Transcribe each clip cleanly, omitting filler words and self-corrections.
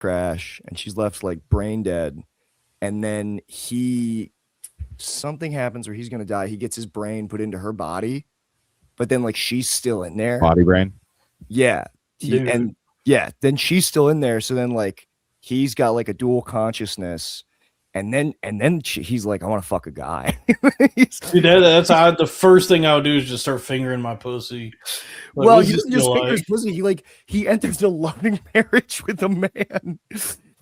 crash and she's left like brain dead. And then something happens where he's gonna die. He gets his brain put into her body, but then like she's still in there. Body brain. Yeah. Then she's still in there. So then like he's got like a dual consciousness. And then he's like, I want to fuck a guy. Dude, that's the first thing I would do is just start fingering my pussy. Like, well, he doesn't just finger his pussy. He enters a loving marriage with a man, and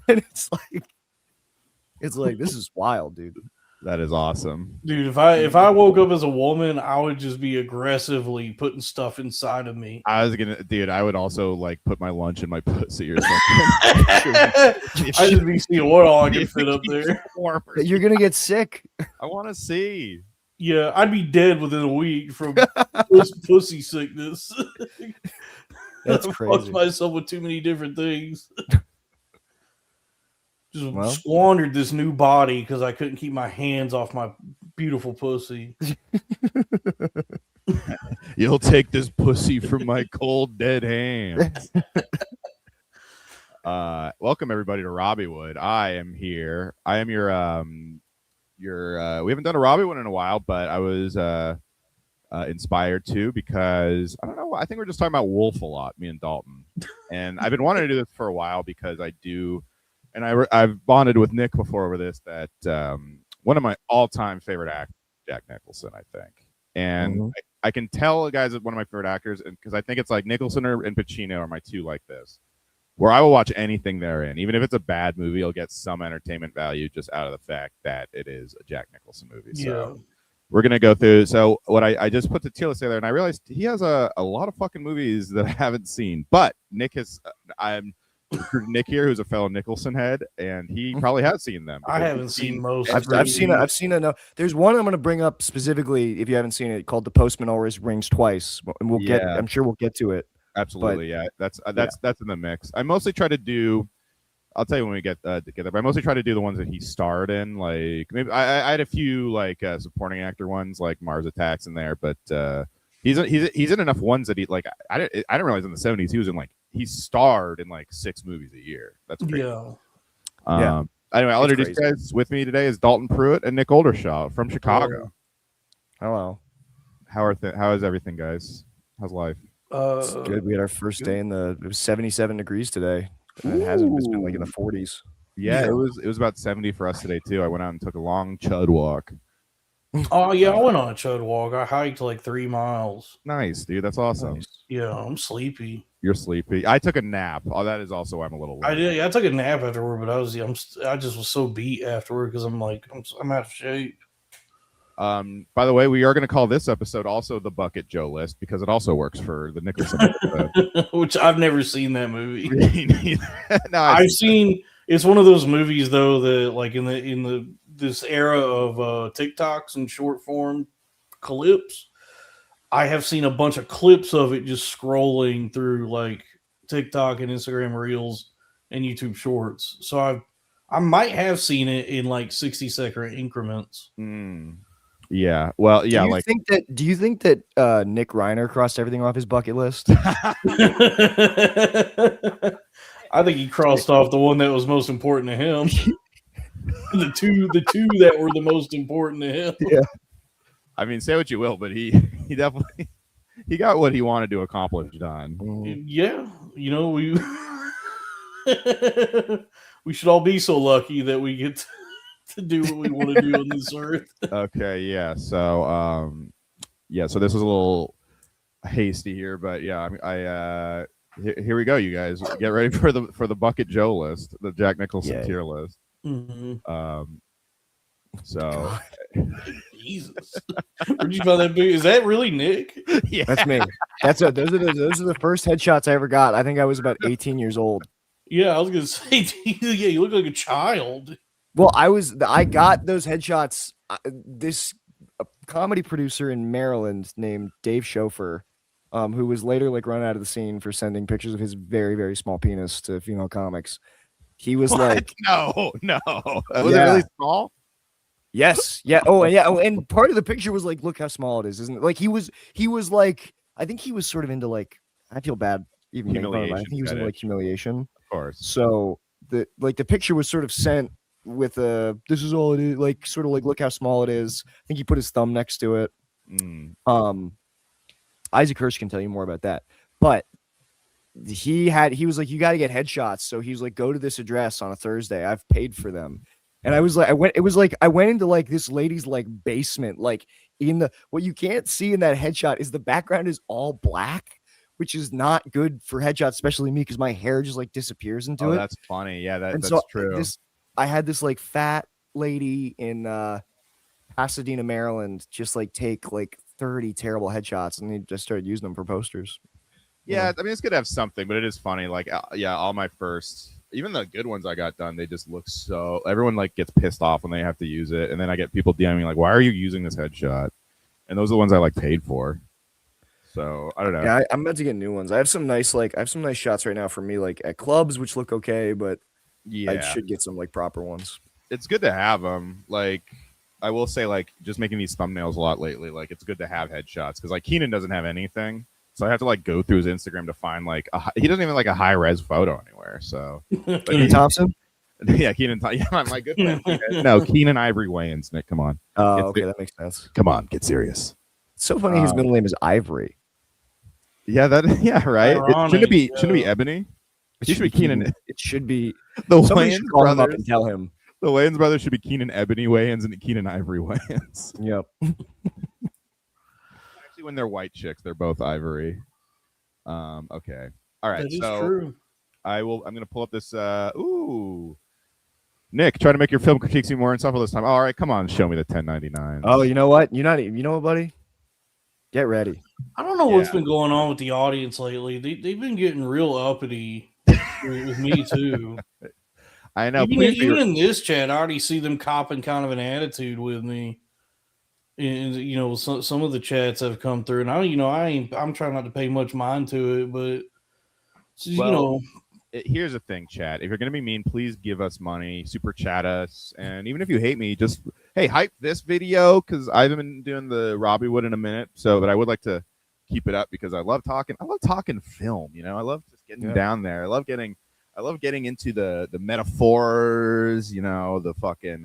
it's like this is wild, dude. That is awesome, dude. If I woke up as a woman, I would just be aggressively putting stuff inside of me. I would also like put my lunch in my pussy or something. I just be seeing what all I can fit up there. You're gonna get sick. I want to see. Yeah, I'd be dead within a week from pussy sickness. That's crazy. I fucked myself with too many different things. Just squandered this new body because I couldn't keep my hands off my beautiful pussy. You'll take this pussy from my cold, dead hands. Welcome everybody to Robbiewood. I am here. I am your we haven't done a Robbiewood in a while, but I was inspired to because I don't know. I think we're just talking about Wolf a lot, me and Dalton, and I've been wanting to do this for a while because I do. And I've bonded with Nick before over this that one of my all-time favorite actors, Jack Nicholson, I think. And I can tell a guy's one of my favorite actors because I think it's like Nicholson and Pacino are my two like this, where I will watch anything they're in. Even if it's a bad movie, I'll get some entertainment value just out of the fact that it is a Jack Nicholson movie. So we're going to go through. So what I just put the tier list there, and I realized he has a lot of fucking movies that I haven't seen. But Nick has... Nick here, who's a fellow Nicholson head, and he probably has seen them. I haven't seen most. I've seen enough. There's one I'm going to bring up specifically if you haven't seen it, called "The Postman Always Rings Twice," and I'm sure we'll get to it. Absolutely, that's in the mix. I mostly try to do. I'll tell you when we get together. But I mostly try to do the ones that he starred in. Like maybe I had a few like supporting actor ones, like Mars Attacks in there, but he's in enough ones that he like. I didn't realize in the 70s he was in like. He starred in like 6 movies a year. That's crazy. Anyway, I'll introduce you guys. With me today is Dalton Pruitt and Nick Oldershaw from Chicago. Hello. How is everything, guys? How's life? It's good. We had our first day it was 77 degrees today. And it's been like in the 40s. Yeah, it was about 70 for us today too. I went out and took a long chud walk. Oh yeah, I went on a chud walk. I hiked like 3 miles. Nice, dude. That's awesome. Nice. Yeah, I'm sleepy. You're sleepy. I took a nap. Oh, that is also why I'm a little. I did. Yeah, I took a nap afterward, but I just was so beat afterward because I'm out of shape. By the way, we are going to call this episode also the Bucket Joe list because it also works for the Nicholson episode. Which I've never seen that movie. No, I've seen. It's one of those movies though that like in this era of TikToks and short form clips. I have seen a bunch of clips of it just scrolling through like TikTok and Instagram Reels and YouTube Shorts. So I might have seen it in like 60-second increments. Yeah. Well, yeah. Do you think that Nick Reiner crossed everything off his bucket list? I think he crossed off the one that was most important to him. the two that were the most important to him. Yeah. I mean, say what you will, but he definitely got what he wanted to accomplish done. Yeah, we we should all be so lucky that we get to do what we want to do on this earth. Okay, yeah. So so this was a little hasty here, but yeah, here we go, you guys. Get ready for the Bucket Joe list, the Jack Nicholson tier list. So. Jesus, where'd you find that big? Is that really Nick? Yeah, that's me. Those are the first headshots I ever got. I think I was about 18 years old. Yeah, I was gonna say, yeah, you look like a child. Well, I got those headshots. This comedy producer in Maryland named Dave Schofer, who was later like run out of the scene for sending pictures of his very, very small penis to female comics. He was like, no, was it really small? Yes. Yeah. Oh, yeah. Oh, and part of the picture was like, look how small it is, isn't it? Like he was like, I think he was sort of into like, I feel bad even making fun of him. I think he was into like humiliation. Of course. So the picture was sort of sent with this is all it is, like sort of like look how small it is. I think he put his thumb next to it. Isaac Hirsch can tell you more about that, but he was like, you got to get headshots. So he was like, go to this address on a Thursday. I've paid for them. And I was like, I went into like this lady's like basement, like what you can't see in that headshot is the background is all black, which is not good for headshots, especially me, because my hair just like disappears into it. That's funny. Yeah, that's so true. I had this like fat lady in Pasadena, Maryland, just like take like 30 terrible headshots, and they just started using them for posters. Yeah, I mean, it's good to have something, but it is funny. Like, all my first, even the good ones I got done, they just look so. Everyone like gets pissed off when they have to use it, and then I get people DMing like, "Why are you using this headshot?" And those are the ones I like paid for. So I don't know. Yeah, I'm about to get new ones. I have some nice shots right now for me, like at clubs, which look okay, but yeah, I should get some like proper ones. It's good to have them. Like, I will say, like, just making these thumbnails a lot lately. Like, it's good to have headshots because like Keenan doesn't have anything. So I have to like go through his Instagram to find like he doesn't even like a high res photo anywhere. So Keenan Thompson, yeah, my good friend. No, Keenan Ivory Wayans. Nick, come on. Oh, okay, that makes sense. Come on, get serious. It's so funny. His middle name is Ivory. Yeah, right. Shouldn't it be Ebony? It should be Keenan. It should be the somebody Wayans should call him up brothers. and tell him. The Wayans brothers should be Keenan Ebony Wayans and Keenan Ivory Wayans. Yep. Actually, when they're white chicks, they're both Ivory. Okay. All right. That is so true. I'm gonna pull up this. Nick, try to make your film critiques seem more insufferable this time. All right, come on, show me the 1099. Oh, you know what? You know what, buddy? Get ready. I don't know what's been going on with the audience lately. They've been getting real uppity with me too. I know. Even in this chat, I already see them copping kind of an attitude with me. And you know, some of the chats have come through, and I'm trying not to pay much mind to it, but here's the thing, chat. If you're gonna be mean, please give us money, super chat us, and even if you hate me, just hype this video because I haven't been doing the Robbiewood in a minute, but I would like to keep it up because I love talking film. You know, I love just getting down there. I love getting into the metaphors. You know, the fucking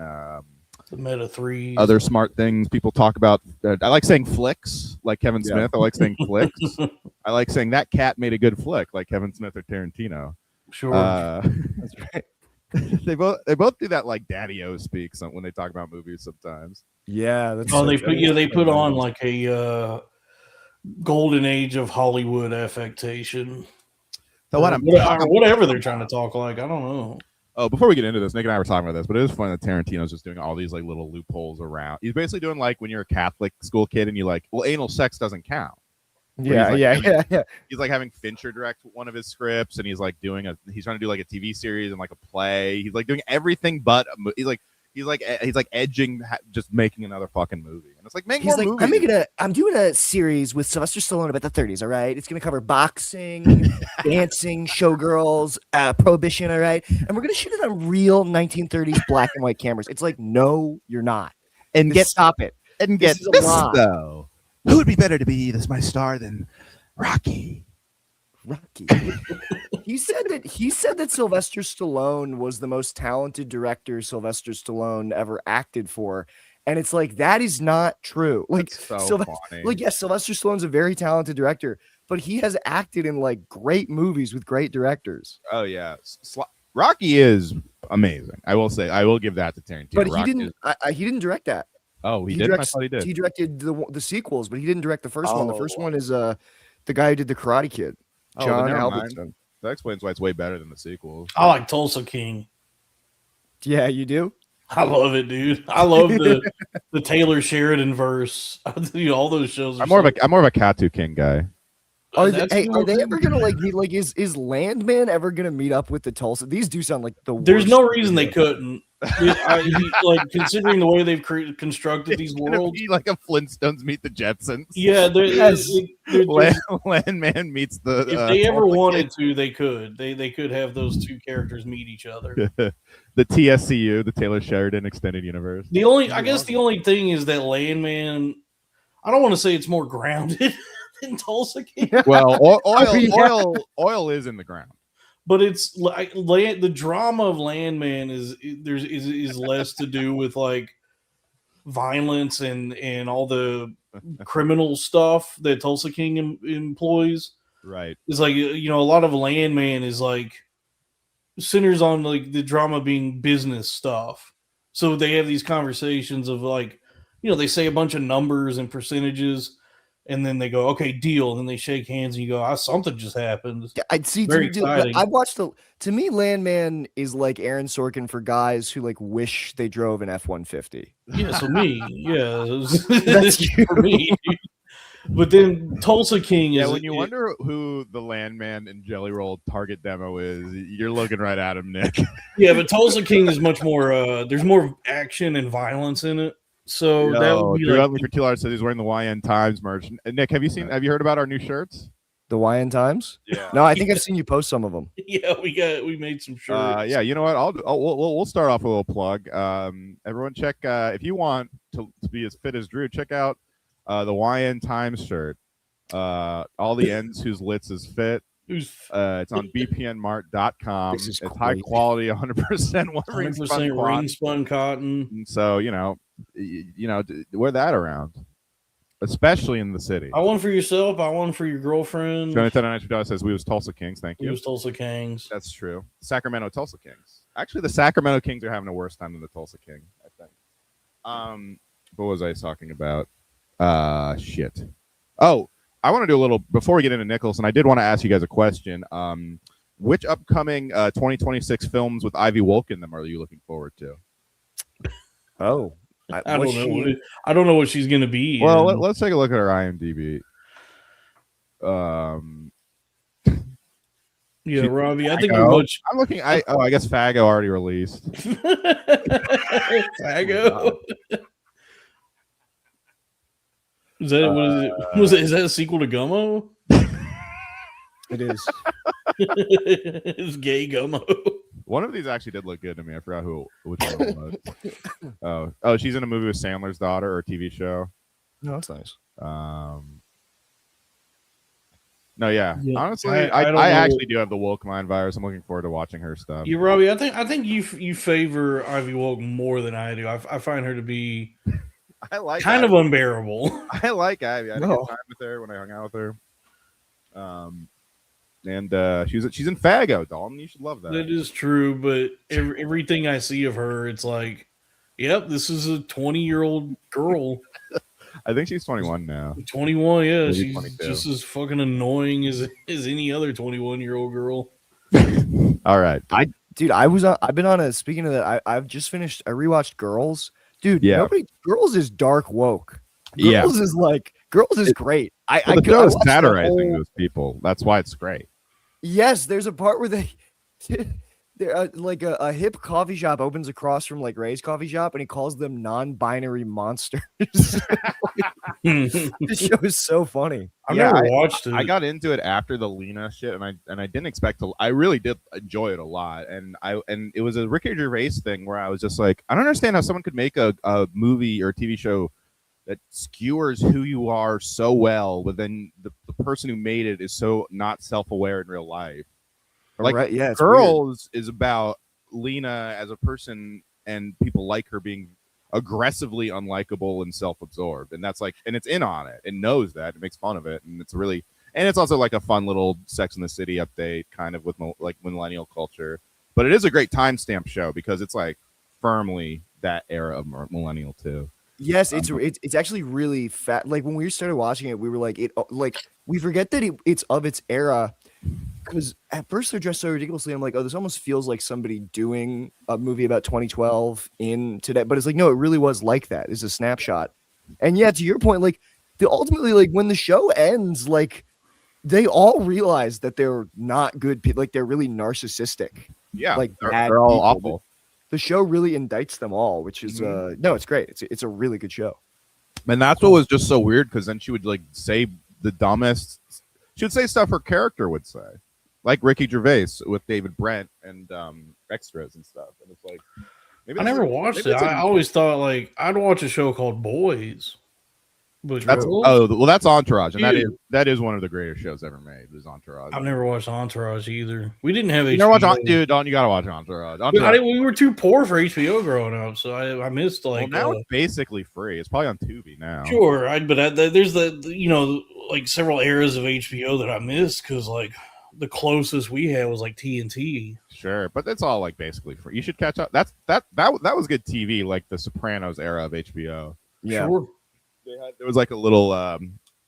the meta threes, other smart things people talk about. I like saying flicks, like Kevin Smith. I like saying flicks. I like saying that cat made a good flick, like Kevin Smith or Tarantino. Sure, that's right. they both do that like Daddy-O speaks when they talk about movies sometimes. Yeah, that's they put on like a golden age of Hollywood affectation. So whatever they're trying to talk like, I don't know. Oh, before we get into this, Nick and I were talking about this, but it is funny that Tarantino's just doing all these like little loopholes around. He's basically doing like when you're a Catholic school kid and you like, well, anal sex doesn't count. Yeah. He's like having Fincher direct one of his scripts, and he's trying to do like a TV series and like a play. He's like doing everything but he's like edging, just making another fucking movie. And it's like, make more movies. I'm doing a series with Sylvester Stallone about the 30s. All right, it's gonna cover boxing, dancing, showgirls, prohibition. All right, and we're gonna shoot it on real 1930s black and white cameras. It's like, no, you're not. And stop it. And get this though. Who would be better to be my star than Rocky? He said that Sylvester Stallone was the most talented director Sylvester Stallone ever acted for, and it's like, that is not true. Like, funny. Like, yes, Sylvester Stallone's a very talented director, but he has acted in like great movies with great directors. Oh yeah, Rocky is amazing. I will say, I will give that to Tarantino. But he didn't direct that. Oh, he did. I thought he did. He directed the sequels, but he didn't direct the first one. The first one is the guy who did the Karate Kid, John Albertson. That explains why it's way better than the sequels. I like Tulsa King. Yeah, you do? I love it, dude. I love the Taylor Sheridan verse. All those shows. I'm more of a Katu King guy. Are they ever gonna meet? Like, is Landman ever gonna meet up with the Tulsa? These do sound like the worst. There's no reason they couldn't. Like, considering the way they've constructed these worlds, be like a Flintstones meet the Jetsons. Yeah, Landman meets the. If they ever wanted to, they could. They could have those two characters meet each other. The TSCU, the Taylor Sheridan Extended Universe. I guess the only thing is that Landman, I don't want to say it's more grounded than Tulsa King. Well, oil is in the ground. but it's like the drama of Landman is less to do with like violence and all the criminal stuff that Tulsa King employs. Right. It's like, you know, a lot of Landman is like centers on like the drama being business stuff. So they have these conversations of like, you know, they say a bunch of numbers and percentages, and then they go, okay, deal. And then they shake hands and you go, something just happened. I'd see. Very exciting. I watched to me, Landman is like Aaron Sorkin for guys who like wish they drove an F-150. Yeah, so me, yeah, That's you. for me. But then Tulsa King is. Yeah, when you wonder who the Landman and Jelly Roll target demo is, you're looking right at him, Nick. Yeah, but Tulsa King is much more. There's more action and violence in it. So that would be like. For $2 says he's wearing the YN Times merch. Nick, have you heard about our new shirts? The YN Times? Yeah. No, I think I've seen you post some of them. Yeah, we made some shirts. Yeah, you know what? We'll start off with a little plug. Everyone, check if you want to be as fit as Drew. Check out the YN Times shirt. All the ends whose lits is fit. It's on bpnmart.com. It's great. high quality, 100% 100% ring spun cotton. So you know, wear that around, especially in the city. I want for yourself. I want for your girlfriend. Jonathan says we was Tulsa Kings. Thank you. We was Tulsa Kings. That's true. Sacramento Tulsa Kings. Actually, the Sacramento Kings are having a worse time than the Tulsa King, I think. What was I talking about? Shit. Oh, I want to do a little before we get into Nicholson. I did want to ask you guys a question. Which upcoming 2026 films with Ivy Wolk in them are you looking forward to? Oh, I don't know. I don't know what she's gonna be. Well, let's take a look at her IMDb. Yeah, Robbie. I think you're much. I'm looking. I guess Fago already released. Fago. Is that what is it? Was it? Is that a sequel to Gummo? It is. It's gay Gummo. One of these actually did look good to me. I forgot which one it was. Oh, she's in a movie with Sandler's daughter or a TV show. No, that's nice. No, yeah. Honestly, I actually do have the Wolkmine virus. I'm looking forward to watching her stuff. Yeah, Robbie. I think you favor Ivy Wolk more than I do. I find her to be kind of unbearable. I like Ivy. I had a good time with her when I hung out with her. And she's in Fago, Dalton. You should love that. That is true, but everything I see of her, it's like, yep, this is a 20-year-old girl. I think she's 21 now. 21, yeah. Maybe She's 22. just as fucking annoying as any other 21-year-old girl. All right. I've been on a, speaking of that, I've just finished, I rewatched Girls. Dude, Girls is dark woke. Girls is great. The show is satirizing those people. That's why it's great. Yes, there's a part where they're like a hip coffee shop opens across from like Ray's coffee shop, and he calls them non-binary monsters. This show is so funny. I've never watched it. I got into it after the Lena shit, and I didn't expect to. I really did enjoy it a lot, and it was a Ricky Gervais thing where I was just like, I don't understand how someone could make a movie or a TV show that skewers who you are so well, but then the person who made it is so not self-aware in real life. Like, right, yeah, Girls is about Lena as a person and people like her being aggressively unlikable and self-absorbed, and that's like, and it's in on it and knows that, it makes fun of it, and it's also like a fun little Sex in the City update kind of with like millennial culture, but it is a great timestamp show because it's like firmly that era of millennial too. Yes, it's actually really fat. Like when we started watching it, we were like, we forget that it's of its era, because at first they're dressed so ridiculously. I'm like, oh, this almost feels like somebody doing a movie about 2012 in today. But it's like, no, it really was like that. It's a snapshot. And yeah, to your point, like ultimately, like when the show ends, like they all realize that they're not good people. Like they're really narcissistic. Yeah, like they're all awful. The show really indicts them all, which is no, it's great. It's a really good show. And that's what was just so weird, because then she would like say the dumbest. She would say stuff her character would say, like Ricky Gervais with David Brent and extras and stuff. And it's like, maybe I never watched it. I always thought like I'd watch a show called Boys. But That's that's Entourage, and Dude. that is one of the greatest shows ever made. Is Entourage. I've never watched Entourage either. We didn't have You HBO. never watch dude, Don, you gotta watch Entourage. We were too poor for HBO growing up, so I missed Well, now it's basically free. It's probably on Tubi now. Sure, there's like several eras of HBO that I missed because like the closest we had was like TNT. Sure, but it's all like basically free. You should catch up. That was good TV, like the Sopranos era of HBO. Yeah. Sure. There was like a little. I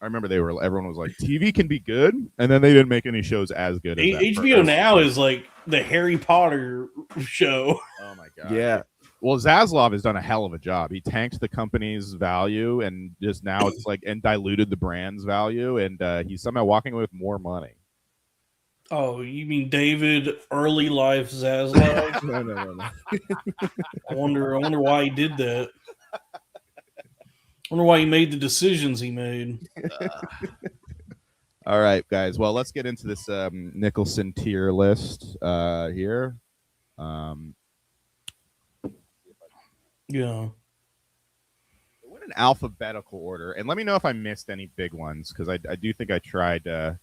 remember everyone was like, TV can be good, and then they didn't make any shows as good. As HBO now is like the Harry Potter show. Oh my god! Yeah. Well, Zaslav has done a hell of a job. He tanked the company's value, and just now it's like and diluted the brand's value, and he's somehow walking away with more money. Oh, you mean David early life Zaslav? No. I wonder why he did that. I wonder why he made the decisions he made. All right, guys. Well, let's get into this Nicholson tier list here. Yeah. It went in alphabetical order, and let me know if I missed any big ones because I do think I tried. I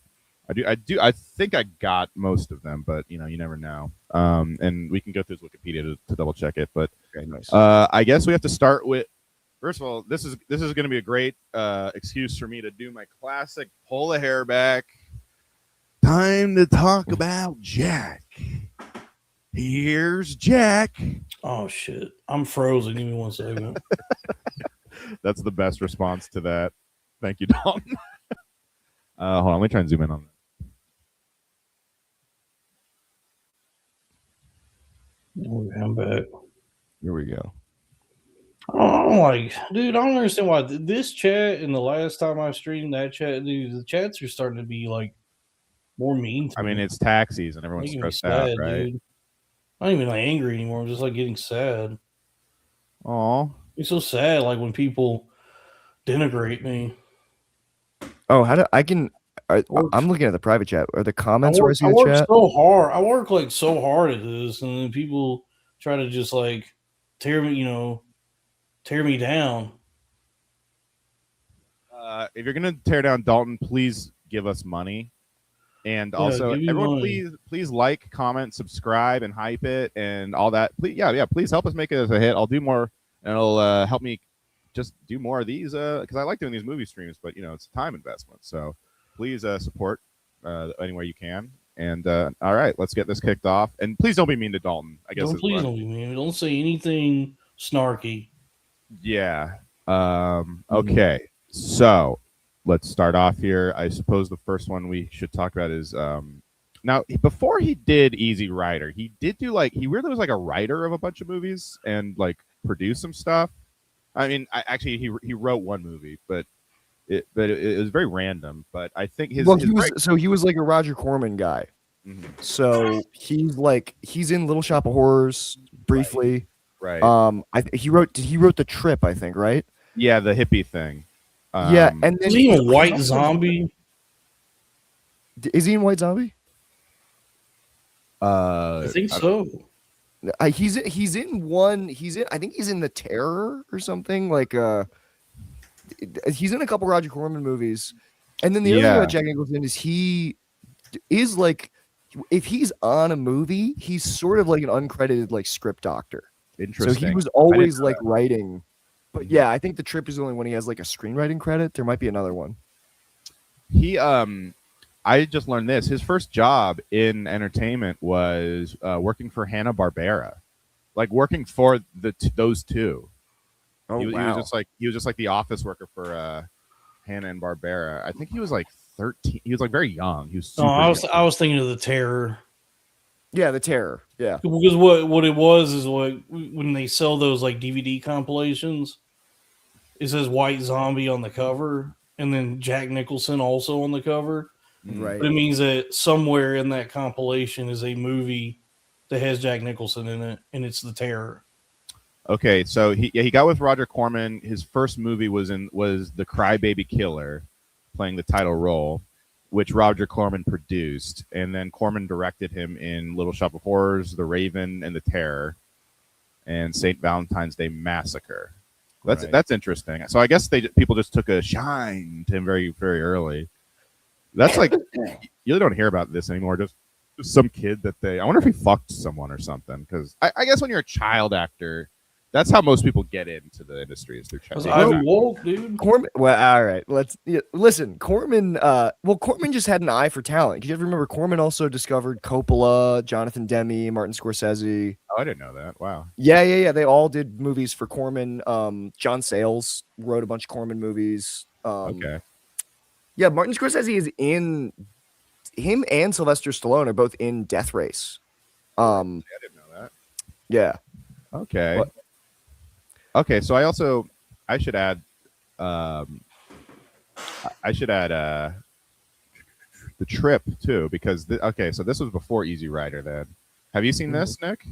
think I got most of them, but you never know. And we can go through his Wikipedia to double check it. But okay, nice. I guess we have to start with. First of all, this is going to be a great excuse for me to do my classic pull the hair back. Time to talk about Jack. Here's Jack. Oh shit! I'm frozen. Give me 1 second. That's the best response to that. Thank you, Dalton. Hold on, let me try and zoom in on that. I'm back. Here we go. I'm like, dude, I don't understand why this chat and the last time I streamed that chat, dude, the chats are starting to be like more mean to me. I mean, it's tax season. Everyone's stressed out, right? Dude. I'm not even like angry anymore. I'm just like getting sad. Aw. It's so sad, like when people denigrate me. Oh, I'm looking at the private chat. Are the comments where I see the chat? So hard. I work like so hard at this, and then people try to just like tear me down. If you're gonna tear down Dalton, please give us money, and also everyone, please like, comment, subscribe, and hype it, and all that. Please, please help us make it as a hit. I'll do more, and it'll help me just do more of these because I like doing these movie streams, but it's a time investment. So please support anywhere you can. And all right, let's get this kicked off. And please don't be mean to Dalton. I guess. Please don't be mean. Don't say anything snarky. Yeah. Okay. So let's start off here. I suppose the first one we should talk about is now before he did Easy Rider, he did do he really was like a writer of a bunch of movies and like produced some stuff. I mean, he wrote one movie, but it was very random. But I think he was like a Roger Corman guy. Mm-hmm. So he's in Little Shop of Horrors briefly. Right. He wrote The Trip, I think, right? Yeah, the hippie thing. Yeah, and then is he in White Zombie? Is he in White Zombie? I think so. He's in one. I think he's in The Terror or something. He's in a couple Roger Corman movies, and then the other thing about Jack Nicholson is he is like, if he's on a movie, he's sort of like an uncredited script doctor. Interesting. So he was always writing. But yeah, I think The Trip is the only one he has like a screenwriting credit. There might be another one. I just learned this. His first job in entertainment was working for Hanna-Barbera, working for those two. Oh, wow. He was just like the office worker for Hanna and Barbera. I think he was 13. He was very young. He was super young. I was thinking of The Terror. Yeah, The Terror. Yeah. Because what it was is when they sell those DVD compilations, it says White Zombie on the cover and then Jack Nicholson also on the cover. Right. But it means that somewhere in that compilation is a movie that has Jack Nicholson in it, and it's The Terror. Okay, so he got with Roger Corman. His first movie was The Crybaby Killer, playing the title role, which Roger Corman produced, and then Corman directed him in Little Shop of Horrors, The Raven, and The Terror, and St. Valentine's Day Massacre. That's interesting. So I guess people just took a shine to him very very early. That's like you really don't hear about this anymore. Just some kid that I wonder if he fucked someone or something. Because I guess when you're a child actor, that's how most people get into the industry is through child. I'm woke, dude. Corman. Well, all right. Listen. Corman. Corman just had an eye for talent. Did you ever remember Corman also discovered Coppola, Jonathan Demme, Martin Scorsese? Oh, I didn't know that. Wow. Yeah. They all did movies for Corman. John Sayles wrote a bunch of Corman movies. Okay. Yeah, Martin Scorsese is in. Him and Sylvester Stallone are both in Death Race. I didn't know that. Yeah. Okay. What? Okay, so I should add the Trip too because so this was before Easy Rider. Then have you seen this, Nick?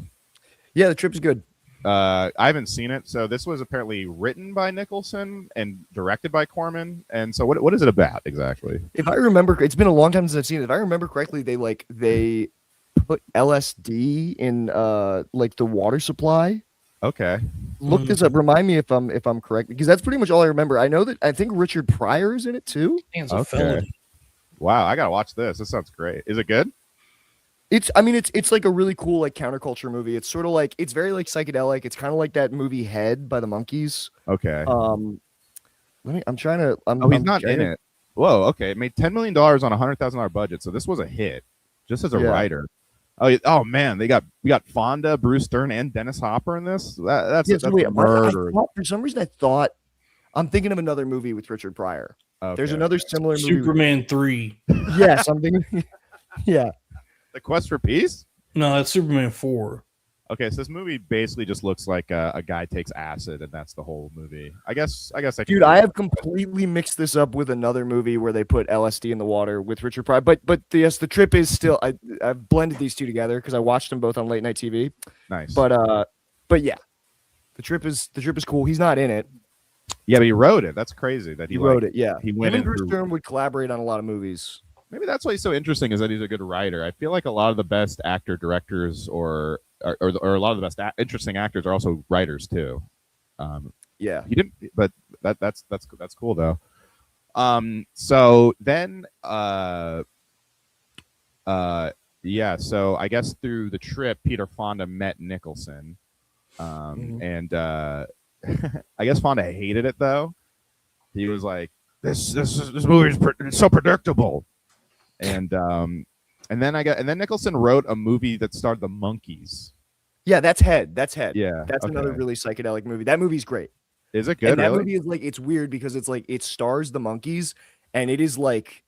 Yeah, The Trip is good. I haven't seen it. So this was apparently written by Nicholson and directed by Corman. And so what is it about exactly? If I remember, it's been a long time since I've seen it. If I remember correctly, they put LSD in like the water supply. Okay. Look this up. Remind me if I'm correct, because that's pretty much all I remember. I know that I think Richard Pryor is in it too. It's a felony. Wow, I gotta watch this. This sounds great. Is it good? It's like a really cool like counterculture movie. It's sort of like it's very like psychedelic. It's kind of like that movie Head by the Monkees. Okay. He's not in it. Whoa. Okay. It made $10 million on a $100,000 budget, so this was a hit, just as a writer. Oh man, we got Fonda, Bruce Dern, and Dennis Hopper in this. That's murder. For some reason, I thought I'm thinking of another movie with Richard Pryor. Okay. There's another similar movie. Superman 3. Yes, I'm thinking. Yeah. The Quest for Peace? No, that's Superman 4. Okay, so this movie basically just looks like a guy takes acid, and that's the whole movie. I guess. Dude, I have completely mixed this up with another movie where they put LSD in the water with Richard Pryor. But yes, The Trip is still. I've blended these two together because I watched them both on late night TV. Nice. But yeah, The Trip is cool. He's not in it. Yeah, but he wrote it. That's crazy that he wrote it. Yeah, he went Him and Bruce Dern would collaborate on a lot of movies. Maybe that's why he's so interesting is that he's a good writer. I feel like a lot of the best actor directors or a lot of the best interesting actors are also writers too. Yeah, he didn't, but that's cool though. So then, so I guess through The Trip, Peter Fonda met Nicholson, and I guess Fonda hated it though. He was like, "This movie is so predictable." And then Nicholson wrote a movie that starred the Monkees. Yeah, that's Head. Yeah, that's another really psychedelic movie. That movie's great. Is it good? And that movie is like it's weird because it's like it stars the Monkees, and it is like,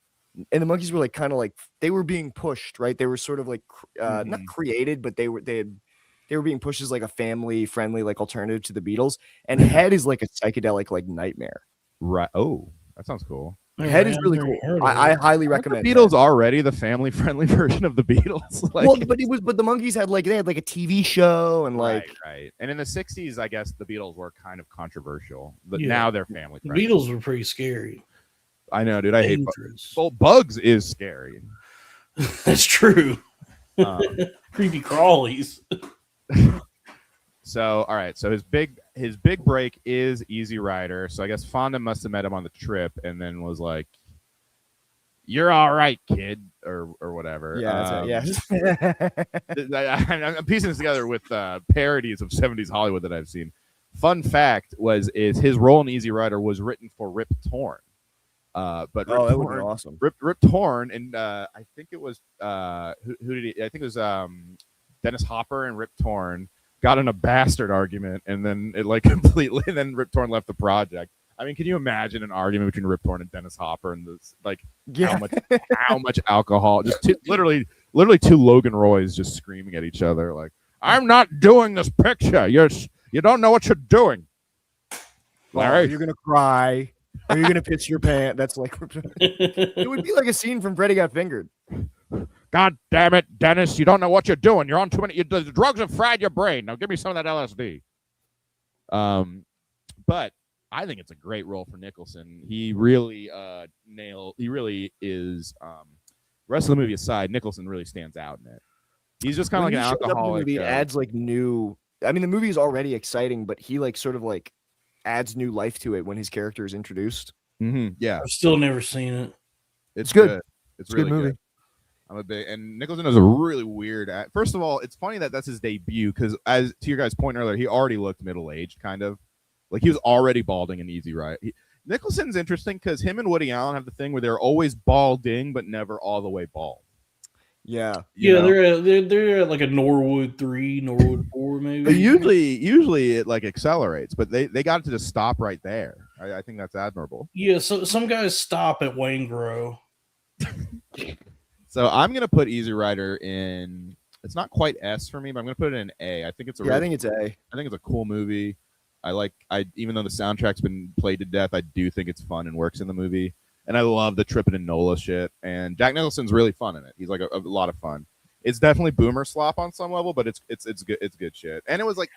and the Monkees were like kind of like they were being pushed, right? They were sort of like not created, but they were being pushed as like a family friendly like alternative to the Beatles. And Head is like a psychedelic like nightmare. Right. Oh, that sounds cool. Head is really cool. I highly recommend. The Beatles already the family-friendly version of the Beatles. But the Monkees had like a TV show and like right. And in the '60s, I guess the Beatles were kind of controversial, but now they're family The friendly. Beatles were pretty scary. I know, dude. I hate Bugs. Well, Bugs is scary. That's true. Creepy crawlies. So, all right. So his big break is Easy Rider. So I guess Fonda must have met him on The Trip and then was like, "You're all right, kid," or whatever. Yeah, I'm piecing this together with parodies of '70s Hollywood that I've seen. Fun fact is his role in Easy Rider was written for Rip Torn. But Rip that would Torn, be awesome. Rip Torn, and I think it was who did he? I think it was Dennis Hopper and Rip Torn got in a bastard argument, and then it like completely. And then Rip Torn left the project. I mean, can you imagine an argument between Rip Torn and Dennis Hopper and this how much alcohol? Just literally two Logan Roys just screaming at each other like, "I'm not doing this picture. You don't know what you're doing, Larry. You're gonna cry." Or you're gonna piss your pants. That's like it would be like a scene from Freddy Got Fingered. God damn it, Dennis! You don't know what you're doing. You're on too many. The drugs have fried your brain. Now give me some of that LSD. But I think it's a great role for Nicholson. He really He really is. Rest of the movie aside, Nicholson really stands out in it. He's just kind of like an alcoholic. The movie adds like new. I mean, the movie is already exciting, but he like sort of like adds new life to it when his character is introduced. Yeah, I've still never seen it. it's good. good. It's a really good movie. good. I'm a big and Nicholson is a really weird. First of all, it's funny that that's his debut because, as to your guys' point earlier, he already looked middle aged, kind of like he was already balding in Easy Rider. Nicholson's interesting because him and Woody Allen have the thing where they're always balding but never all the way bald. Yeah. Yeah, they're at like a Norwood 3, Norwood 4, maybe. But usually it like accelerates, but they got it to just stop right there. I think that's admirable. Yeah, so some guys stop at Waingro. So I'm gonna put Easy Rider in. It's not quite S for me, but I'm gonna put it in A. I think it's I think it's A. I think it's a cool movie. Even though the soundtrack's been played to death, I do think it's fun and works in the movie. And I love the Trippin' and Nola shit. And Jack Nicholson's really fun in it. He's like a lot of fun. It's definitely boomer slop on some level, but it's good. It's good shit. And it was like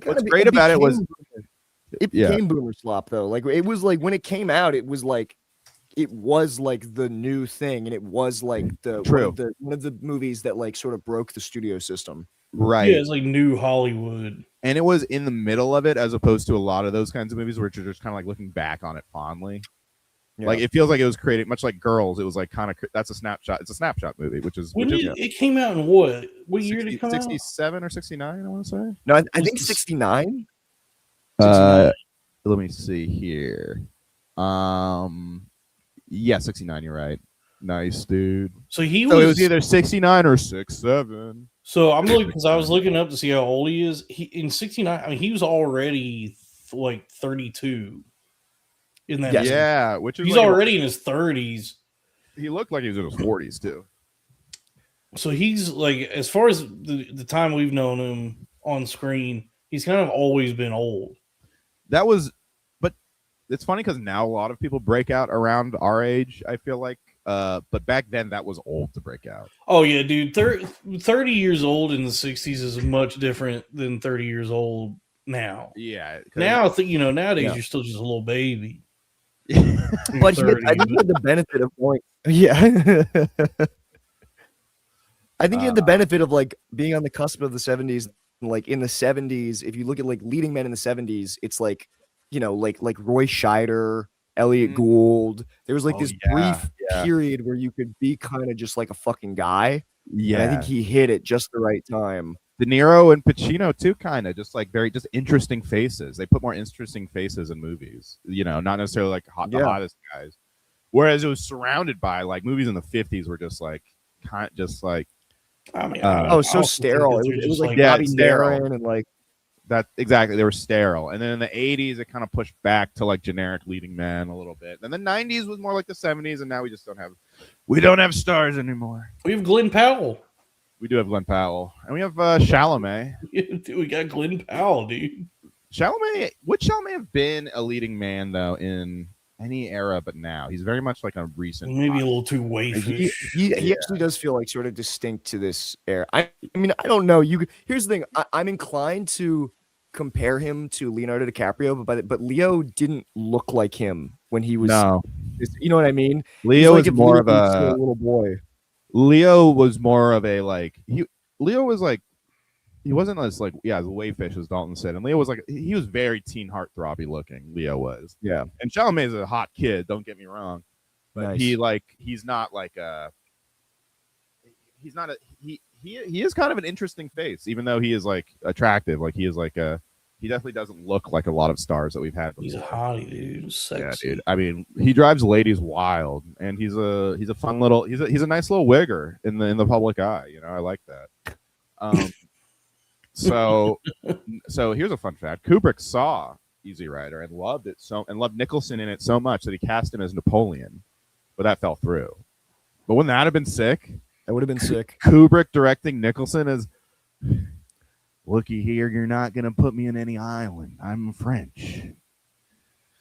what's great about it was it became boomer slop though. Like it was like when it came out, it was like the new thing, and it was like one of the movies that like sort of broke the studio system. Right. Yeah, it's like new Hollywood. And it was in the middle of it, as opposed to a lot of those kinds of movies where you're just kind of like looking back on it fondly. Yeah. Like it feels like it was created much like Girls. It was like kind of that's a snapshot. It's a snapshot movie, it came out in what year did it come 67 or 69? I want to say. No, I think 69. Let me see here. Yeah, 69. You're right. Nice, dude. So it was either 69 or 67. So I'm looking because I was looking up to see how old he is. In 69, I mean, he was already like 32 in that. Yeah, which is he's already in his 30s. He looked like he was in his 40s too. So he's like, as far as the time we've known him on screen, he's kind of always been old. But it's funny because now a lot of people break out around our age, I feel like. But back then that was old to break out. Oh yeah, dude. 30 years old in the 60s is much different than 30 years old now. Yeah. Now, nowadays you're still just a little baby. But I think he had the benefit of going. Yeah. I think he had the benefit of like being on the cusp of the 70s. Like in the 70s, if you look at like leading men in the 70s, it's like, like Roy Scheider, Elliot Gould. There was like this brief period where you could be kind of just like a fucking guy. Yeah. And I think he hit it just the right time. De Niro and Pacino too, kind of just like very interesting faces. They put more interesting faces in movies, not necessarily like the hottest guys. Whereas it was surrounded by like movies in the 50s were just like so sterile. It was like Bobby Darin and like that. Exactly. They were sterile. And then in the 80s, it kind of pushed back to like generic leading men a little bit. And the 90s was more like the 70s. And now we don't have stars anymore. We have Glenn Powell. We do have Glenn Powell. And we have Chalamet. We got Glenn Powell, dude. Chalamet, would Chalamet have been a leading man, though, in any era but now? He's very much like a recent... Maybe a little too waifish. He actually does feel like sort of distinct to this era. I mean, I don't know. Here's the thing. I'm inclined to compare him to Leonardo DiCaprio, but Leo didn't look like him when he was... No. You know what I mean? Leo is more of a little boy. Leo was more of a like Leo was like he wasn't as like the wayfish as Dalton said, and Leo was like he was very teen heartthrobby looking. Leo was and Chalamet is a hot kid. Don't get me wrong, but nice. He's not he is kind of an interesting face, even though he is like attractive. Like he is like he definitely doesn't look like a lot of stars that we've had before. He's a hottie, dude. Sexy. Yeah, dude. I mean, he drives ladies wild, and he's a fun little. He's a nice little wigger in the public eye. I like that. So here's a fun fact: Kubrick saw Easy Rider and loved it and loved Nicholson in it so much that he cast him as Napoleon, but that fell through. But wouldn't that have been sick? That would have been sick. Kubrick directing Nicholson as. Looky here, you're not gonna put me in any island. I'm French.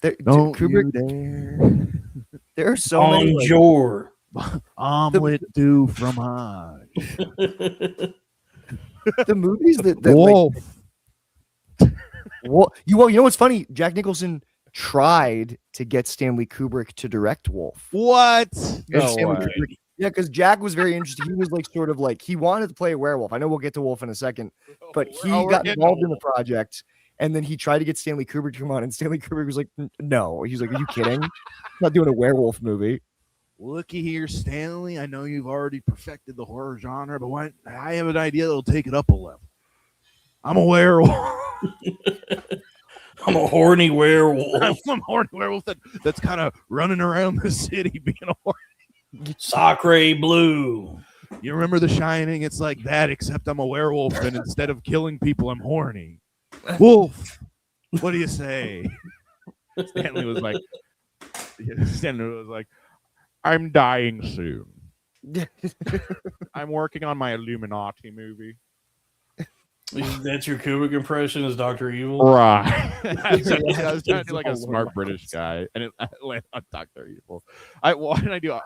Don't Kubrick, you dare. There are so many Bonjour. Omelette du fromage. The movies that Wolf. You know what's funny? Jack Nicholson tried to get Stanley Kubrick to direct Wolf. What? No way. Yeah, because Jack was very interested. He was like sort of like he wanted to play a werewolf. I know we'll get to Wolf in a second, but he got involved in the project, And then he tried to get Stanley Kubrick to come on, and Stanley Kubrick was like, no. He's like, are you kidding? I'm not doing a werewolf movie. Looky here, Stanley. I know you've already perfected the horror genre, but I have an idea that'll take it up a level. I'm a werewolf. I'm a horny werewolf. I'm a horny werewolf that's kind of running around the city being a horny. Sacre blue. You remember The Shining? It's like that, except I'm a werewolf, and instead of killing people, I'm horny. Wolf, what do you say? Stanley was like, I'm dying soon. I'm working on my Illuminati movie. That's your Kubrick impression as Dr. Evil? Right. I was trying to do like a smart British guy, and it landed on Dr. Evil. Why did I do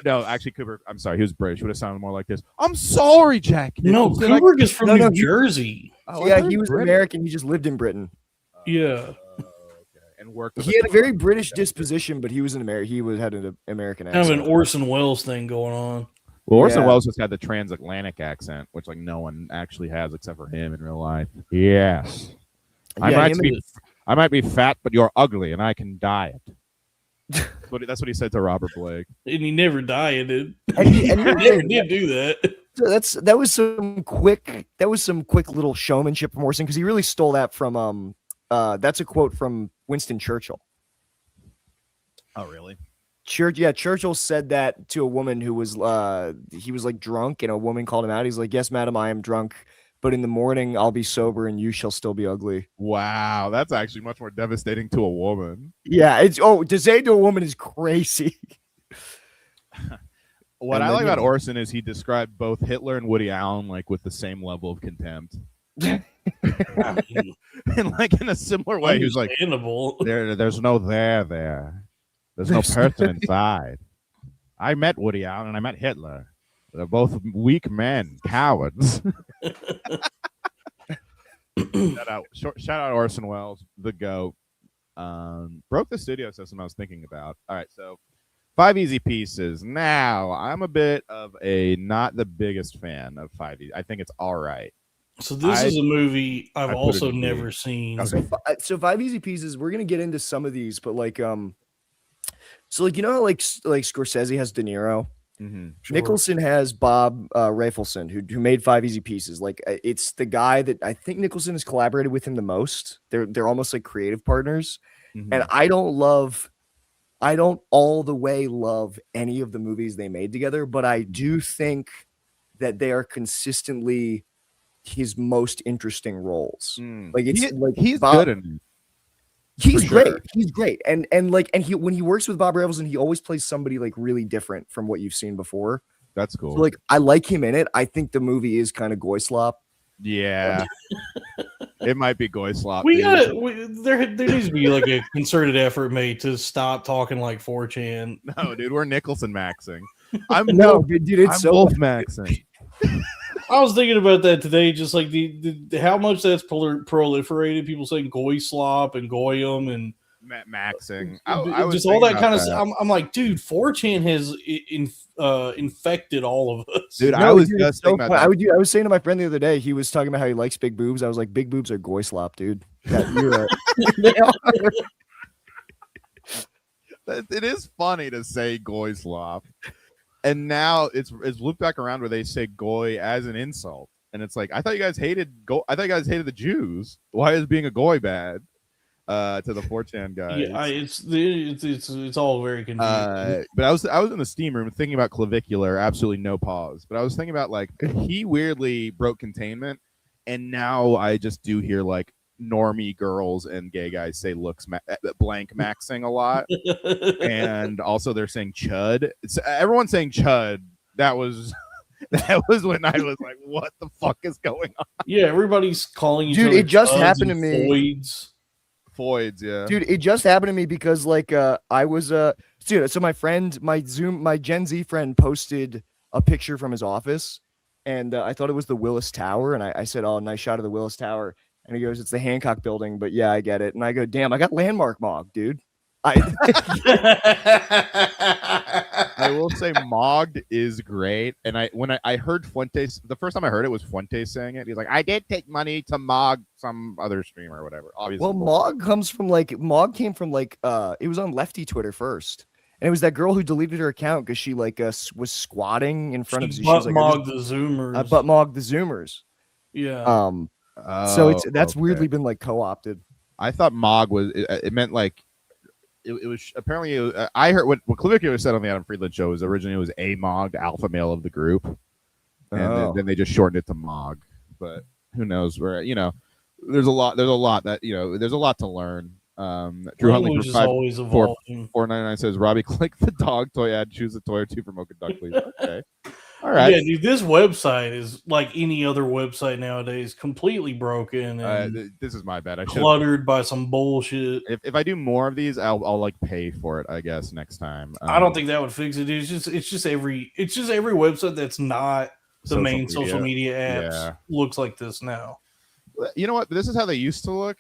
no, actually, Kubrick, I'm sorry, he was British. Would have sounded more like this. I'm sorry, Jack. No, Kubrick is from New Jersey. Yeah, he was American. He just lived in Britain. Yeah. And worked. He had a very British disposition, but he was an American. He had an American accent. Kind of an Orson Welles thing going on. Well, Orson Welles just had the transatlantic accent, which like no one actually has except for him in real life. Yes, I might be fat, but you're ugly, and I can diet. That's what he said to Robert Blake. And he never dieted. And he never did do that. So that was some quick little showmanship from Orson, because he really stole that from that's a quote from Winston Churchill. Oh, really? Churchill said that to a woman who was he was like drunk, and a woman called him out. He's like, yes, madam, I am drunk, but in the morning I'll be sober and you shall still be ugly. Wow, that's actually much more devastating to a woman. Yeah, to say to a woman is crazy. What I like about Orson is he described both Hitler and Woody Allen like with the same level of contempt. And like in a similar way, he was like, there's no there. There's no person inside. I met Woody Allen and I met Hitler. They're both weak men, cowards. Shout out Orson Welles, the GOAT. Broke the studio system I was thinking about. All right, so 5 Easy Pieces. Now, I'm a bit of not the biggest fan of 5 Easy. I think it's all right. So this is a movie I've also never seen. Okay. So 5 Easy Pieces, we're going to get into some of these, but like so like, you know how like Scorsese has De Niro? Mm-hmm. Sure. Nicholson has Bob Rafelson, who made 5 Easy Pieces. Like it's the guy that I think Nicholson has collaborated with him the most. They're almost like creative partners. Mm-hmm. And I don't all the way love any of the movies they made together, but I do think that they are consistently his most interesting roles. Like he's Bob, good in he's great. Sure. He's great. And he when he works with Bob Rafelson, he always plays somebody like really different from what you've seen before. That's cool. So, like I like him in it. I think the movie is kind of goy slop. Yeah. It might be goy slop. There needs to be like a concerted effort made to stop talking like 4chan. No, dude, we're Nicholson maxing. Dude, it's so both maxing. I was thinking about that today, just like the how much that's proliferated. People saying goy slop and goyim and maxing. Just all that kind of stuff. I'm like, dude, 4chan has infected all of us. Dude, I was just thinking about that. I was saying to my friend the other day, he was talking about how he likes big boobs. I was like, big boobs are goy slop, dude. It is funny to say goy slop. And now it's looped back around where they say goy as an insult. And it's like, I thought you guys hated the Jews. Why is being a goy bad? To the 4chan guys. Yeah, it's all very confusing. But I was in the steam room thinking about clavicular, absolutely no pause. But I was thinking about like he weirdly broke containment, and now I just do hear like normie girls and gay guys say blank maxing a lot, and also they're saying chud. Everyone's saying chud. That was when I was like, what the fuck is going on? Yeah, everybody's calling each dude. other It just happened to me. Foids, yeah. Dude, it just happened to me because like I was dude, so my friend, my Gen Z friend posted a picture from his office, and I thought it was the Willis Tower, and I said, oh, nice shot of the Willis Tower. And he goes, it's the Hancock building, but yeah, I get it. And I go, damn, I got landmark mog, dude. I will say Mogged is great. And I heard Fuentes, the first time I heard it was Fuentes saying it. He's like, I did take money to Mog some other streamer or whatever. Obviously, Well, Mog came from like it was on Lefty Twitter first. And it was that girl who deleted her account because she like was squatting in front of She she was butt like, mogged the Zoomers. butt mogged the Zoomers. Yeah. So that's weirdly been like co-opted. I thought Mog was it meant like it was apparently I heard what Kubrick said on the Adam Friedland show was originally it was a Mog, the alpha male of the group, and then they just shortened it to Mog. But who knows where there's a lot that there's a lot to learn. Drew Huntley for always evolving. $4.99 says Robbie, click the dog toy ad, choose a toy or two for Mocha Duck, please. Okay. All right. Yeah, dude, this website is like any other website nowadays, completely broken and this is my bad. I cluttered by some bullshit. If I do more of these, I'll like pay for it, I guess, next time. I don't think that would fix it. It's just every website that's not the main social media apps looks like this now. You know what? This is how they used to look.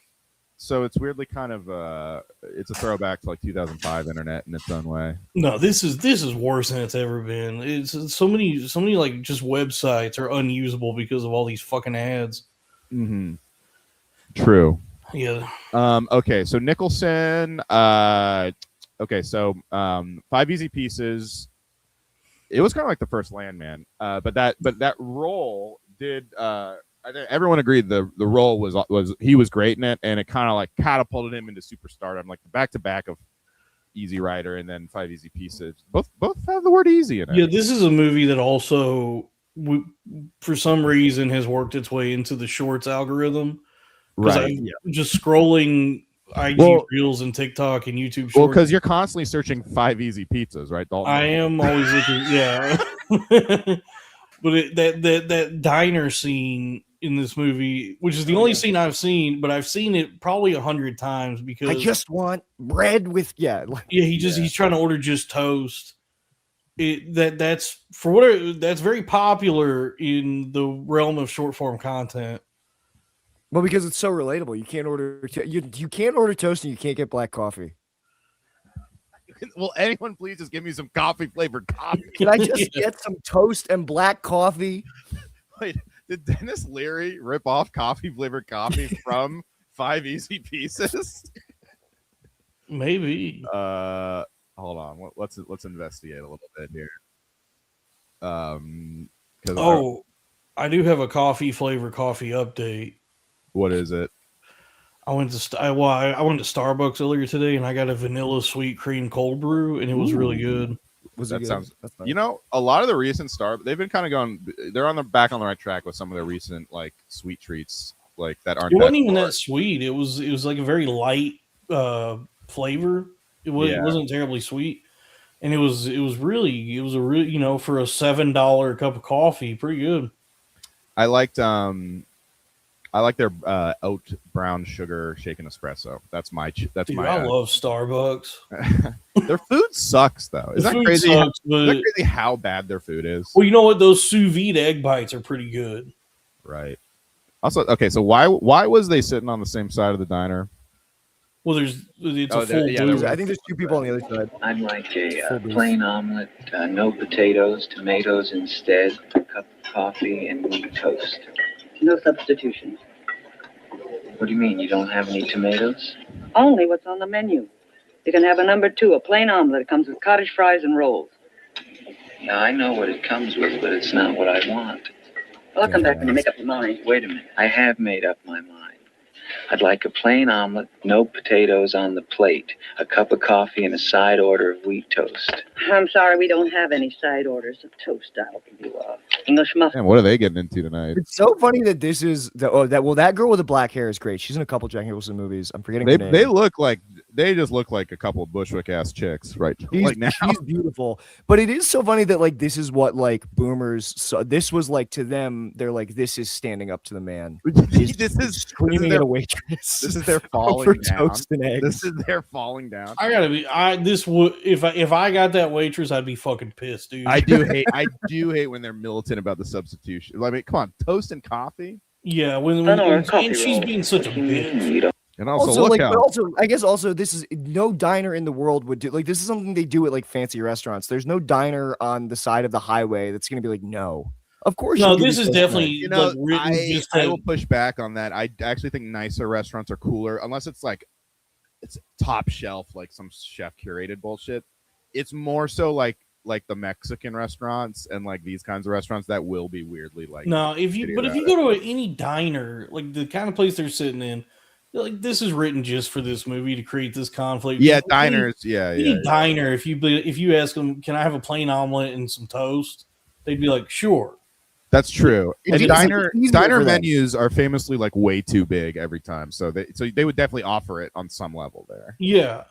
So it's weirdly kind of it's a throwback to like 2005 internet in its own way. No, this is worse than it's ever been. It's so many like just websites are unusable because of all these fucking ads. Mm-hmm. True. Yeah. Okay, so Nicholson. Okay, so 5 Easy Pieces. It was kind of like the first Landman, but that role did. I think everyone agreed the role was he was great in it, and it kind of like catapulted him into superstardom, like the back to back of Easy Rider and then 5 Easy Pieces. Both have the word easy in it. Yeah, this is a movie that also, for some reason, has worked its way into the Shorts algorithm. Right. I'm just scrling IG Reels and TikTok and YouTube Shorts. Well, because you're constantly searching 5 Easy Pizzas, right, Dalton? I am always looking. Yeah. But that diner scene in this movie, which is the only scene I've seen, but I've seen it probably 100 times because I just want bread with he's trying to order just toast. That's very popular in the realm of short form content. Well, because it's so relatable. You can't order you can't order toast and you can't get black coffee. Will anyone please just give me some coffee flavored coffee? Can I just get some toast and black coffee? Wait, did Dennis Leary rip off coffee flavored coffee from 5 Easy Pieces? Maybe. Hold on. Let's investigate a little bit here. I do have a coffee flavor coffee update. What is it? I went to Starbucks earlier today, and I got a vanilla sweet cream cold brew, and it was really good. That's nice. A lot of the recent they've been kind of going. They're back on the right track with some of their recent like sweet treats like that aren't. It wasn't even that sweet. It was like a very light flavor. It wasn't terribly sweet, and it was a really for a $7 cup of coffee, pretty good. I like their oat brown sugar shaken espresso. I love Starbucks. Their food sucks though. Isn't that crazy? Isn't that crazy how bad their food is? Well, you know what? Those sous vide egg bites are pretty good. Right. Also, okay. So why was they sitting on the same side of the diner? Well, it's a full. I think there's 2 people on the other side. I'd like a plain omelet, no potatoes, tomatoes instead, a cup of coffee, and wheat toast. No substitutions. What do you mean? You don't have any tomatoes? Only what's on the menu. You can have a number 2, a plain omelet. It comes with cottage fries and rolls. Now, I know what it comes with, but it's not what I want. Well, I'll come back when you make up your mind. Wait a minute. I have made up my mind. I'd like a plain omelet, no potatoes on the plate, a cup of coffee, and a side order of wheat toast. I'm sorry, we don't have any side orders of toast. I'll give you English muffin. Man, what are they getting into tonight? It's so funny that this is that girl with the black hair is great. She's in a couple Jack Nicholson movies. I'm forgetting her name. They just look like a couple of Bushwick ass chicks right now. She's beautiful. But it is so funny that like this is what like boomers saw. This was like to them, they're like, this is standing up to the man. This is screaming at a waitress. This is their falling down. Toast and eggs. This is their falling down. If I got that waitress, I'd be fucking pissed, dude. I do hate when they're militant about the substitution. I mean, come on, toast and coffee. Yeah, when she's being such a bitch. And also, Also, look like, how but also, I guess also this is no diner in the world would do. Like, this is something they do at like fancy restaurants. There's no diner on the side of the highway that's going to be like, no. Of course, No, you'll give this me is toast definitely tonight. like written just I to. will push back on that. I actually think nicer restaurants are cooler, unless it's like it's top shelf, like some chef curated bullshit. It's more so like the Mexican restaurants and like these kinds of restaurants that will be weirdly like. No, if you shitty go about to any diner, like the kind of place they're sitting in, like this is written just for this movie to create this conflict. Yeah, Like, diners. Yeah. any diner, if you ask them, can I have a plain omelet and some toast? They'd be like, sure. That's true. It's And easier diner for them. menus are famously like way too big every time, so they would definitely offer it on some level there. Yeah,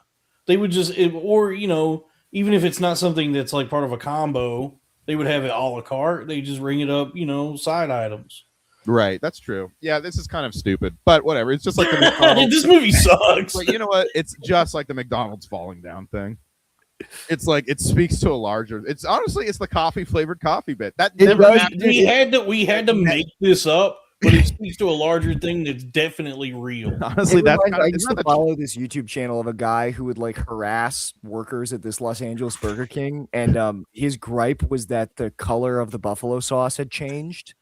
they would just, or even if it's not something that's like part of a combo, they would have it a la carte. They just ring it up, side items. Right, that's true. Yeah, this is kind of stupid, but whatever. It's just like the McDonald's. This movie sucks. But you know what? It's just like the McDonald's falling down thing. It's like it speaks to a larger. It's honestly, it's the flavored coffee bit that It never does. happened. We had to make this up, but it speaks to a larger thing that's definitely real. Honestly, that's kind I of, used to follow this YouTube channel of a guy who would like harass workers at this Los Angeles Burger King, and his gripe was that the color of the buffalo sauce had changed,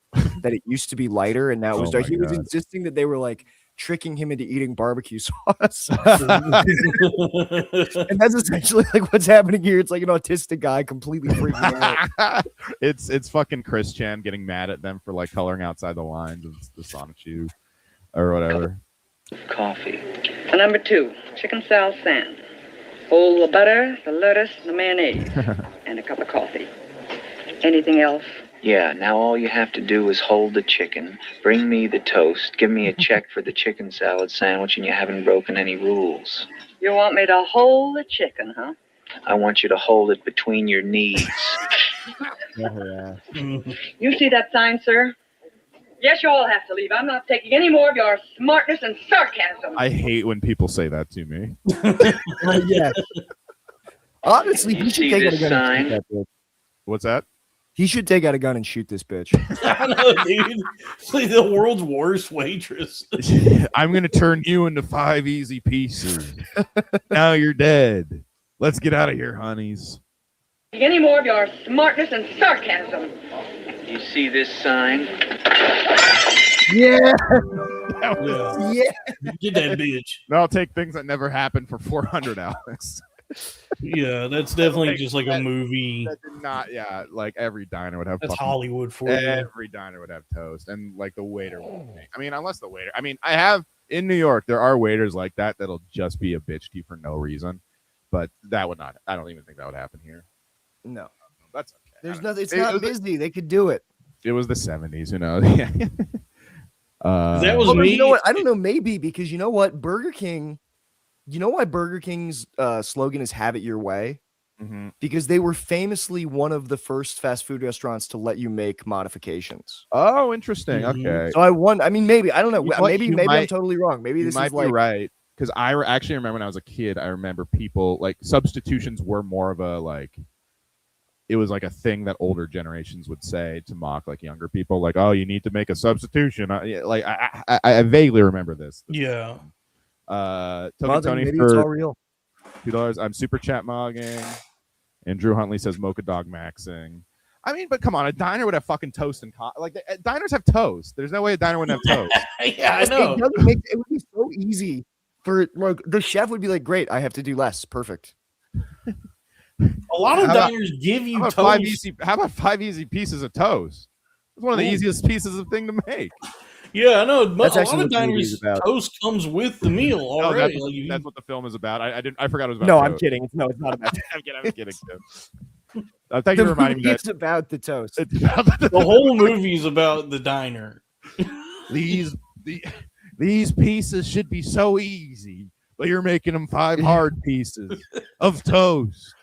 that it used to be lighter, and now it was dark. He was insisting that they were like tricking him into eating barbecue sauce. And that's essentially like what's happening here. It's like an autistic guy completely freaking out. it's fucking Chris Chan getting mad at them for like coloring outside the lines of the Sonic shoe or whatever. Coffee. And number 2, chicken salad sand. Hold the butter, the lettuce, the mayonnaise, and a cup of coffee. Anything else? Yeah, now all you have to do is hold the chicken, bring me the toast, give me a check for the chicken salad sandwich, and you haven't broken any rules. You want me to hold the chicken, huh? I want you to hold it between your knees. You see that sign, sir? Yes, you all have to leave. I'm not taking any more of your smartness and sarcasm. I hate when people say that to me. Yeah. Honestly, You he should see take out a this gun and sign? shoot that bitch. What's that? He should take out a gun and shoot this bitch. I know, dude. It's like the world's worst waitress. I'm gonna turn you into 5 easy pieces. Now you're dead. Let's get out of here, honeys. Any more of your smartness and sarcasm. You see this sign? Yeah. Yeah. Yeah. Get that bitch. I'll take things that never happened for 400, Alex. Yeah, that's definitely just like a movie. That did not, like every diner would have That's fucking, Hollywood for you. every diner would have toast, and like the waiter would make. I mean, unless the waiter. I mean, I have in New York, there are waiters like that that'll just be a bitch to you for no reason, but that would not. I don't even think that would happen here. No. That's okay. There's nothing. It's not busy. They could do it. It was the 70s, you know. That was Although, me. you know what? I don't know. Maybe because you know what? Burger King. You know why Burger King's slogan is "Have it your way"? Mm-hmm. Because they were famously one of the first fast food restaurants to let you make modifications. Oh, interesting. Mhm. Okay. So I mean, maybe I don't know. You know what? Maybe You I'm might- totally wrong. Maybe You this might is be like right. Because I actually remember when I was a kid, I remember people like substitutions were more of a like. It was like a thing that older generations would say to mock like younger people, like, "Oh, you need to make a substitution." Like I vaguely remember this. Yeah. well, Token then Tony maybe it's all for real. $2. I'm super chat mogging. And Drew Huntley says Mocha Dog Maxing. I mean, but come on, a diner would have fucking toast and like diners have toast. There's no way a diner wouldn't have toast. Yeah, I know. It would be so easy for like the chef would be like, "Great, I have to do less. Perfect." A lot of How about- diners give you How about toast. how about 5 easy pieces of toast? It's one of the Ooh. easiest pieces of thing to make. Yeah, I know. But That's a actually lot of what the movie diners is about. toast comes with the meal No, already. that's, Like, you- that's what the film is about. I forgot it was about. No, I'm toast. kidding. No, it's not about. I'm kidding. Too. Thank you for reminding me that. It's about the toast. It's about the whole movie's about the diner. these pieces should be so easy, but you're making them 5 hard pieces of toast.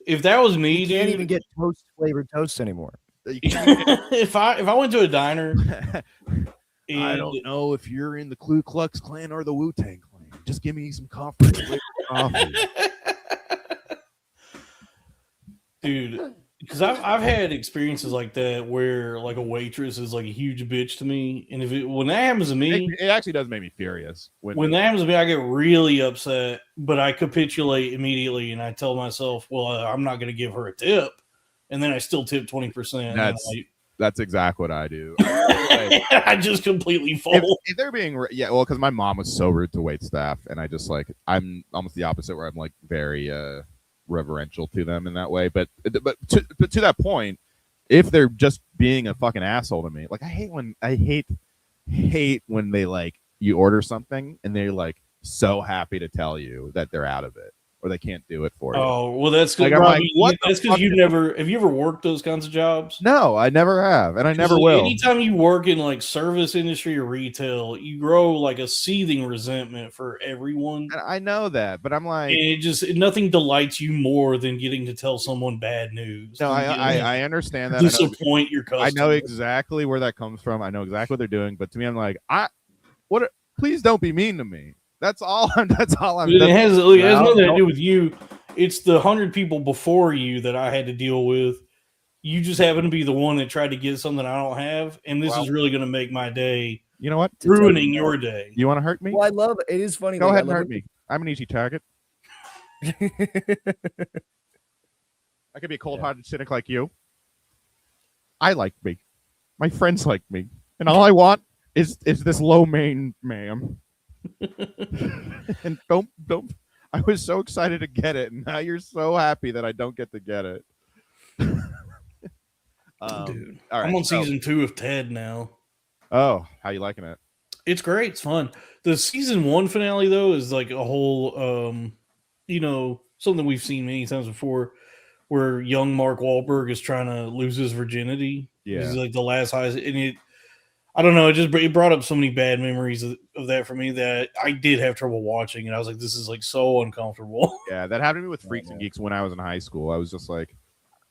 If that was me, You can't dude, even get toast flavored toast anymore. if I went to a diner, I and don't know if you're in the Ku Klux Klan or the Wu-Tang Clan. Just give me some coffee. dude, Because I've had experiences like that where like a waitress is like a huge bitch to me, and when that happens to me, it actually does make me furious. When that happens to me, I get really upset, but I capitulate immediately, and I tell myself, "Well, I'm not going to give her a tip," and then I still tip 20%. That's exactly what I do. I just completely fold. If they're being because my mom was so rude to wait staff, and I just like I'm almost the opposite, where I'm like very reverential to them in that way. But to that point, if they're just being a fucking asshole to me, like I hate when they like you order something and they're like so happy to tell you that they're out of it or they can't do it for you. Oh, well, that's good. Like, That's because have you ever worked those kinds of jobs? No, I never have, and I never will. Anytime you work in like service industry or retail, you grow like a seething resentment for everyone. And I know that, but I'm like, and nothing delights you more than getting to tell someone bad news. No, I understand that. Disappoint your customer. I know exactly where that comes from. I know exactly what they're doing, but to me, I'm like, please don't be mean to me. That's all. That's all I'm. It has nothing to do with you. It's the 100 people before you that I had to deal with. You just happen to be the one that tried to get something I don't have, and this is really going to make my day. You know what? Ruining your day. You want to hurt me? Well, I love it. It is funny. Go ahead and hurt me. I'm an easy target. I could be a cold-hearted cynic like you. I like me. My friends like me, and all I want is this low main, ma'am. And don't. I was so excited to get it, and now you're so happy that I don't get to get it. Dude, all right, I'm on season 2 of Ted now. Oh, how you liking it? It's great. It's fun. The season 1 finale though is like a whole, something we've seen many times before, where young Mark Wahlberg is trying to lose his virginity. Yeah, he's like the last high, and I don't know. It brought up so many bad memories of that for me that I did have trouble watching, and I was like, "This is like so uncomfortable." Yeah, that happened to me with Freaks and Geeks when I was in high school. I was just like,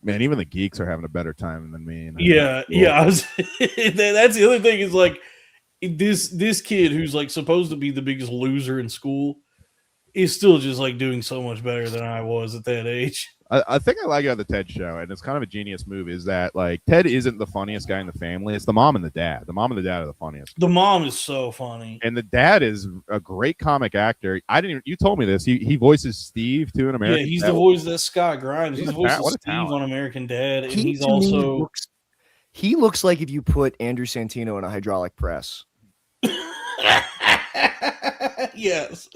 man, even the geeks are having a better time than me. Yeah. That's the other thing is like this kid who's like supposed to be the biggest loser in school is still just like doing so much better than I was at that age. I think I like it on the Ted show, and it's kind of a genius move, is that like Ted isn't the funniest guy in the family. It's the mom and the dad. The mom and the dad are the funniest. The mom is so funny. And the dad is a great comic actor. You told me this. He voices Steve too in American Dad. Yeah, he's the voice of Scott Grimes. He's the voice of Steve on American Dad. And he's also he looks like if you put Andrew Santino in a hydraulic press. Yes,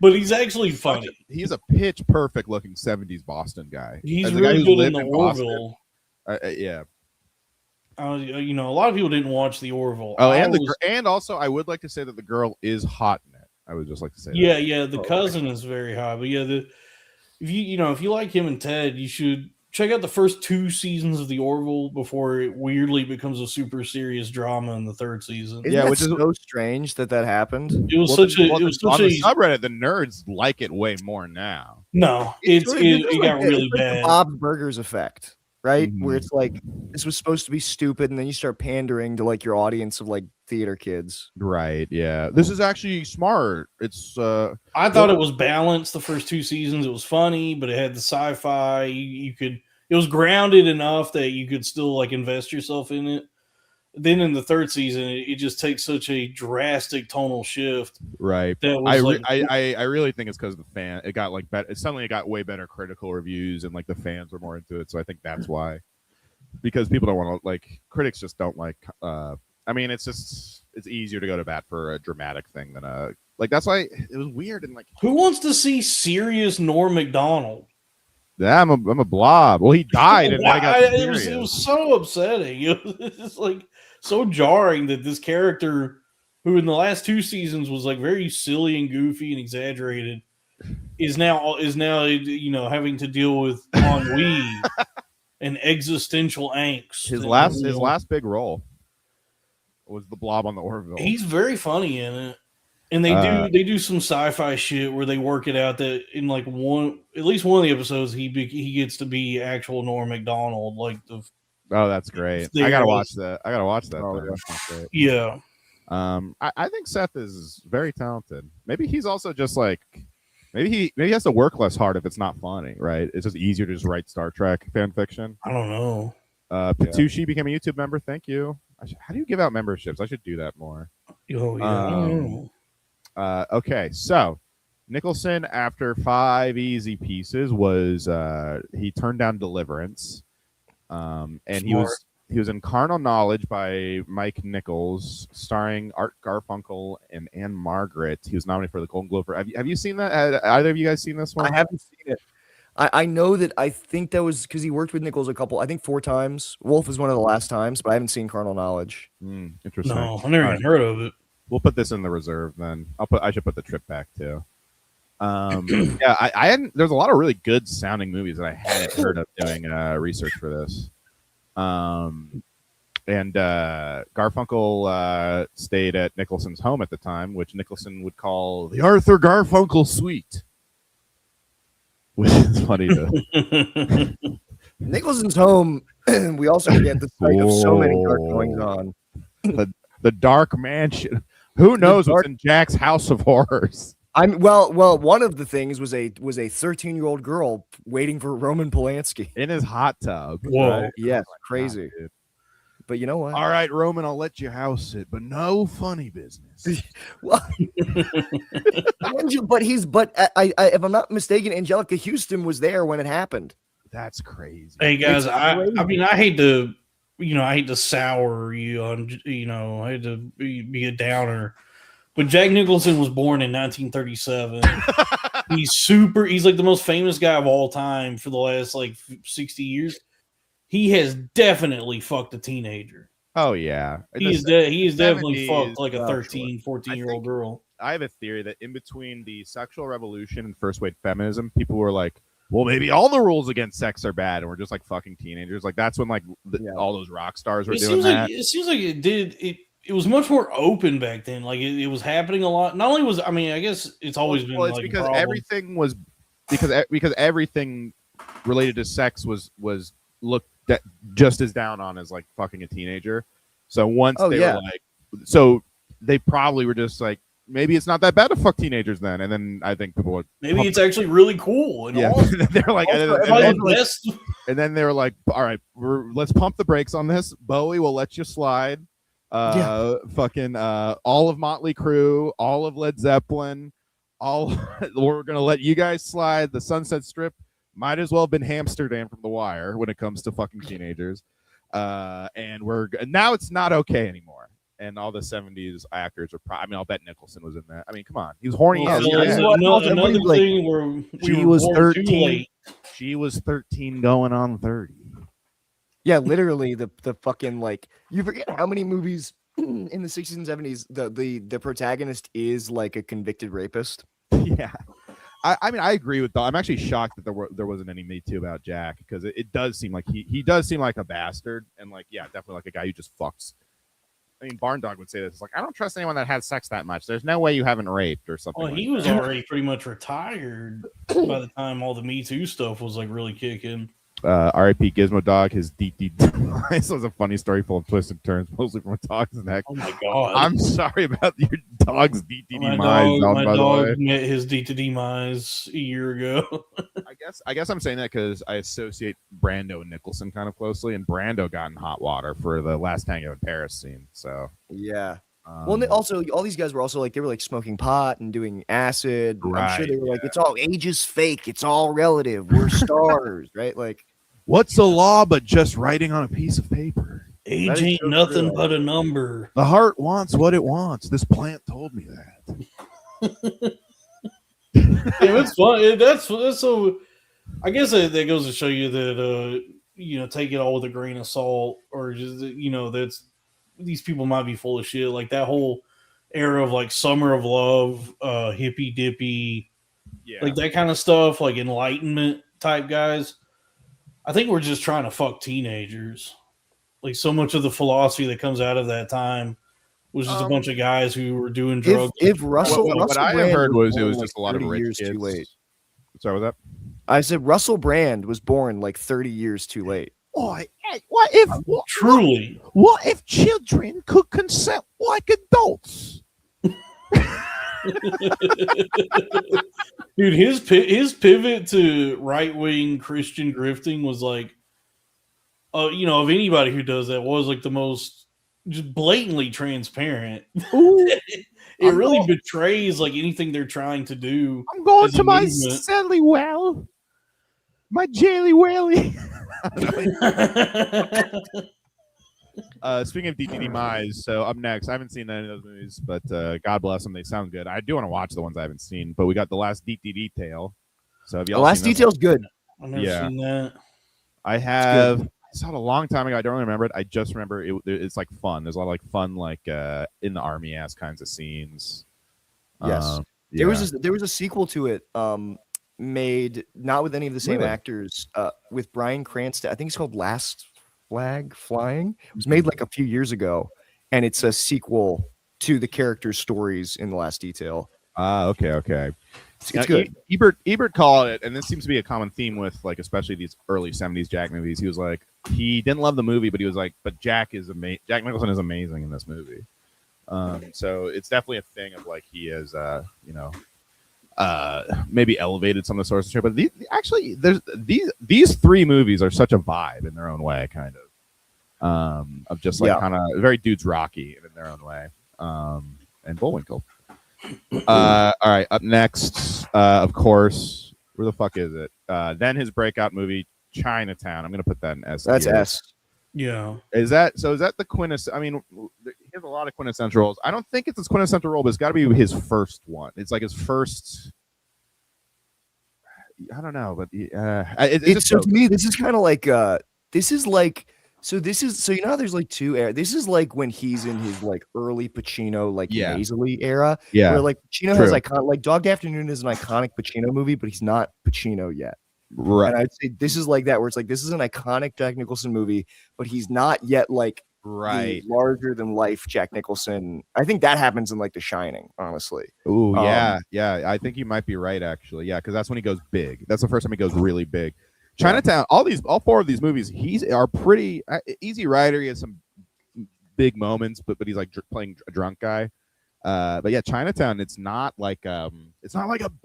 but he's actually funny. He's a pitch perfect looking 70s Boston guy. He's really good in the Orville. Yeah. A lot of people didn't watch the Orville. Oh, and also I would like to say that the girl is hot in it. I would just like to say that. Yeah, the cousin is very hot. But yeah, if you like him and Ted, you should check out the first 2 seasons of the Orville before it weirdly becomes a super serious drama in the 3rd season. Which is so strange that happened. It was on the subreddit. The nerds like it way more now. No, it got really bad. The Bob's Burgers effect, right? Mm-hmm. Where it's like this was supposed to be stupid, and then you start pandering to like your audience of like theater kids. Right. Yeah. This is actually smart. It's. I thought it was balanced. The first 2 seasons, it was funny, but it had the sci-fi. It was grounded enough that you could still like invest yourself in it. Then in the 3rd season, it just takes such a drastic tonal shift. Right. I really think it's because the fan. It got like better. Suddenly, it got way better critical reviews, and like the fans were more into it. So I think that's why. Because people don't want to like critics just don't like. I mean, it's easier to go to bat for a dramatic thing than a like. That's why it was weird and like. Who wants to see serious Norm Macdonald? Yeah, I'm a blob. Well, he died, and it was so upsetting. It was just like so jarring that this character, who in the last 2 seasons was like very silly and goofy and exaggerated, is now having to deal with ennui and existential angst. His last big role was the blob on the Orville. He's very funny in it. And they do some sci-fi shit where they work it out that in like at least one of the episodes he gets to be actual Norm Macdonald. Oh, that's great! I gotta watch that. That's great. Yeah. I think Seth is very talented. Maybe he's also just like Maybe he has to work less hard if it's not funny, right? It's just easier to just write Star Trek fan fiction. I don't know. Patucci became a YouTube member. Thank you. How do you give out memberships? I should do that more. Oh yeah. I don't know. Okay, so Nicholson, after 5 easy pieces, was he turned down Deliverance, and he was in Carnal Knowledge by Mike Nichols, starring Art Garfunkel and Anne Margaret. He was nominated for the Golden Globe. Have you seen that? Either of you guys seen this one? I haven't seen it. I know that I think that was because he worked with Nichols I think 4 times. Wolf is one of the last times, but I haven't seen Carnal Knowledge. Interesting. No, I never even heard of it. We'll put this in the reserve then. I should put the trip back too. Yeah, I hadn't. There's a lot of really good sounding movies that I hadn't heard of doing research for this. And Garfunkel stayed at Nicholson's home at the time, which Nicholson would call the Arthur Garfunkel Suite, which is funny to. Nicholson's home. We also get the site of so many dark goings on. The Dark Mansion. Who knows what's in Jack's House of Horrors? Well, one of the things was a 13-year-old girl waiting for Roman Polanski In his hot tub. Whoa. Right? Yes, Oh my crazy. God, dude. But you know what? All right, Roman, I'll let you house it, but no funny business. Well, but if I'm not mistaken, Angelica Houston was there when it happened. That's crazy. Hey guys, It's I crazy. mean, I hate to sour you on, I hate to be a downer, but Jack Nicholson was born in 1937. He's like the most famous guy of all time for the last like 60 years. He has definitely fucked a teenager. Oh yeah. He's definitely 70s, fucked like a oh, 13, 14-year-old girl. I have a theory that in between the sexual revolution and first wave feminism, people were like, well, maybe all the rules against sex are bad, and we're just like fucking teenagers. Like that's when like all those rock stars were doing that. It seems like it was much more open back then. Like it was happening a lot. Not only was, I mean, I guess it's always been. It's like because a problem. everything was because everything related to sex was looked just as down on as like fucking a teenager. So once were like, so they probably were just like, maybe it's not that bad to fuck teenagers then. And then I think people would it's actually really cool. And awesome. they're like, and then they were like, all right, let's pump the brakes on this. Bowie will let you slide. Fucking all of Motley Crue, all of Led Zeppelin, we're gonna let you guys slide. The Sunset Strip might as well have been Amsterdam from The Wire when it comes to fucking teenagers. And now it's not okay anymore. And all the 70s actors are I'll bet Nicholson was in that. I mean, come on. He was horny as Another thing where she was 13. She was 13 going on 30. Yeah, literally the fucking like you forget how many movies in the 60s and 70s the protagonist is like a convicted rapist. Yeah. I mean, I agree with that. I'm actually shocked that there wasn't any Me Too about Jack because it does seem like he does seem like a bastard and like definitely like a guy who just fucks. I mean, Barn Dog would say this. It's like, I don't trust anyone that has sex that much. There's no way you haven't raped or something. Well, he was already pretty much retired by the time all the Me Too stuff was like really kicking. R.I.P. Gizmo Dog, his DT demise was a funny story full of twists and turns, mostly from a dog's neck. Oh my god! I'm sorry about your dog's DT demise. My dog met his DT demise a year ago. I guess I'm saying that because I associate Brando and Nicholson kind of closely, and Brando got in hot water for the Last Tango in Paris scene. So yeah. Well, also all these guys were also like they were like smoking pot and doing acid. Right, I'm sure they were like, it's all age is fake. It's all relative. We're stars, right? Like, what's the law but just writing on a piece of paper? Age ain't nothing but a number. The heart wants what it wants. This plant told me that. It's fun. That's so. I guess that goes to show you that take it all with a grain of salt, or just that's these people might be full of shit. Like that whole era of like Summer of Love, hippy dippy, like that kind of stuff, like Enlightenment type guys. I think we're just trying to fuck teenagers. Like so much of the philosophy that comes out of that time was just a bunch of guys who were doing drugs. If Russell, what I have heard was it was like just a lot of rich years kids. too late. Sorry, was that? I said Russell Brand was born like 30 years too late. What if children could consent like adults? Dude, his pivot to right wing Christian grifting was like, you know, of anybody who does that was like the most just blatantly transparent. Ooh, It I'm really going- betrays like anything they're trying to do. I'm going as a to my movement. Sally Well, my Jelly Welly. Speaking of DTD Mize, so up next, I haven't seen any of those movies, but God bless them, they sound good. I do want to watch the ones I haven't seen, but we got the last DTD Tale. So have the y'all last seen this? detail's good. I've never Yeah. seen that. I have. I saw it a long time ago. I don't remember it. I just remember it's like fun. There's a lot of like fun, like in the army ass kinds of scenes. Yes. Yeah. There was a sequel to it, made not with any of the same Really? actors, with Bryan Cranston. I think it's called Last Flag Flying. It was made like a few years ago, and it's a sequel to the characters' stories in The Last Detail. Okay. It's good. Ebert called it, and this seems to be a common theme with like especially these early '70s Jack movies. He was like, he didn't love the movie, but he was like, but Jack Nicholson is amazing in this movie. So it's definitely a thing of like he is, maybe elevated some of the source material. But these three movies are such a vibe in their own way, kind of just like kind of very dudes Rocky in their own way, and Bullwinkle. All right, up next, of course, where the fuck is it? Then his breakout movie, Chinatown. I'm gonna put that in S. That's tier. S. Yeah. Is that the quintessential? I mean, he has a lot of quintessential roles. I don't think it's his quintessential role, but it's got to be his first one. It's like his first. I don't know, but It's so to me, this is kind of like so you know how there's like two eras. This is like when he's in his like early Pacino like nasally era. Yeah. Where like Pacino True. has like Dog Day Afternoon is an iconic Pacino movie, but he's not Pacino yet. Right. And I'd say this is like that, where it's like this is an iconic Jack Nicholson movie, but he's not yet like Right. the larger than life Jack Nicholson. I think that happens in like The Shining, honestly. Ooh, yeah. I think you might be right, actually. Yeah, because that's when he goes big. That's the first time he goes really big. Chinatown, all four of these movies, are pretty Easy Rider. He has some big moments, but he's like playing a drunk guy. But yeah, Chinatown, it's not like a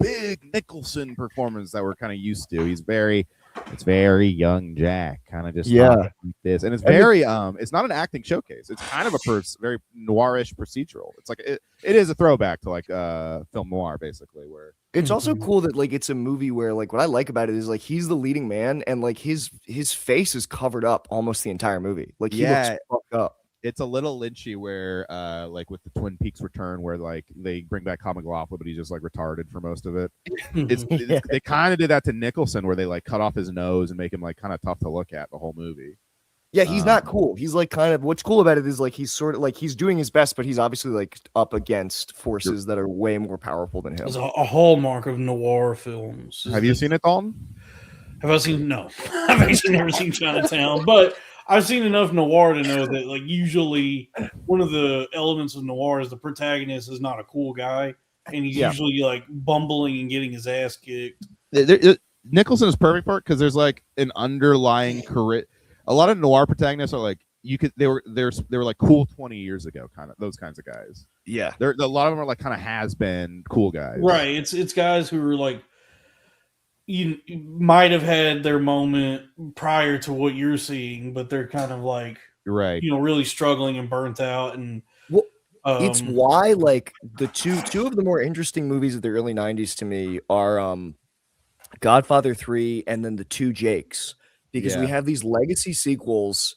big Nicholson performance that we're kind of used to. It's very young Jack, kind of just like this, and it's very it's not an acting showcase. It's kind of a very noirish procedural. It's like it is a throwback to like film noir, basically. Where it's also cool that like it's a movie where like what I like about it is like he's the leading man, and like his face is covered up almost the entire movie. Like he looks fucked up. It's a little Lynchy where like with the Twin Peaks return where like they bring back Kyle MacLachlan, but he's just like retarded for most of it. They kind of did that to Nicholson where they like cut off his nose and make him like kind of tough to look at the whole movie. Yeah, he's not cool. He's like kind of what's cool about it is like he's sort of like he's doing his best, but he's obviously like up against forces that are way more powerful than him. It's a hallmark of noir films. Have you seen it, Dalton? Have I seen? No, I've actually never seen Chinatown, but I've seen enough noir to know that like usually one of the elements of noir is the protagonist is not a cool guy, and he's usually like bumbling and getting his ass kicked. Nicholson is perfect for it because there's like an underlying career. A lot of noir protagonists are like they were like cool 20 years ago, kind of those kinds of guys. Yeah, a lot of them are like kind of has been cool guys, right? It's guys who are like you might have had their moment prior to what you're seeing, but they're kind of like right, really struggling and burnt out, and it's why like the two of the more interesting movies of the early 90s to me are Godfather 3 and then the two Jakes. Because we have these legacy sequels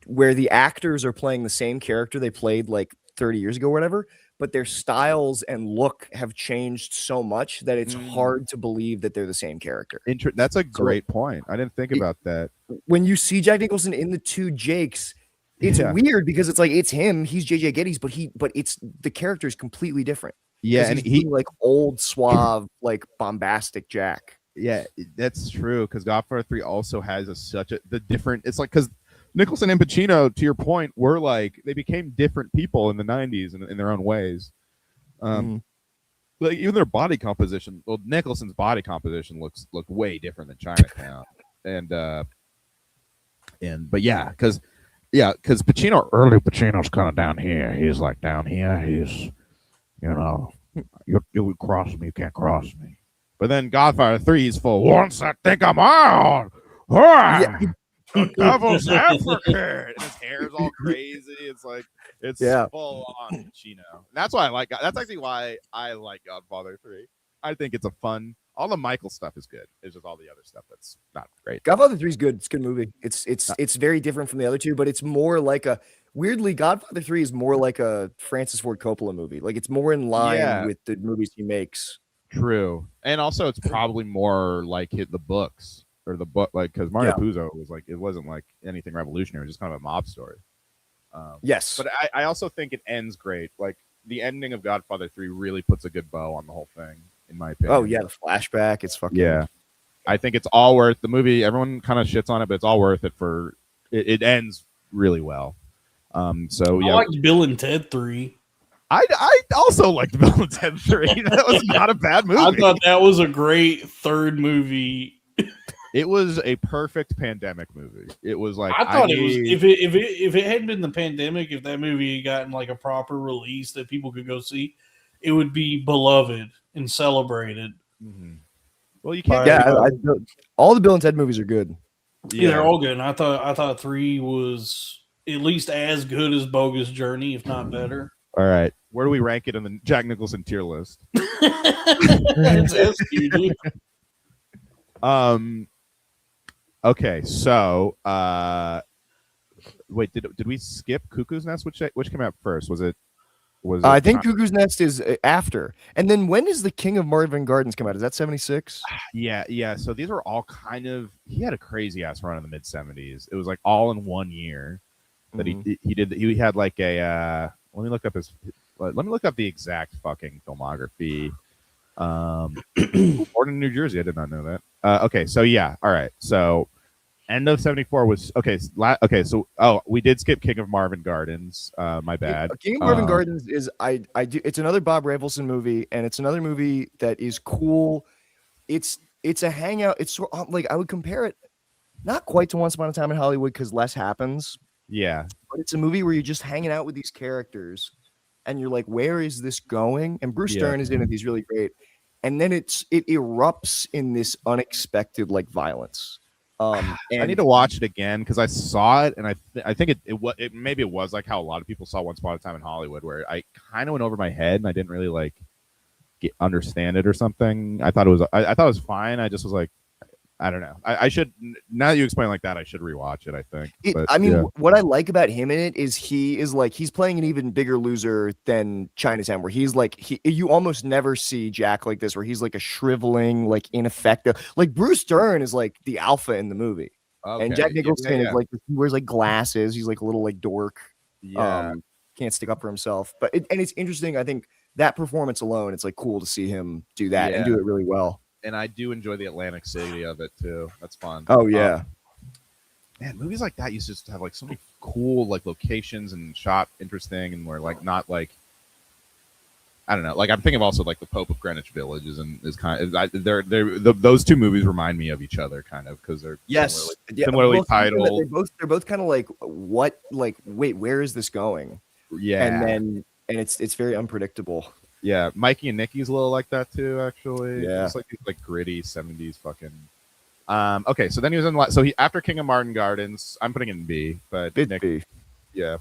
where the actors are playing the same character they played like 30 years ago or whatever, but their styles and look have changed so much that it's hard to believe that they're the same character. That's a great point. I didn't think about that. When you see Jack Nicholson in the two Jakes, it's weird because it's like it's him, he's JJ Geddes, but it's the character is completely different. Yeah, and he's like old, suave, like bombastic Jack. Yeah, that's true. Because Godfather 3 also has the different. It's like because Nicholson and Pacino, to your point, were like they became different people in the 90s in their own ways. Like even their body composition. Well, Nicholson's body composition looked way different than Chinatown, but because early Pacino's kind of down here. He's like down here. He's you cross me, you can't cross me. But then Godfather 3 is full. Once I think I'm out. Yeah. The devil's advocate. And his hair is all crazy. It's Yeah. full on Chino. And that's why I like. That's actually why I like Godfather 3. I think it's a fun. All the Michael stuff is good. It's just all the other stuff that's not great. Godfather 3 is good. It's a good movie. It's very different from the other two, but it's more like a weirdly Godfather 3 is more like a Francis Ford Coppola movie. Like it's more in line with the movies he makes. True, and also it's probably more like the books or the book, like because Mario Puzo was like it wasn't like anything revolutionary, it was just kind of a mob story. Yes, but I also think it ends great. Like the ending of Godfather 3 really puts a good bow on the whole thing, in my opinion. Oh yeah, the flashback, it's fucking I think it's all worth the movie. Everyone kind of shits on it, but it's all worth it for it ends really well. So I liked Bill and Ted 3. I also liked Bill and Ted 3. That was not a bad movie. I thought that was a great third movie. It was a perfect pandemic movie. It was like I thought it was if it hadn't been the pandemic, if that movie had gotten like a proper release that people could go see, it would be beloved and celebrated. Mm-hmm. Well, you can't. Yeah, all the Bill and Ted movies are good. Yeah, they're all good. And I thought 3 was at least as good as Bogus Journey, if not better. All right, where do we rank it in the Jack Nicholson tier list? Okay, so wait, did we skip Cuckoo's Nest? Which came out first? Was it? I think Cuckoo's Nest is after. And then when does The King of Marvin Gardens come out? Is that 76? Yeah. So these are all kind of. He had a crazy ass run in the mid 70s. It was like all in one year that he did. He had like a. Let me look up the exact fucking filmography. Born in New Jersey. I did not know that. Okay, so yeah. All right. So end of 74 was okay. So we did skip King of Marvin Gardens. My bad. King of Marvin Gardens is I do. It's another Bob Rafelson movie, and it's another movie that is cool. It's a hangout. It's like I would compare it, not quite to Once Upon a Time in Hollywood because less happens. Yeah, but it's a movie where you're just hanging out with these characters, and you're like, where is this going? And Bruce Dern is in it. He's really great. And then it erupts in this unexpected like violence. And I need to watch it again because I saw it and I think it maybe it was like how a lot of people saw Once Upon a Time in Hollywood, where I kind of went over my head and I didn't really like understand it or something. I thought it was fine. I just was like, I don't know. I should, now that you explain like that, I should rewatch it, I think. What I like about him in it is he's playing an even bigger loser than Chinatown, where he's like, you almost never see Jack like this, where he's like a shriveling, like ineffective, like Bruce Dern is like the alpha in the movie. Okay. And Jack Nicholson is like, he wears like glasses. He's like a little like dork. Yeah. Can't stick up for himself. But it's interesting. I think that performance alone, it's like cool to see him do that and do it really well. And I do enjoy the Atlantic City of it too. That's fun. Oh yeah, man, movies like that used to just have like so many cool like locations and shot interesting, and were like not like, I don't know. Like I'm thinking of also like the Pope of Greenwich Village is kind of those two movies remind me of each other kind of because they're similarly titled. They're both kind of like wait, where is this going? Yeah, and it's very unpredictable. Yeah, Mikey and Nikki's a little like that too, actually. Yeah, it's like gritty 70s fucking. Okay, so then he was in. After King of Martin Gardens, I'm putting it in B, but B. Yeah.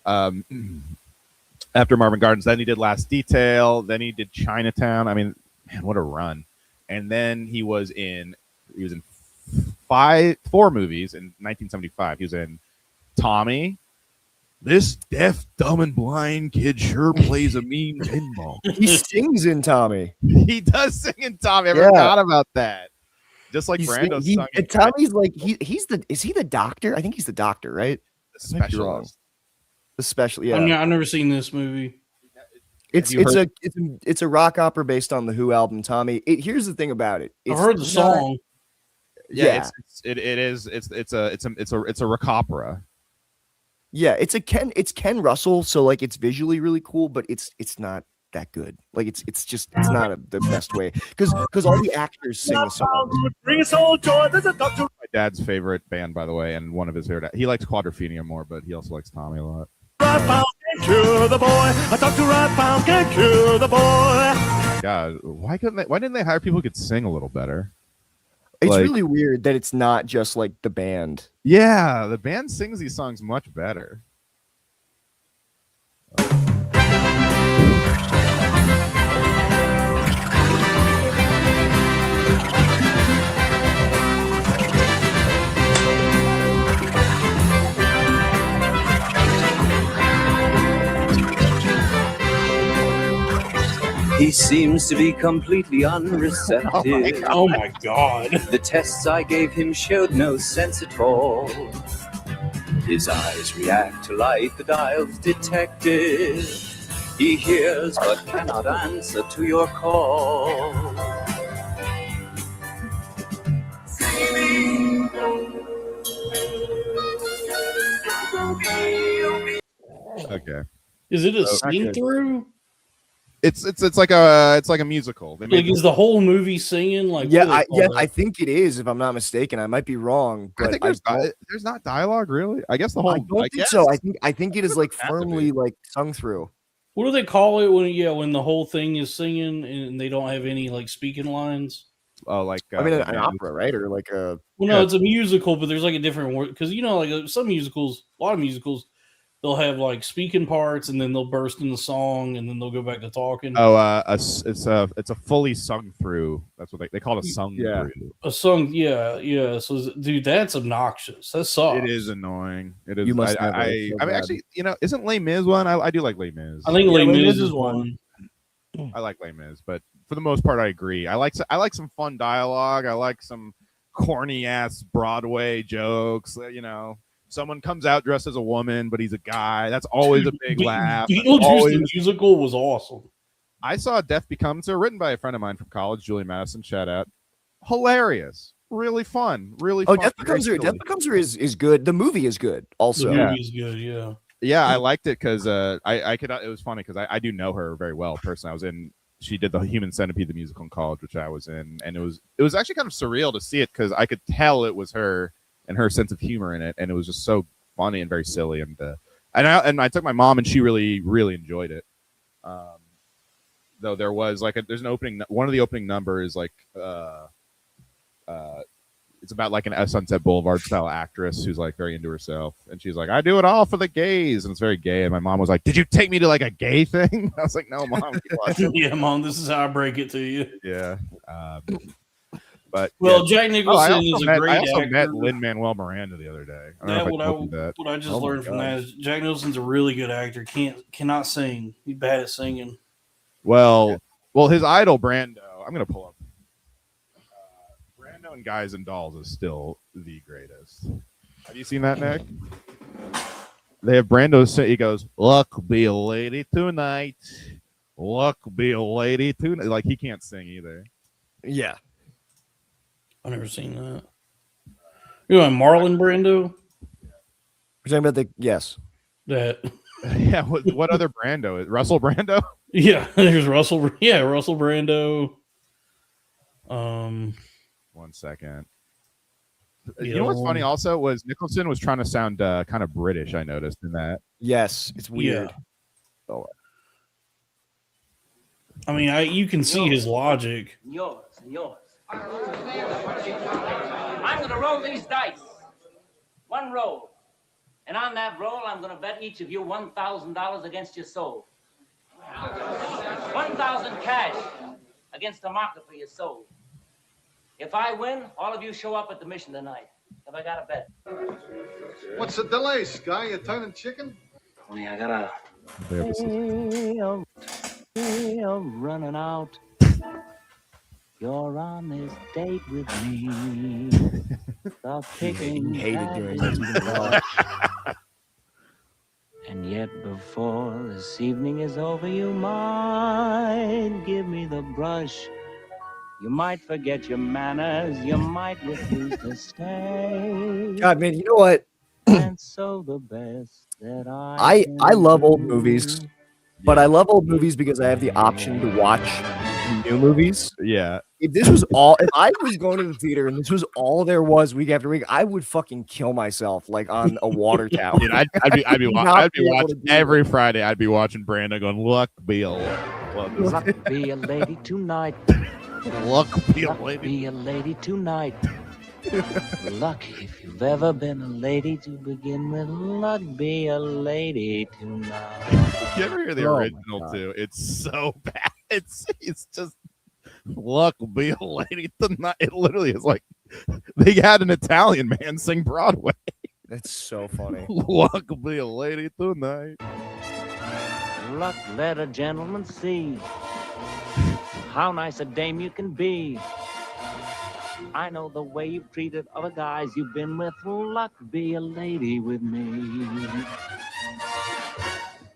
After Marvin Gardens, then he did Last Detail. Then he did Chinatown. I mean, man, what a run! And then he was in 4 movies in 1975. He was in Tommy. This deaf, dumb, and blind kid sure plays a mean pinball. He sings in Tommy. He does sing in Tommy. I forgot about that. Just like Brando sung in Tommy's like is he the doctor? I think he's the doctor, right? The specialist. The special, yeah. I've never seen this movie. It's a rock opera based on the Who album, Tommy. Here's the thing about it. I've heard the song. Yeah. It's a rock opera. Yeah, it's Ken Russell, so like it's visually really cool, but it's not that good. Like it's not the best way because all the actors sing the song. Bring us all joy. There's a doctor. My dad's favorite band, by the way, and one of his favorite. He likes Quadrophenia more, but he also likes Tommy a lot. Right pound can cure the boy. A doctor right pound can cure the boy. god, why didn't they hire people who could sing a little better? It's Like- really weird that it's not just like the band. Yeah, the band sings these songs much better. He seems to be completely unreceptive. Oh my god. The tests I gave him showed no sense at all. His eyes react to light, the dial's detected. He hears but cannot answer to your call. Okay. Is it a Okay. sing through? It's like a musical. They Like, made is the whole movie singing? Like, Yeah, what do they call I it? think it is. If I'm not mistaken, I might be wrong, I but think don't- there's not dialogue really. I guess the whole. I don't think guess. so. I think it is like Has to firmly be. like sung through. What do they call it when the whole thing is singing and they don't have any like speaking lines? Oh, like I mean, Les an Mis. opera, right? Or like a Well, no, Yeah. it's a musical, but there's like a different word because like some musicals, a lot of musicals, they'll have like speaking parts and then they'll burst into song and then they'll go back to talking. Oh, it's a fully sung through. That's what they call it, a sung Yeah. through. A song, yeah. So, dude, that's obnoxious. That sucks. It is annoying. It is. You must I never feel mean, bad. actually, isn't Les Mis one? I do like Les Mis. I think Yeah, Les Les Mis Mis is is one. I like Les Mis, but for the most part, I agree. I like some fun dialogue. I like some corny ass Broadway jokes. Someone comes out dressed as a woman, but he's a guy. That's always a big laugh. That's Beetlejuice always- the musical was awesome. I saw Death Becomes Her, written by a friend of mine from college, Julie Madison. Shout out. Hilarious. Really fun. Really Oh, fun. Death Becomes Her. Very Death silly. Becomes Her is good. The movie is good. The Also, Yeah. movie's good, yeah. Yeah, I liked it because I could. It was funny because I do know her very well personally. She did the Human Centipede, the musical in college, which I was in, and it was actually kind of surreal to see it because I could tell it was her and her sense of humor in it, and it was just so funny and very silly. And I took my mom, and she really enjoyed it. Though there was there's an opening. One of the opening numbers it's about like a Sunset Boulevard style actress who's like very into herself, and she's like, "I do it all for the gays," and it's very gay. And my mom was like, "Did you take me to like a gay thing?" I was like, "No, mom." keep watching." Yeah, Mom, this is how I break it to you. Yeah, but Well, yeah. Jack Nicholson is a great I also actor. met Lin-Manuel Miranda the other day. I don't know if I told you that. What I just Oh my learned from God. that is Jack Nicholson's a really good actor. Cannot sing. He's bad at singing. Well, his idol Brando. I'm gonna pull up. Brando and Guys and Dolls is still the greatest. Have you seen that, Nick? They have Brando say, he goes, "Luck be a lady tonight. Luck be a lady tonight." Like he can't sing either. yeah. I've never seen that. You know, Marlon Brando. We're talking about the yes. That Yeah. What other Brando is Russell Brando? yeah. There's Russell. Yeah, Russell Brando. 1 second. You Yeah. know what's funny? Also, was Nicholson was trying to sound kind of British. I noticed in that. Yes, it's weird. Yeah. I mean, you can see his logic. Yours and yours. I'm going to roll these dice. One roll. And on that roll, I'm going to bet each of you $1,000 against your soul. 1,000 cash against the market for your soul. If I win, all of you show up at the mission tonight. Have I got a bet? What's the delay, Sky? You turning chicken? Honey, I got a... I'm running out. You're on this date with me. The picking hated doing has this. begun. And yet before this evening is over, you might give me the brush. You might forget your manners. You might refuse to stay. God, man, you know what? And so the best that I I love old can movies, do. but I love old movies because I have the option to watch new movies. Yeah. If I was going to the theater and this was all there was week after week, I would fucking kill myself like on a water tower. Dude, I'd be Not be able watching to do every Friday. I'd be watching Brando going, "Luck be a." Well, Luck be a lady tonight. luck be a Luck lady. be a lady tonight. Luck, if you've ever been a lady to begin with, luck be a lady tonight. You ever hear the Oh my original God. too? It's so bad. It's just luck be a lady tonight. It literally is like they had an Italian man sing Broadway. That's so funny. Luck be a lady tonight. Luck, let a gentleman see how nice a dame you can be. I know the way you've treated other guys you've been with. Luck, be a lady with me.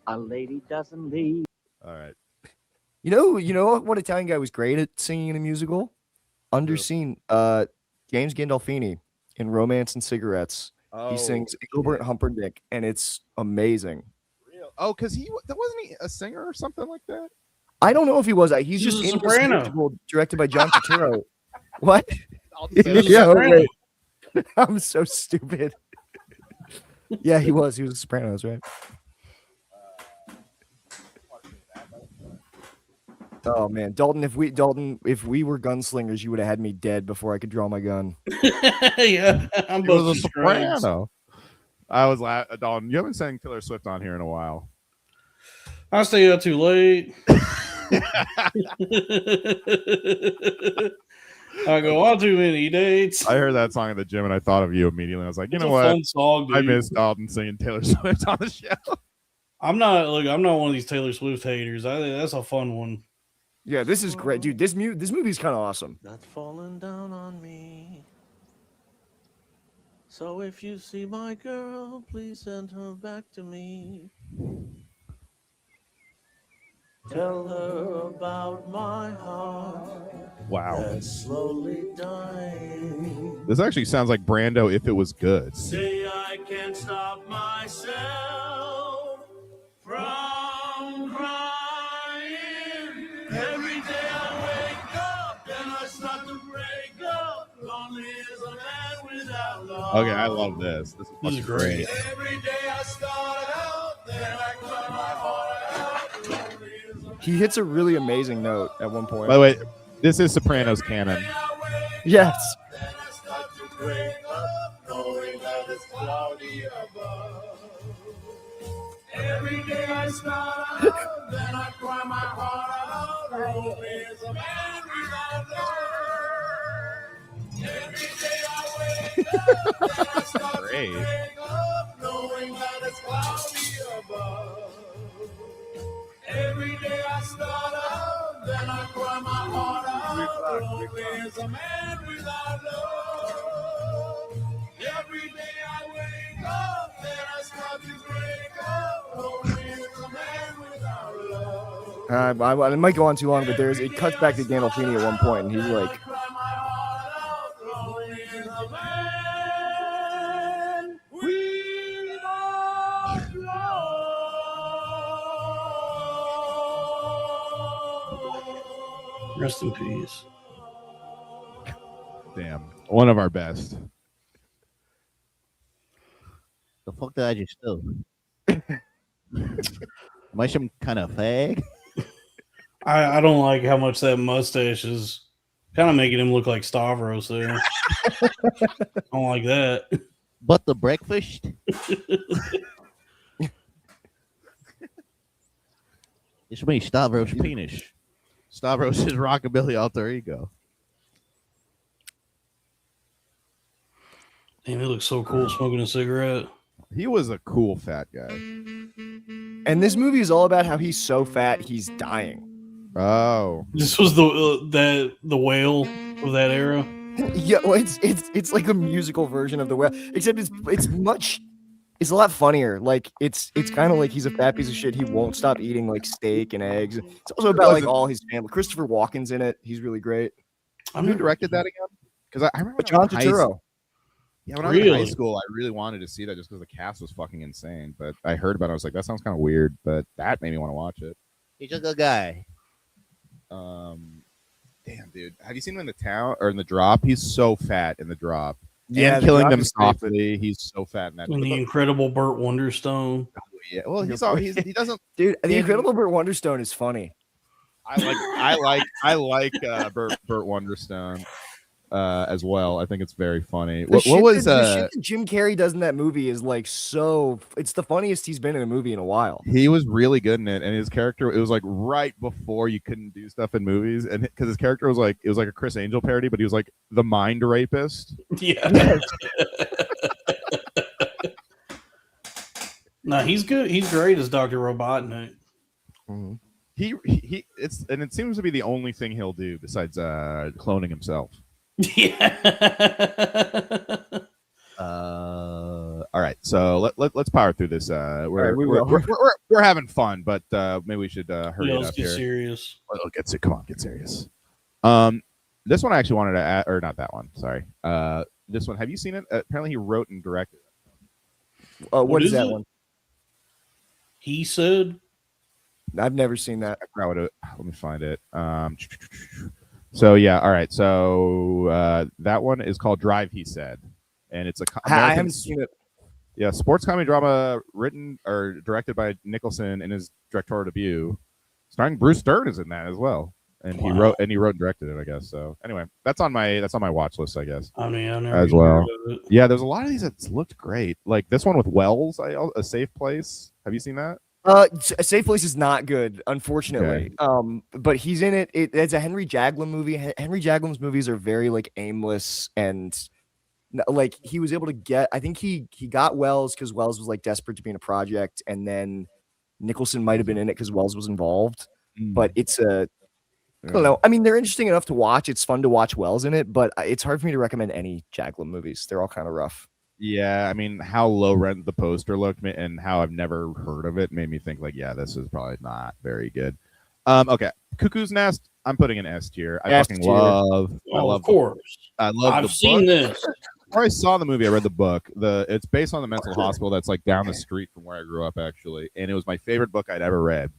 A lady doesn't leave. All right. You know what Italian guy was great at singing in a musical? Underseen. James Gandolfini in Romance and Cigarettes. Oh, He sings Engelbert Humperdinck, and it's amazing. real. Oh, because wasn't he a singer or something like that? I don't know if he was. He's He's just a in the soprano. musical directed by John Turturro. What? I'll just say He was a Yeah, soprano. okay. I'm so stupid. Yeah, he was. He was a soprano. That's right. Oh man, Dalton! If we were gunslingers, you would have had me dead before I could draw my gun. Yeah, I'm He both was a strands. soprano. I was Dalton. You haven't sang Taylor Swift on here in a while. I stay out too late. I go on too many dates. I heard that song at the gym and I thought of you immediately. I was like, you It's know a what? fun song, dude. I miss Dalton singing Taylor Swift on the show. I'm not one of these Taylor Swift haters. I think that's a fun one. Yeah, this is great, dude. This movie's kind of awesome. Not falling down on me. So if you see my girl, please send her back to me. Tell her about my heart Wow. that's slowly dying. This actually sounds like Brando if it was good. Say I can't stop myself from crying. Every day I wake up and I start to break up. Lonely as a man without love. Okay, I love this. This is This is fucking great. great. Every day I start out, then I cry my heart out. Lonely as a man. He hits a really amazing note at one point. By the way, this is Sopranos canon. Yes. Then I start to break up, knowing that it's cloudy above. Every day I start out, then I cry my heart out. Lonely as a man without love. Every day I wake up, then I start to Great. break up, knowing that it's cloudy above. Every day I start out, then I cry my heart out. Lonely as a man without love. Every day I wake up, then I start to break up. Lonely as a man without love. I might go on too long, but it cuts back to Gandolfini at one point, and he's like, Cry my heart out. Lonely as a man without love. Rest in peace. Damn. One of our best. The fuck did I just do? Am I some kind of fag? I don't like how much that mustache is kind of making him look like Stavros there. I don't like that. But the breakfast? It's me, Stavros Penis. Stavros is rockabilly alter ego. Man, he looks so cool smoking a cigarette. He was a cool fat guy. and this movie is all about how he's so fat he's dying. Oh. This was the whale of that era. Yeah, well, it's like a musical version of the whale, except it's a lot funnier. Like it's kind of like he's a fat piece of shit. He won't stop eating like steak and eggs. It's also about like all his family. Christopher Walken's in it. He's really great. Who directed that again? Because I remember John when I was in high Turturro. school- Yeah, when I was in high Really? school, I really wanted to see that just because the cast was fucking insane. But I heard about it. I was like, that sounds kind of weird. But that made me want to watch it. He's a good guy. Damn, dude. Have you seen him in the town or in the drop? He's so fat in the drop. Yeah, and The killing Drop them is great, but- softly. He's so fat in that. And the incredible Burt Wonderstone. Yeah. Well, he doesn't. Dude, The in- Incredible Burt Wonderstone is funny. I like Burt Wonderstone as well. I think it's very funny. The shit that Jim Carrey does in that movie is like so. It's the funniest he's been in a movie in a while. He was really good in it, and his character. It was like right before you couldn't do stuff in movies, and because his character was like it was like a Chris Angel parody, but he was like the mind rapist. Yeah. No, he's good. He's great as Dr. Robotnik. Mm-hmm. He it seems to be the only thing he'll do besides cloning himself. Yeah. All right, so let's power through this. We're having fun, but maybe we should hurry it up let's get here. serious. Come on, get serious. This one I actually wanted to add, or not that one. Sorry. This one. Have you seen it? Apparently, he wrote and directed it. What is that one? He said. I've never seen that. Let me find it. So yeah, all right. So that one is called Drive. He said, and it's I haven't seen it. Yeah, sports comedy drama written or directed by Nicholson in his directorial debut, starring Bruce Dern is in that as well, and he wrote and directed it, I guess. So anyway, that's on my watch list, I guess. I mean, I never as well. Yeah, there's a lot of these that looked great, like this one with Wells, A Safe Place. Have you seen that? A Safe Place is not good, unfortunately. Okay. But he's in it. It's a Henry Jaglom movie. Henry Jaglom's movies are very like aimless and like he was able to get. I think he got Wells because Wells was like desperate to be in a project, and then Nicholson might have been in it because Wells was involved. But it's I don't know. I mean, they're interesting enough to watch. It's fun to watch Wells in it, but it's hard for me to recommend any Jaglom movies. They're all kind of rough. Yeah, I mean, how low rent the poster looked and how I've never heard of it made me think like, yeah, this is probably not very good. Okay, Cuckoo's Nest, I'm putting an S tier. I fucking love. Of course, I love. I've seen this. Before I saw the movie, I read the book. It's based on the mental hospital that's like down the street from where I grew up, actually, and it was my favorite book I'd ever read.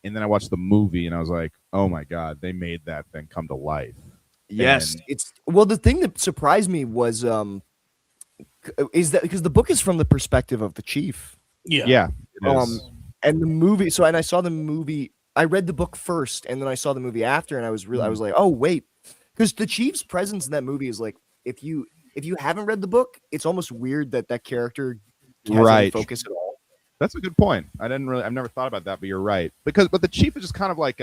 And then I watched the movie, and I was like, oh my god, they made that thing come to life. Yes, the thing that surprised me was is that because the book is from the perspective of the chief. Yeah. And the movie. So, and I saw the movie. I read the book first, and then I saw the movie after, and I was like, oh wait, because the chief's presence in that movie is like, if you haven't read the book, it's almost weird that character has any focus at all. That's a good point. I've never thought about that, but you're right. But the chief is just kind of like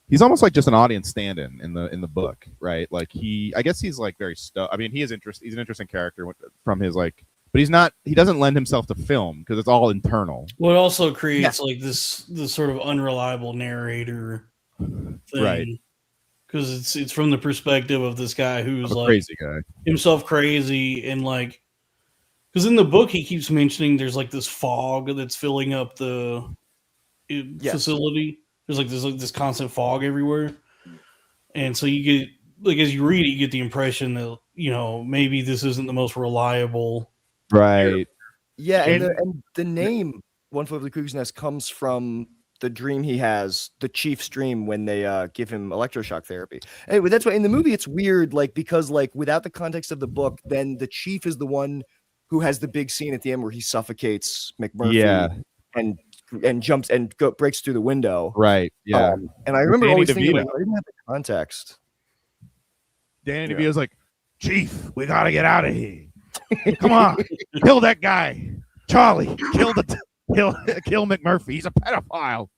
he's almost like just an audience stand-in in the book, right? Like I guess he's like very I mean, he's an interesting character from his like, but he doesn't lend himself to film because it's all internal. Well, it also creates like this sort of unreliable narrator thing. Right. Because it's from the perspective of this guy who's like crazy guy, himself crazy, and like, because in the book he keeps mentioning there's like this fog that's filling up the facility. There's like this constant fog everywhere, and so you get like as you read it, you get the impression that maybe this isn't the most reliable. Right. Yeah, and the name One Flew Over the Cuckoo's Nest comes from the dream he has, the chief's dream when they give him electroshock therapy. Anyway, that's why in the movie it's weird, like because like without the context of the book, then the chief is the one who has the big scene at the end where he suffocates McMurphy and jumps and breaks through the window. Right. Yeah. And I remember always thinking, like, I didn't have the context. Danny DeVito's like, Chief, we gotta get out of here. Come on, kill that guy, Charlie. Kill McMurphy. He's a pedophile.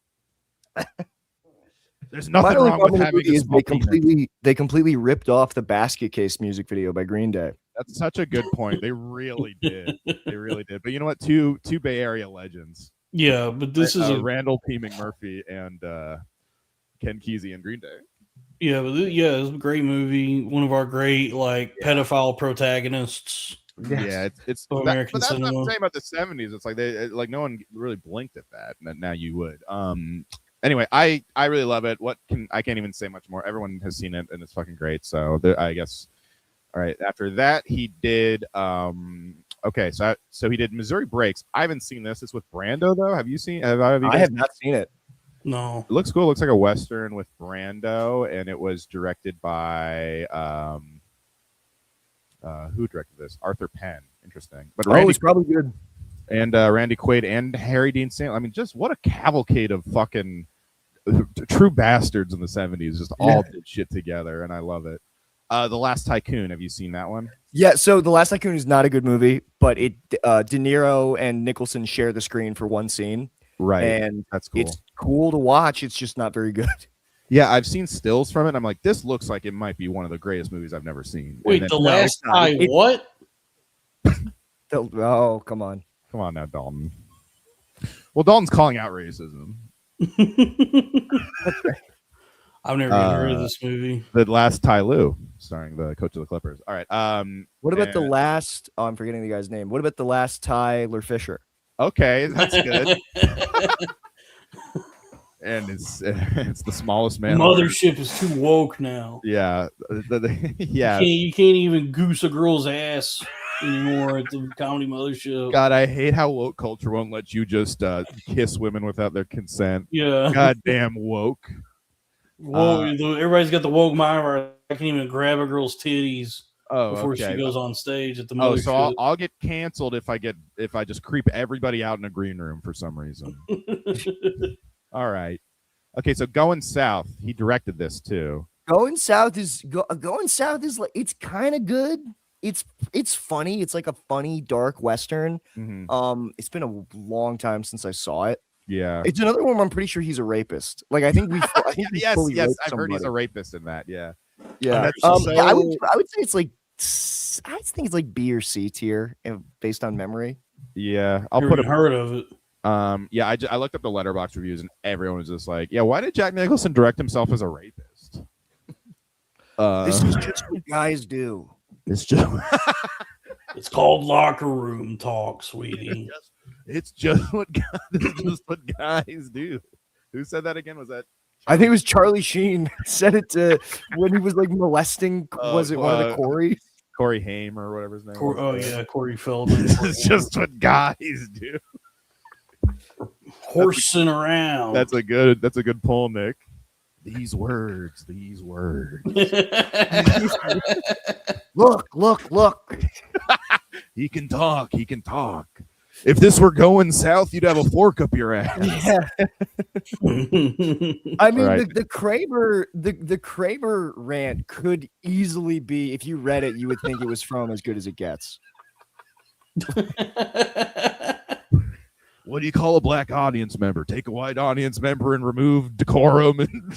There's nothing wrong with having they completely ripped off the Basket Case music video by Green Day. That's such a good point. They really did. They really did. But you know what? Two Bay Area legends. Yeah, but this is Randall P. McMurphy and Ken Kesey and Green Day. Yeah, but it's a great movie. One of our great pedophile protagonists. Yeah, it's American but that's cinema. what I'm saying about the 70s. It's like no one really blinked at that. Now you would. Anyway, I really love it. I can't even say much more. Everyone has seen it and it's fucking great. So I guess. All right. After that, he did. Okay, so he did Missouri Breaks. I haven't seen this. It's with Brando though. Have you seen? I have not seen it. No. It looks cool. It looks like a Western with Brando, and it was directed by who directed this? Arthur Penn. Interesting. But he's probably good. And Randy Quaid and Harry Dean Stanley. I mean, just what a cavalcade of fucking true bastards in the 70s, just all did shit together, and I love it. The Last Tycoon, have you seen that one? Yeah, so The Last Tycoon is not a good movie, but De Niro and Nicholson share the screen for one scene. Right. And that's cool. It's cool to watch. It's just not very good. Yeah, I've seen stills from it. And I'm like, this looks like it might be one of the greatest movies I've never seen. Wait, The Last Tie what? Oh, come on. Come on now, Dalton. Well, Dalton's calling out racism. I've never even heard of this movie. The Last Ty Lue, starring the coach of the Clippers. All right. What about the last? Oh, I'm forgetting the guy's name. What about The Last Tyler Fisher? Okay, that's good. And it's the smallest man. Mothership is too woke now. Yeah, yeah. You can't even goose a girl's ass anymore at the comedy Mothership. God, I hate how woke culture won't let you just kiss women without their consent. Yeah. Goddamn woke. Whoa, everybody's got the woke mind where I can't even grab a girl's titties before she goes on stage at the Mothership. So I'll get canceled if I just creep everybody out in a green room for some reason. All right. Okay, so Going South, he directed this too. Going South is like, it's kind of good. It's funny. It's like a funny dark western. Mm-hmm. It's been a long time since I saw it. Yeah, it's another one where I'm pretty sure he's a rapist. Like I think yes, I've heard he's a rapist in that. Yeah. I would say it's like I think it's like B or C tier based on memory. Yeah, heard of it. Yeah, I looked up the Letterboxd reviews and everyone was just like, yeah, why did Jack Nicholson direct himself as a rapist? This is just what guys do. It's just it's called locker room talk, sweetie. It's just what guys do. Who said that again? Was that? I think it was Charlie Sheen said it to when he was like molesting. Was it one of the Corey? Corey Haim or whatever his name was. Corey Feldman. It's just what guys do. Horsing around. That's a good pull, Nick. These words. Look. He can talk. If this were Going South, you'd have a fork up your ass. Yeah. I mean, Right. the Kramer rant could easily be, if you read it, you would think it was from As Good as It Gets. What do you call a black audience member? Take a white audience member and remove decorum and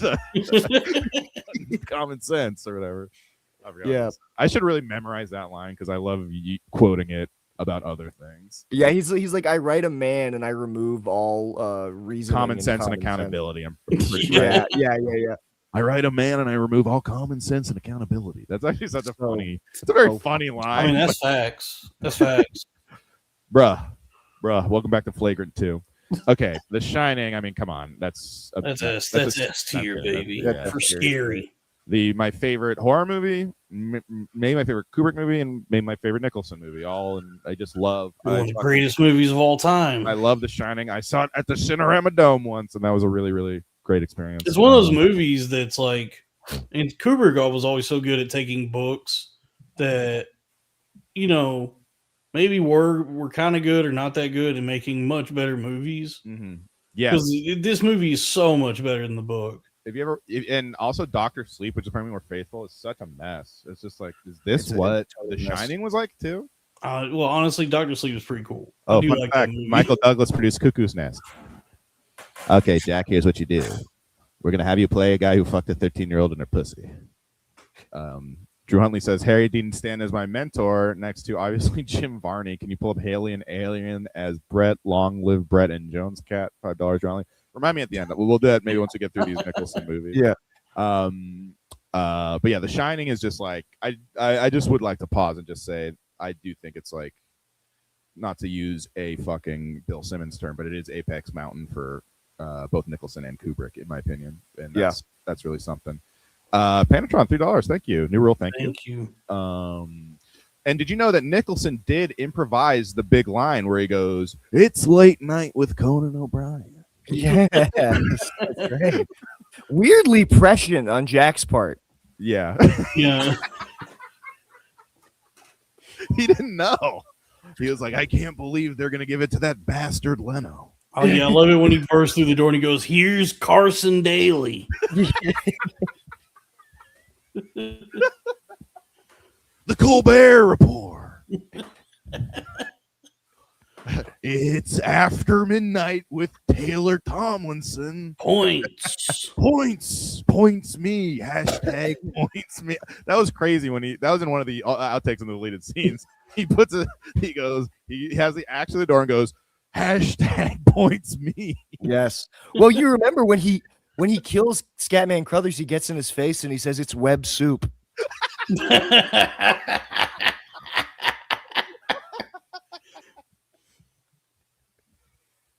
common sense or whatever. Yeah. I should really memorize that line because I love quoting it about other things. Yeah, he's like, I write a man and I remove all reasoning, common sense and accountability. I'm pretty sure. Yeah. I write a man and I remove all common sense and accountability. That's actually such a funny. It's a very funny line. I mean, that's facts. That's facts. Bruh. Welcome back to Flagrant 2. Okay, The Shining. I mean, come on. That's S tier, baby. Yeah, for scary. My favorite horror movie, maybe my favorite Kubrick movie, and maybe my favorite Nicholson movie. I just love one of the greatest movies of all time. I love The Shining. I saw it at the Cinerama Dome once, and that was a really, really great experience. It's one of those movies that's like, and Kubrick was always so good at taking books that, maybe we're kind of good or not that good and making much better movies. Mm-hmm. Yeah, because this movie is so much better than the book. Have you ever? And also, Doctor Sleep, which is probably more faithful, is such a mess. It's just like, is this what The Shining was like too? Well, honestly, Doctor Sleep is pretty cool. Oh, fun fact, Michael Douglas produced Cuckoo's Nest. Okay, Jack, here's what you do. We're gonna have you play a guy who fucked a 13-year-old in her pussy. Drew Huntley says Harry Dean Stanton as my mentor, next to obviously Jim Varney. Can you pull up Haley and Alien as Brett? Long live Brett and Jones Cat. $5, Ronley. Remind me at the end. We'll do that maybe once we get through these Nicholson movies. Yeah. But yeah, The Shining is just like I just would like to pause and just say I do think it's like, not to use a fucking Bill Simmons term, but it is Apex Mountain for both Nicholson and Kubrick, in my opinion. And that's really something. Panatron, $3. Thank you. New rule. Thank you. And did you know that Nicholson did improvise the big line where he goes, "It's late night with Conan O'Brien." Yeah, that's great. Weirdly prescient on Jack's part. Yeah. Yeah. He didn't know. He was like, I can't believe they're going to give it to that bastard Leno. Oh yeah, I love it when he bursts through the door and he goes, "Here's Carson Daly." The Colbert Report. It's after midnight with Taylor Tomlinson. Points Me. Hashtag points me. That was crazy that was in one of the outtakes in the deleted scenes. He has the axe to the door and goes, hashtag points me. Yes. Well, you remember when he kills Scatman Crothers, he gets in his face and he says it's web soup.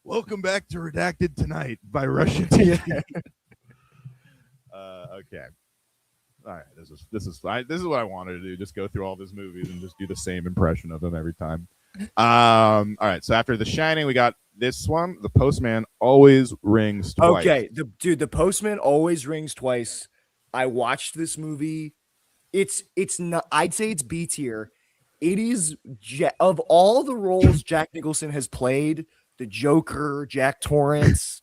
Welcome back to Redacted Tonight by Russian TV. Okay. All right. This is what I wanted to do. Just go through all these movies and just do the same impression of them every time. All right. So after The Shining, we got this one. The Postman Always Rings Twice. Okay. The Postman Always Rings Twice. I watched this movie. It's not. I'd say it's B tier. It is of all the roles Jack Nicholson has played. The Joker, Jack Torrance.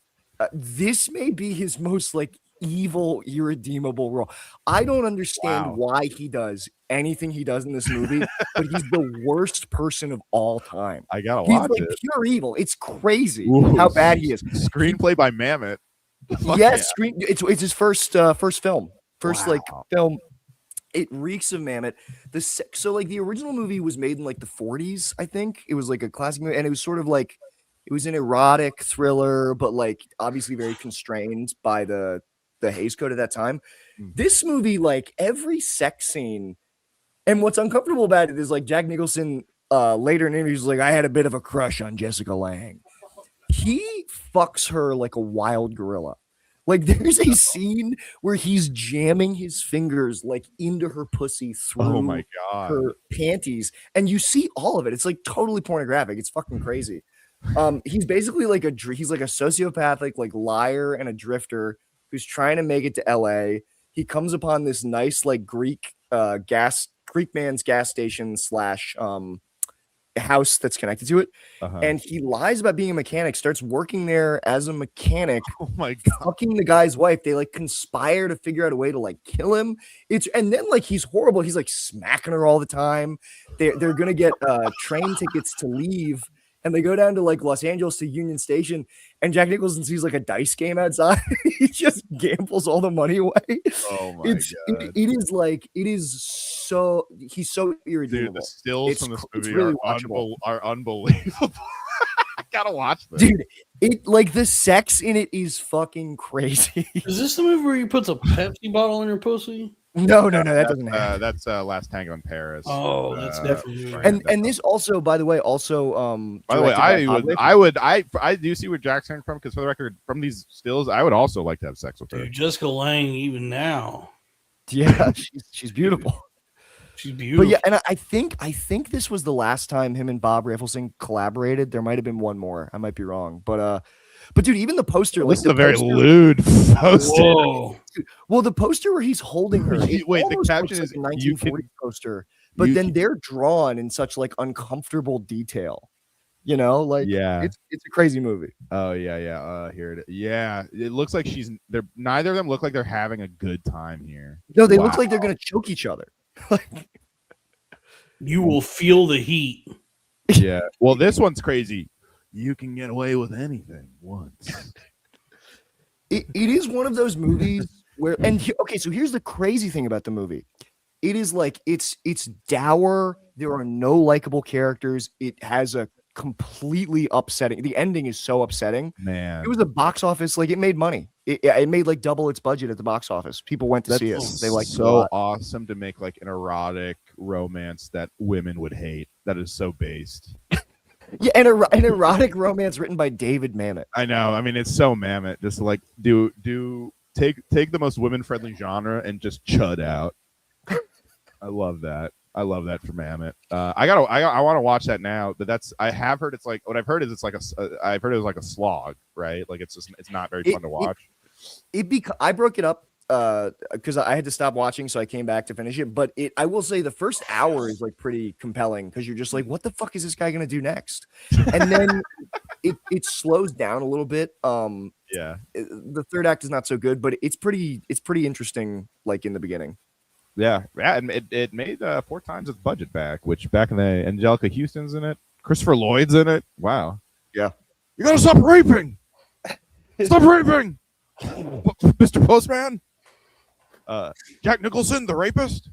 This may be his most like evil, irredeemable role. I don't understand why he does anything he does in this movie, but he's the worst person of all time. I gotta He's watch like it. Pure evil. It's crazy how bad he is. Screenplay by Mamet. Yes, it's his first film. Film. It reeks of Mamet. So like the original movie was made in like the 40s, I think. It was like a classic movie, and it was sort of like it was an erotic thriller, but like obviously very constrained by the Hays Code at that time. This movie, like every sex scene, and what's uncomfortable about it is like Jack Nicholson later in interviews like, I had a bit of a crush on Jessica Lange. He fucks her like a wild gorilla. Like there's a scene where he's jamming his fingers like into her pussy through her panties, and you see all of it. It's like totally pornographic. It's fucking crazy. He's basically like he's like a sociopathic like liar and a drifter who's trying to make it to LA. He comes upon this nice like Greek man's gas station / house that's connected to it, and he lies about being a mechanic, starts working there as a mechanic. Oh my god, fucking the guy's wife. They like conspire to figure out a way to like kill him. And then like he's horrible. He's like smacking her all the time. They're gonna get train tickets to leave, and they go down to like Los Angeles to Union Station, and Jack Nicholson sees like a dice game outside. He just gambles all the money away. Oh my god! It is so he's so irredeemable. Dude, the stills from this movie really are unbelievable. I gotta watch this, dude. It like the sex in it is fucking crazy. Is this the movie where he puts a Pepsi bottle in your pussy? No, that doesn't happen. That's Last Tango in Paris. Oh, that's definitely right. And this also, by the way, I do see where Jack's coming from, because for the record, from these stills, I would also like to have sex with her. Dude, Jessica Lange, even now. Yeah, she's beautiful. She's beautiful. But yeah, and I think this was the last time him and Bob Rafelson collaborated. There might have been one more. I might be wrong, but dude, even the poster, this is a very lewd poster. Whoa. Well, the poster where he's holding her. Wait, the caption is like a 1940 poster, but then they're drawn in such like uncomfortable detail. You know, like it's a crazy movie. Oh yeah. Here it is. Yeah, it looks like neither of them look like they're having a good time here. No, they look like they're gonna choke each other. You will feel the heat. Yeah. Well, this one's crazy. You can get away with anything once. It is one of those movies where, so here's the crazy thing about the movie. It is like it's dour. There are no likable characters. It has a completely upsetting. The ending is so upsetting. Man, it was a box office. Like it made money. It made like double its budget at the box office. People went to see it. They like so awesome to make like an erotic romance that women would hate. That is so based. Yeah, and an erotic romance written by David Mamet. I know. I mean, it's so Mamet. Just like take the most women friendly genre and just chud out. I love that. I love that for Mamet. I want to watch that now. But I have heard it's like, what I've heard is it's like I've heard it was like a slog, right? Like it's not very fun to watch. I broke it up because I had to stop watching, so I came back to finish it. But I will say the first hour is like pretty compelling because you're just like, what the fuck is this guy gonna do next? And then it slows down a little bit. Yeah. The third act is not so good, but it's pretty interesting. Like in the beginning. Yeah, and it made 4 times its budget back, which back in the Angelica Houston's in it, Christopher Lloyd's in it. Wow. Yeah. You gotta stop raping. Stop raping, Mr. Postman. Jack Nicholson, the rapist.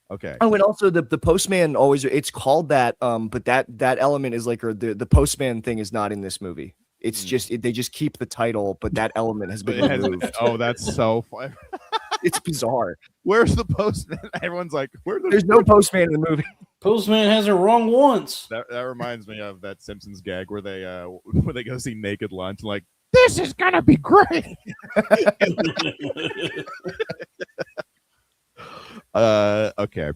Okay. Oh, and also the Postman always it's called that. But that element is like, or the Postman thing is not in this movie. It's just they just keep the title, but that element has been removed. Oh, that's so funny. It's bizarre. Where's the Postman? Everyone's like, There's no Postman in the movie. Postman has it wrong once. That reminds me of that Simpsons gag where they go see Naked Lunch, like, this is gonna be great. Okay.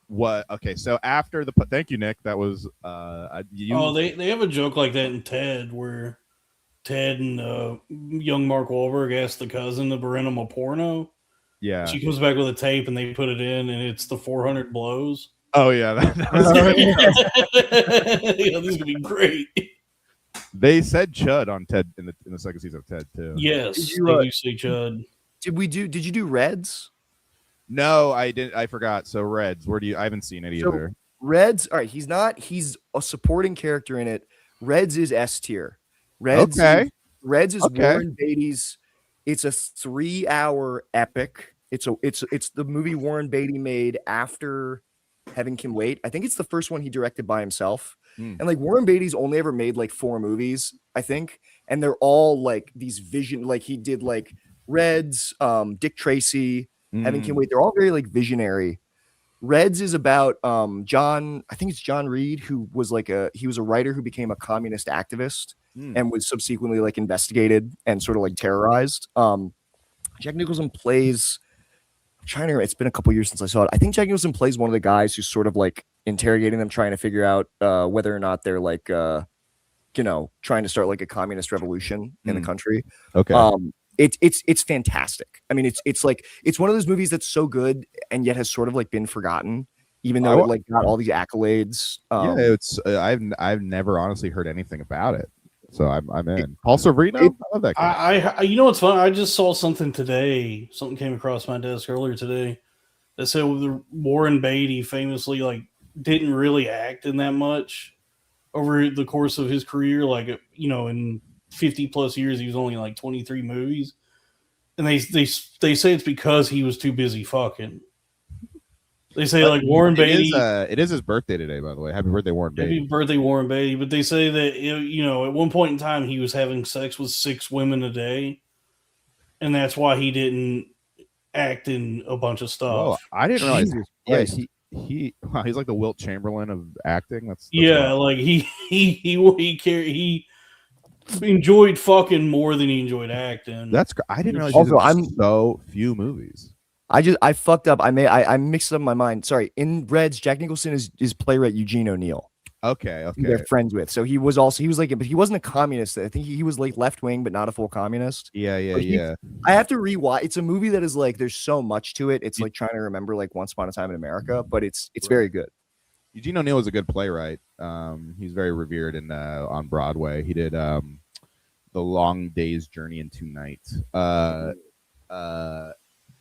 What? Okay, so after the thank you, Nick. That was they have a joke like that in Ted where Ted and young Mark Wahlberg asked the cousin to rent him a porno. Yeah. She comes back with a tape and they put it in and it's the 400 blows. Oh yeah, that was yeah, this is gonna be great. They said Chud on Ted in the second season of Ted too. Yes, Did you, they do say Chud. Did you do Reds? No, I didn't. I forgot. So Reds, where do you? I haven't seen it either. Reds. All right, he's not. He's a supporting character in it. Reds is S tier. Reds. Okay. Reds is Okay. Warren Beatty's. It's a 3-hour epic. It's the movie Warren Beatty made after Heaven Can Wait. I think it's the first one he directed by himself. And like Warren Beatty's only ever made like 4 movies, I think, and they're all like these vision. Like he did like Reds, Dick Tracy, Heaven Can Wait. They're all very like visionary. Reds is about John. I think it's John Reed, who was he was a writer who became a communist activist and was subsequently like investigated and sort of like terrorized. Jack Nicholson plays. I'm trying to remember, it's been a couple years since I saw it. I think Jack Nicholson plays one of the guys who's sort of like interrogating them, trying to figure out whether or not they're like trying to start like a communist revolution in the country. Okay. It's fantastic. I mean, it's one of those movies that's so good and yet has sort of like been forgotten, even though it like got all these accolades. Yeah, it's I've never honestly heard anything about it, so I'm in. Paul Sorvino, I love that guy. I you know what's fun? I just saw something today. Something came across my desk earlier today that said Warren Beatty famously like didn't really act in that much over the course of his career. Like in 50 plus years, he was only in like 23 movies, and they say it's because he was too busy fucking. They say like Warren Beatty. It is his birthday today, by the way. Happy birthday, Warren Beatty. Happy birthday, Warren Beatty. But they say that at one point in time he was having sex with 6 women a day, and that's why he didn't act in a bunch of stuff. Oh, I didn't realize. He's like the Wilt Chamberlain of acting. That's wild. Like he enjoyed fucking more than he enjoyed acting. I didn't realize. Also, I'm so few movies. I fucked up. I mixed up my mind. Sorry. In Reds, Jack Nicholson is playwright Eugene O'Neill. Okay. They're friends with. So he was like, but he wasn't a communist. I think he was like left wing, but not a full communist. Yeah. I have to rewatch. It's a movie that is like, there's so much to it. It's like trying to remember like Once Upon a Time in America, but it's very good. Eugene O'Neill is a good playwright. He's very revered on Broadway. He did The Long Day's Journey in 2 Nights.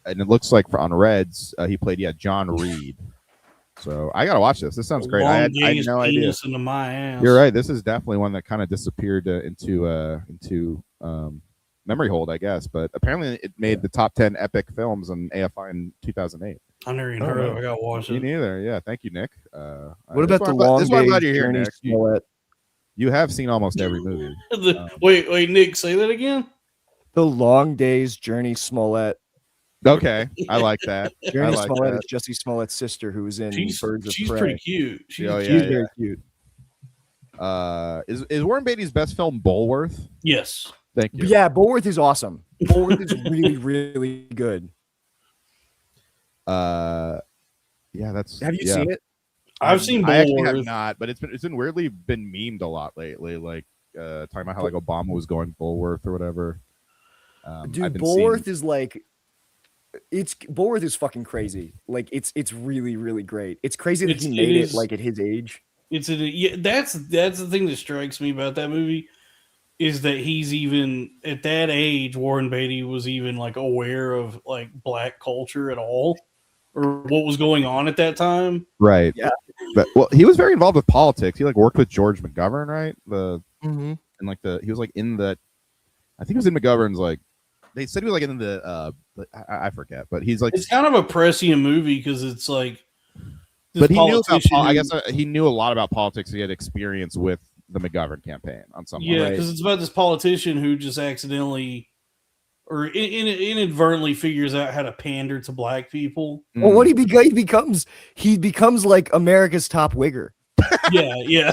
And it looks like on Reds, he played John Reed. So I gotta watch this. This sounds great. I had no idea. Into my ass. You're right. This is definitely one that kind of disappeared into memory hold, I guess. But apparently, it made the top 10 epic films on AFI in 2008. I never even heard of it. I gotta watch it. Me neither. Yeah. Thank you, Nick. What about the Long Day's I'm glad you're here, Journey Nick. You have seen almost every movie. Wait, Nick, say that again. The Long Day's Journey Smollett. Okay, I like that. Journey Smollett is Jussie Smollett's sister, who was in Birds of Prey. She's pretty cute. She's very cute. Is Warren Beatty's best film Bulworth? Yes. Thank you. Yeah, Bulworth is awesome. Bulworth is really, really good. Yeah, that's. Have you seen it? I've seen Bulworth. I actually have not, but it's been weirdly been memed a lot lately, like talking about how like Obama was going Bulworth or whatever. Dude, Bulworth is like. Bulworth is fucking crazy. Like it's really, really great. It's crazy that he made it like at his age. That's the thing that strikes me about that movie is that he's even at that age. Warren Beatty was even like aware of like black culture at all, or what was going on at that time. Right. Yeah. But well, he was very involved with politics. He like worked with George McGovern, right? And like he was like in the, I think he was in McGovern's like. They said he was like in the I forget, but he's like it's kind of a prescient movie because it's like. But he knew about. I guess he knew a lot about politics. He had experience with the McGovern campaign on some level. Yeah, because it's about this politician who just accidentally or inadvertently figures out how to pander to black people. Well, what he becomes like America's top wigger. Yeah.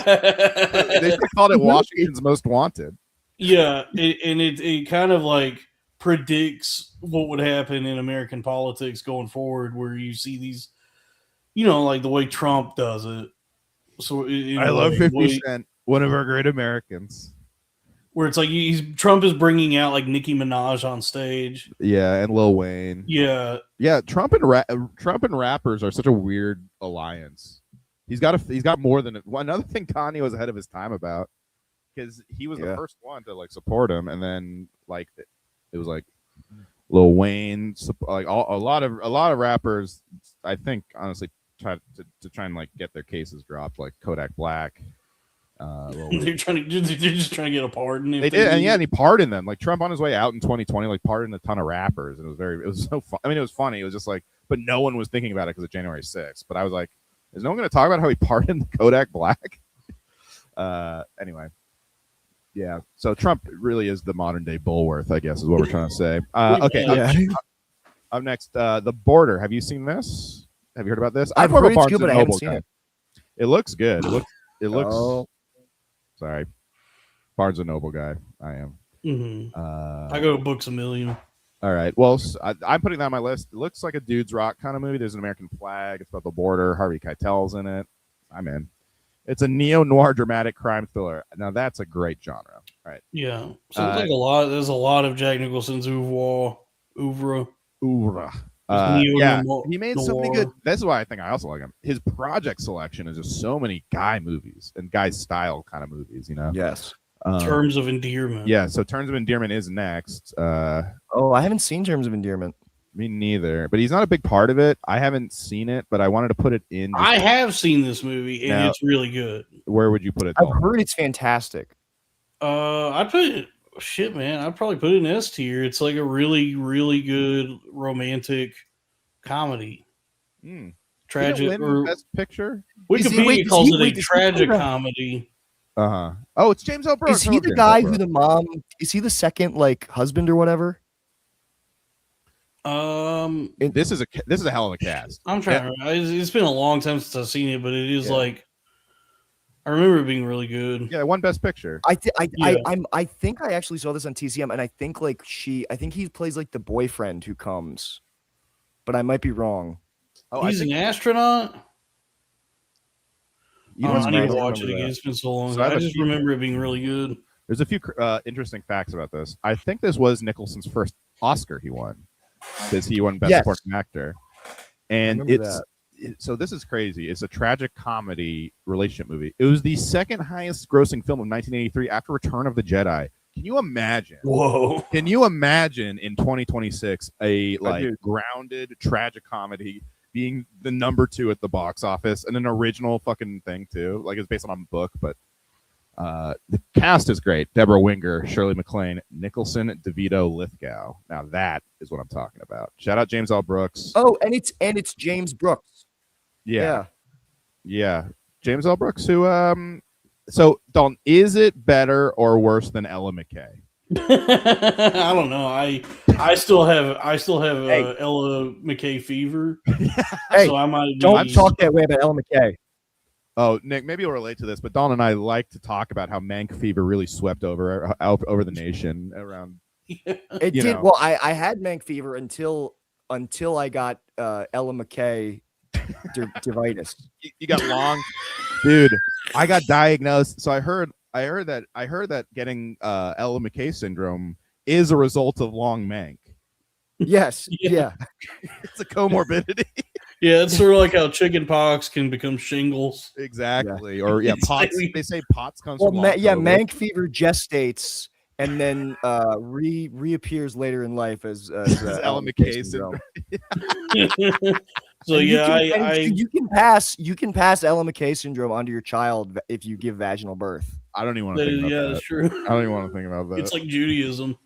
They called it Washington's Most Wanted. Yeah, and it kind of like predicts what would happen in American politics going forward, where you see these, like the way Trump does it. So I love 50 Cent, one of our great Americans. Where it's like Trump is bringing out like Nicki Minaj on stage. Yeah, and Lil Wayne. Yeah. Trump and rappers are such a weird alliance. He's got more than another thing. Kanye was ahead of his time about, because he was the first one to like support him, and then like it was like Lil Wayne, like a lot of rappers. I think honestly try and like get their cases dropped, like Kodak Black. They're just trying to get a pardon. They did, and he pardoned them. Like Trump on his way out in 2020, like pardoned a ton of rappers, and it was so fun. I mean, it was funny. It was just like, but no one was thinking about it because of January 6th. But I was like, is no one going to talk about how he pardoned Kodak Black? Anyway, yeah. So Trump really is the modern day Bulworth, I guess, is what we're trying to say. Okay. Up next, The Border. Have you seen this? Have you heard about this? I've heard it's good, but I haven't seen it. It looks good. It looks. Sorry, Barnes and Noble guy. I am. Mm-hmm. I go to Books A Million. All right. Well, I'm putting that on my list. It looks like a dude's rock kind of movie. There's an American flag. It's about the border. Harvey Keitel's in it. I'm in. It's a neo-noir dramatic crime thriller. Now that's a great genre, right? Yeah. So it's like there's a lot of Jack Nicholson's oeuvre. Yeah, he made so many good. That's why I think I also like him. His project selection is just so many guy movies and guy style kind of movies. Yes. Terms of Endearment. Yeah. So Terms of Endearment is next. I haven't seen Terms of Endearment. Me neither. But he's not a big part of it. I haven't seen it, but I wanted to put it in. I have seen this movie, and it's really good. Where would you put it? I've heard it's fantastic. I'd put it. Shit, man, I'd probably put it in S tier. It's like a really, really good romantic comedy. Tragic or Best Picture? Wikipedia calls it a tragic comedy. Oh, it's James L. Brooks. Is he the guy who the mom? Is he the second like husband or whatever? This is a hell of a cast. I'm trying. It's been a long time since I've seen it, but it is like. I remember it being really good. Yeah, one Best Picture. I think I actually saw this on TCM, and I think he plays like the boyfriend who comes, but I might be wrong. He's an astronaut. I need to watch it again. It's been so long. I just remember it being really good. There's a few interesting facts about this. I think this was Nicholson's first Oscar he won, because he won Best Supporting Actor, and so this is crazy. It's a tragic comedy relationship movie. It was the second highest grossing film of 1983 after Return of the Jedi. Can you imagine? Whoa. Can you imagine in 2026 a grounded tragic comedy being the number 2 at the box office, and an original fucking thing too? Like, it's based on a book, but the cast is great. Deborah Winger, Shirley MacLaine, Nicholson, DeVito, Lithgow. Now that is what I'm talking about. Shout out James L. Brooks. Oh, and it's James Brooks. Yeah. James L. Brooks, who so Dalton, is it better or worse than Ella McKay? I don't know. I still have Ella McKay fever. Hey, so I might don't talk that way about Ella McKay. Oh, Nick, maybe you'll relate to this, but Dalton and I like to talk about how Mank fever really swept over the nation around. It did. Well, I had Mank fever until I got Ella McKay devitis. You got long, dude. I got diagnosed. So I heard that getting Ella McKay syndrome is a result of long Mank. Yes. Yeah. It's a comorbidity. Yeah, it's sort of like how chicken pox can become shingles. Exactly. Or pots. They say pots comes Well, from long COVID. mank fever gestates and then reappears later in life as Ellen McKay syndrome. So And yeah, you can pass Ellen McKay syndrome onto your child if you give vaginal birth. I don't even want to think about that. That's true. I don't even want to think about that. It's like Judaism.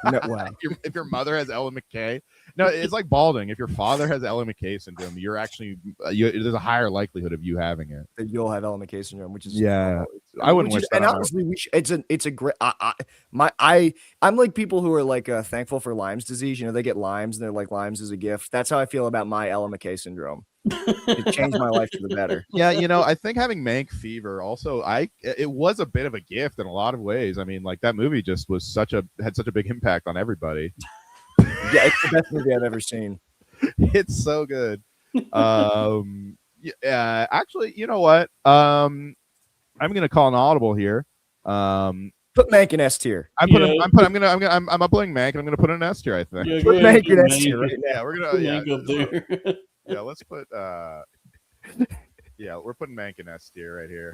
No way. If your mother has Ellen McKay, no, it's like balding. If your father has Ellen McKay syndrome, you're actually there's a higher likelihood of you having it. That you'll have Ellen McKay syndrome, which is I wouldn't wish that. And honestly, it's a great. I'm like people who are like thankful for Lyme's disease. You know, they get Lyme's and they're like Lyme's is a gift. That's how I feel about my Ellen McKay syndrome. It changed my life for the better. Yeah, I think having mank fever also, it was a bit of a gift in a lot of ways. I mean, like that movie just had such a big impact on everybody. Yeah, it's the best movie I've ever seen. It's so good. Yeah, actually, you know what? I'm gonna call an audible here. Put Mank in S tier. I'm uploading Mank and I'm gonna put an S tier, I think. Yeah, put Mank in S tier right now. Yeah, we're gonna up there. Yeah, let's put yeah, we're putting Mank in S tier right here.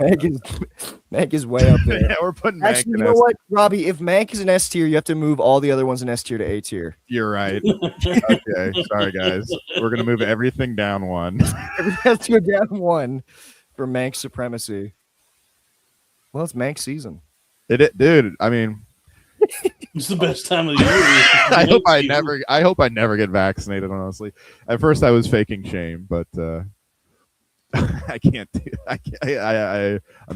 Mank is way up there. Yeah, we're putting Actually, Mank in you know S what, Robbie? If Mank is an S tier, you have to move all the other ones in S tier to A tier. You're right. Okay, sorry guys. We're gonna move everything down one. Everything has to go down one for Mank supremacy. Well, it's Mank season. Dude, I mean, it's the best time of the year. I hope I never get vaccinated, honestly. At first I was faking shame, but I can't do I'm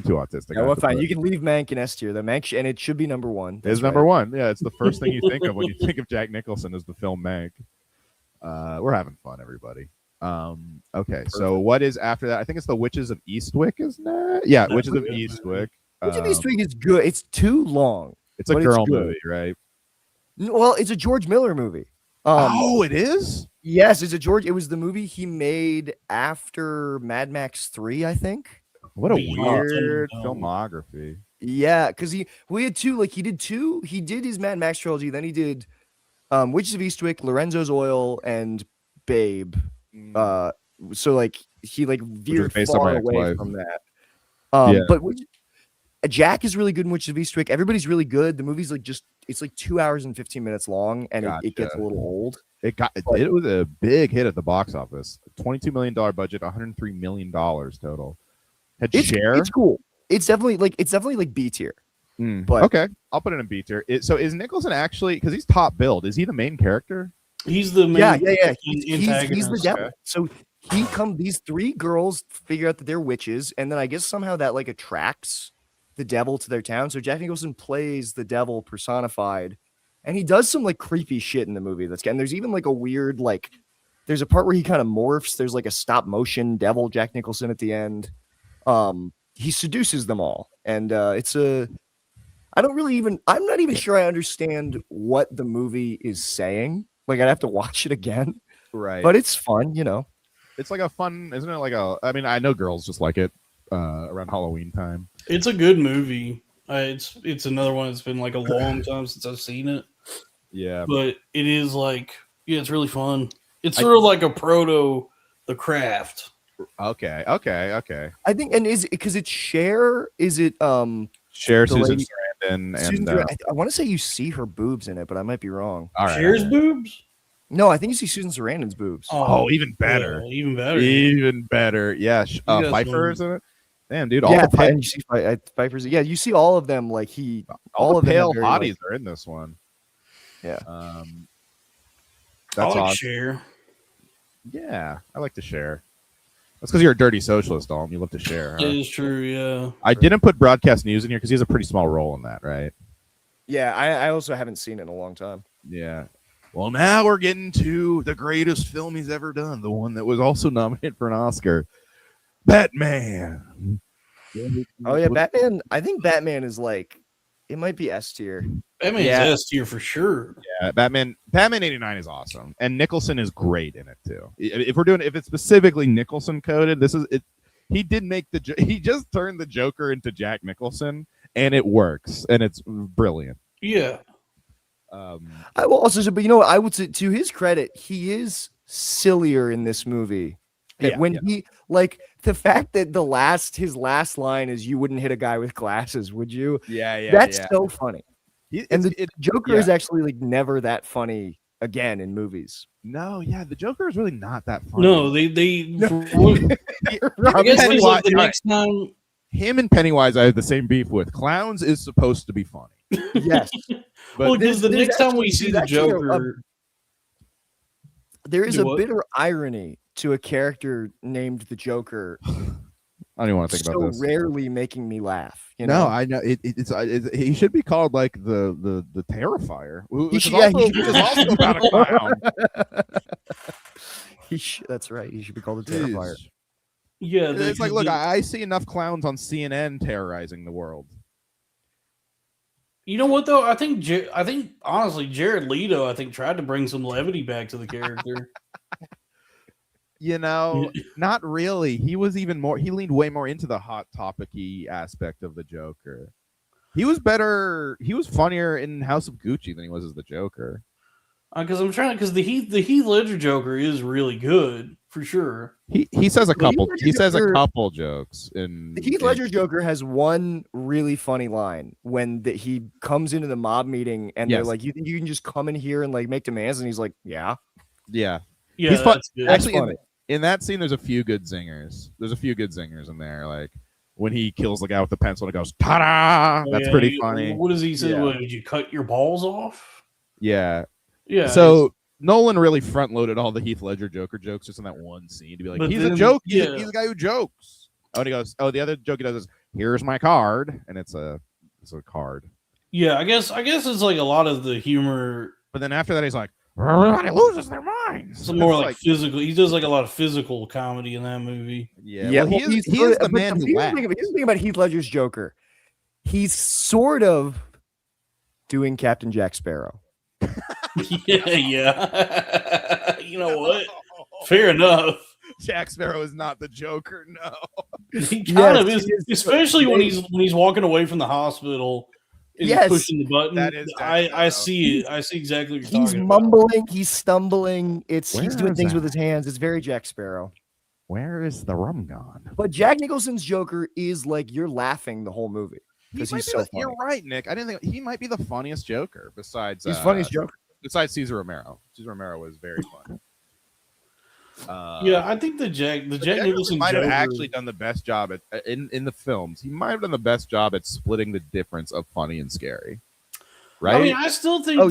too autistic. Yeah, well, fine. You can leave Mank in S tier. The Mank and it should be number one. It's number one. Yeah, it's the first thing you think of when you think of Jack Nicholson is the film Mank. We're having fun, everybody. Okay, so what is after that? I think it's the Witches of Eastwick, isn't it? Yeah, Witches of Eastwick. Witches of Eastwick is good. It's too long. It's a girl movie, right? Well, it's a George Miller movie. It is? Yes, it's a George. It was the movie he made after Mad Max 3, I think. What a weird filmography. Yeah, because he did his Mad Max trilogy, then he did Witches of Eastwick, Lorenzo's Oil, and Babe. So like he veered far away from that. But Jack is really good in Witches of Eastwick. Everybody's really good. The movie's it's 2 hours and 15 minutes long, and it gets a little old. It was a big hit at the box office. $22 million budget, $103 million total. It's cool. It's definitely like B tier. But okay, I'll put it in B tier. So is Nicholson actually, because he's top billed, is he the main character? He's the main. Yeah. He's the devil. Okay. So these three girls figure out that they're witches, and then I guess somehow that attracts the devil to their town. So Jack Nicholson plays the devil personified, and he does some creepy shit in the movie. And there's even a weird there's a part where he kind of morphs. There's a stop motion devil Jack Nicholson at the end. He seduces them all, and I'm not even sure I understand what the movie is saying. I'd have to watch it again. Right. But it's fun, It's a fun, isn't it? I mean, I know girls just like it around Halloween time. It's a good movie. It's another one that's been a long time since I've seen it. Yeah. But it is it's really fun. It's sort of like a proto The Craft. Okay. I think, and is it because it's Cher? Is it Cher, Susan Sarandon, and I want to say you see her boobs in it, but I might be wrong. All right. Cher's boobs? No, I think you see Susan Sarandon's boobs. Oh, even better. Yeah, even better. Even better. Yeah. Pfeiffer is in it. Damn, dude. You see Pfeiffer's. Yeah, you see all of them. All the pale hotties are in this one. Yeah. That's awesome. Cher. Yeah, I like to share. That's because you're a dirty socialist, Dalton. You love to share. Huh? It is true, yeah. I didn't put broadcast news in here because he has a pretty small role in that, right? Yeah, I also haven't seen it in a long time. Yeah. Well, now we're getting to the greatest film he's ever done, the one that was also nominated for an Oscar, Batman. Oh yeah, Batman. I think Batman is it might be S tier. Batman's S tier for sure. Yeah, Batman 89 is awesome, and Nicholson is great in it too. If it's specifically Nicholson coded, this is it. He just turned the Joker into Jack Nicholson, and it works, and it's brilliant. Yeah. I will also say, but I would say to his credit, he is sillier in this movie That when he like the fact that his last line is "You wouldn't hit a guy with glasses, would you?" Yeah. That's so funny. And the Joker is actually like never that funny again in movies. No, yeah, the Joker is really not that funny. No, they I guess it's like the next time. Him and Pennywise, I have the same beef with. Clowns is supposed to be funny. Yes, but well, because the next time we see the Joker, there is a bitter irony to a character named the Joker. I don't even want to think about this. So rarely making me laugh. You know? No, I know he should be called like the Terrifier. He should, which is also about a clown. That's right. He should be called the Terrifier. Yeah, it's like, look, I see enough clowns on CNN terrorizing the world. You know what though? I think honestly, Jared Leto, I think tried to bring some levity back to the character. You know, not really. He was even more. He leaned way more into the hot topic-y aspect of the Joker. He was better. He was funnier in House of Gucci than he was as the Joker. Because the Heath Ledger Joker is really good for sure. He says a couple. He says a couple jokes in. The Heath Ledger Joker has one really funny line when he comes into the mob meeting and they're like, "You think you can just come in here and like make demands?" And he's like, "Yeah, yeah." He's fun. Actually, funny. In that scene, there's a few good zingers. There's a few good zingers in there, like when he kills the guy with the pencil and it goes ta-da. That's pretty funny. What does he say? What, did you cut your balls off? Yeah. Yeah. So Nolan really front loaded all the Heath Ledger Joker jokes just in that one scene to be like, he's a joke. He's a guy who jokes. Oh, and he goes, the other joke he does is, here's my card, and it's a card. Yeah, I guess it's like a lot of the humor. But then after that, he's like, everybody loses their minds. Some more like physical. He does like a lot of physical comedy in that movie. Yeah. Well, he is the man who laughs. Here's the thing about Heath Ledger's Joker. He's sort of doing Captain Jack Sparrow. Yeah. You know what? Fair enough. Jack Sparrow is not the Joker. No, he kind of is, especially when he's walking away from the hospital. He's pushing the button. That is I see it. I see exactly what you're he's talking mumbling. about. He's stumbling. He's doing things with his hands. It's very Jack Sparrow. Where is the rum gone? But Jack Nicholson's Joker is like you're laughing the whole movie because he's so funny. You're right, Nick. I didn't think he might be the funniest Joker besides. He's funniest Joker besides Cesar Romero. Cesar Romero was very fun. Yeah, I think the Jack Nicholson might have Joker actually done the best job at in the films. He might have done the best job at splitting the difference of funny and scary. Right? I mean, I still think. Who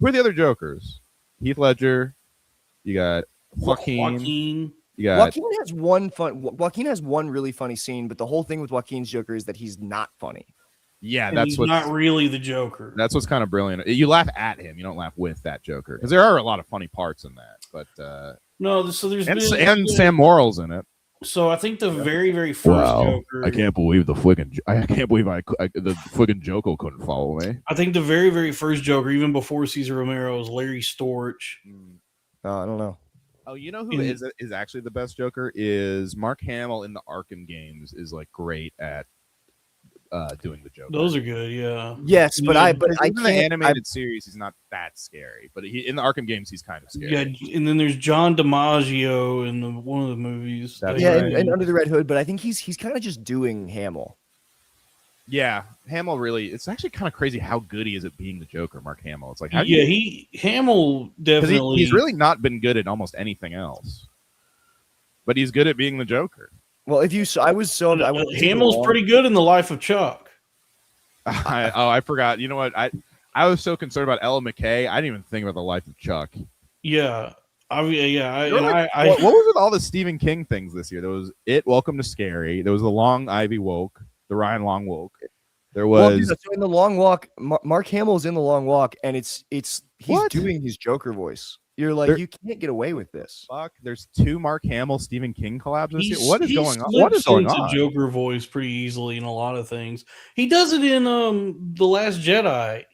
are the other Jokers? Heath Ledger. You got Joaquin. You got Joaquin has one really funny scene, but the whole thing with Joaquin's Joker is that he's not funny. Yeah, that's what's not really the Joker. That's what's kind of brilliant. You laugh at him, you don't laugh with that Joker, because there are a lot of funny parts in that. But no, so there's and Sam Morrill's in it. So I think the very, very first Joker. I can't believe the friggin' Joker couldn't follow me. I think the very, very first Joker, even before Cesar Romero, was Larry Storch. I don't know. Oh, you know who is actually the best Joker is Mark Hamill in the Arkham games is like great at doing the Joker. Those are good, yeah. Yes, but in the animated series he's not that scary, but in the Arkham games he's kind of scary. Yeah, and then there's John DiMaggio in one of the movies. And Under the Red Hood, but I think he's kind of just doing Hamill. Yeah, Hamill really. It's actually kind of crazy how good he is at being the Joker, Mark Hamill. It's like Hamill definitely. He's really not been good at almost anything else, but he's good at being the Joker. Well, Hamill's pretty good in The Life of Chuck. I forgot. You know what? I was so concerned about Ella McKay. I didn't even think about The Life of Chuck. Yeah. What was with all the Stephen King things this year? There was Welcome to Scary. There was The Long Ivy Woke. The Ryan Long Walk. There was so in The Long Walk. Mark Hamill's in The Long Walk, and he's doing his Joker voice. You're like, you can't get away with this. Fuck! There's 2 Mark Hamill Stephen King collabs this year. What is going on? What is going on? Into Joker voice pretty easily in a lot of things. He does it in The Last Jedi.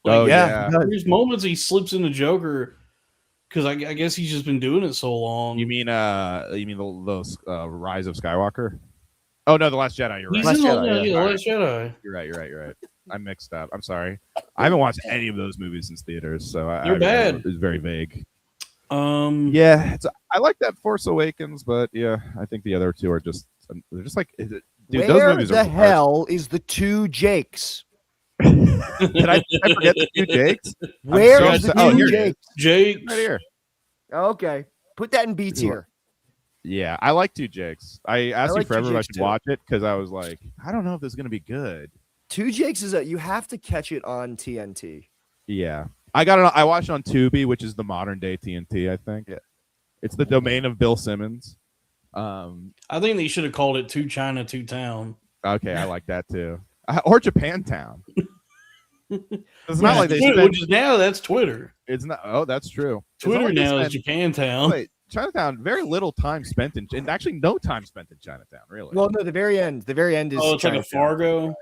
There's moments he slips into Joker because I guess he's just been doing it so long. You mean those Rise of Skywalker? Oh no, The Last Jedi. You're right. Last Jedi. You're right. I'm mixed up. I'm sorry. I haven't watched any of those movies since theaters, so they're bad. It's very vague. I I like that Force Awakens, but yeah, I think the other two are just they're just like dude. Those Where movies the are hell is the two Jakes? Did I forget the two Jakes? Where is the two here it is. Jakes? Jake. Right here. Okay, put that in B tier. Yeah, I like two Jakes. I asked like you forever Two if I Jakes should too. watch it because I was like, I don't know if this is gonna be good. Two Jakes is you have to catch it on TNT. Yeah, I got it. I watched it on Tubi, which is the modern day TNT. I think. Yeah. It's the domain of Bill Simmons. I think they should have called it Two China, Two Town. Okay, I like that too. Or Japantown. It's not like they spent, which is now that's Twitter. It's not. Oh, that's true. Twitter now is Japantown. Wait, Chinatown. Very little time spent and actually no time spent in Chinatown. Really. Well, no, the very end. The very end is. Oh, it's like a Fargo.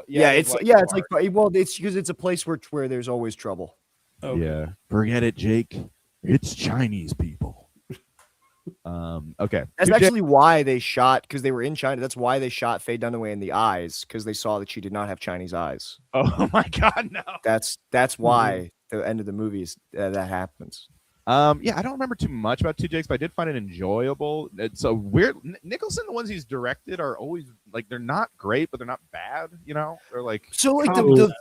Yeah, it's like well, it's because it's a place where there's always trouble. Okay. Yeah. Forget it, Jake. It's Chinese people. Okay. That's actually why they shot, because they were in China. That's why they shot Faye Dunaway in the eyes, because they saw that she did not have Chinese eyes. Oh my God, no. That's why the end of the movie is that happens. Yeah, I don't remember too much about Two Jakes, but I did find it enjoyable. It's a weird. Nicholson, the ones he's directed are always like they're not great, but they're not bad. You know, they're like so like the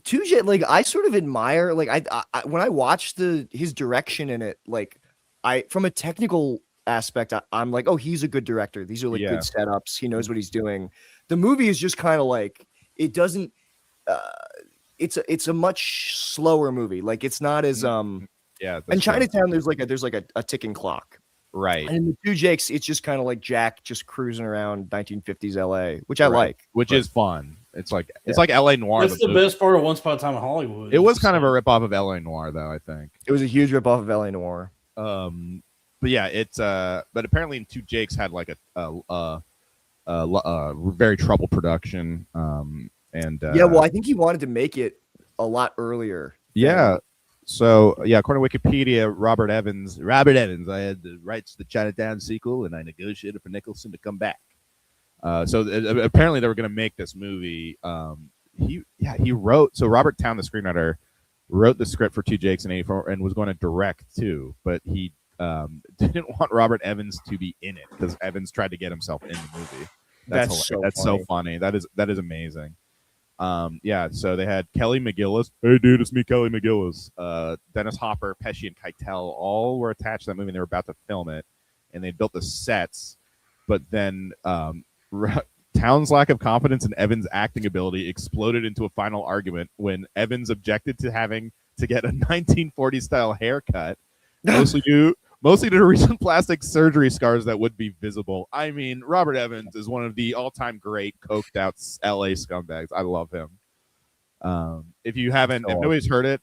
Two Jakes. Like I sort of admire. Like I when I watched his direction in it, like from a technical aspect, I'm like, oh, he's a good director. These are like good setups. He knows what he's doing. The movie is just kind of like it doesn't. It's a much slower movie. Like it's not as Yeah, in Chinatown, there's like a ticking clock, right? And in the Two Jakes, it's just kind of like Jack just cruising around 1950s LA, which I like, which is fun. It's like LA Noir. That's the best part of Once Upon a Time in Hollywood. It was kind of a ripoff of LA Noir, though. I think it was a huge ripoff of LA Noir. But yeah, it's but apparently in Two Jakes had like a very troubled production. And yeah, well, I think he wanted to make it a lot earlier. Yeah. So, yeah, according to Wikipedia, Robert Evans, I had the rights to the Chinatown sequel, and I negotiated for Nicholson to come back. So apparently they were going to make this movie. He wrote. So Robert Towne, the screenwriter, wrote the script for Two Jakes in '84 and was going to direct too, but he didn't want Robert Evans to be in it because Evans tried to get himself in the movie. That's so funny. That is amazing. Yeah, so they had Kelly McGillis. Hey, dude, it's me, Kelly McGillis. Dennis Hopper, Pesci, and Keitel all were attached to that movie, and they were about to film it, and they built the sets. But then Towne's lack of confidence in Evans' acting ability exploded into a final argument when Evans objected to having to get a 1940s-style haircut, mostly due to recent plastic surgery scars that would be visible. I mean, Robert Evans is one of the all-time great coked-out LA scumbags. I love him. If nobody's heard it,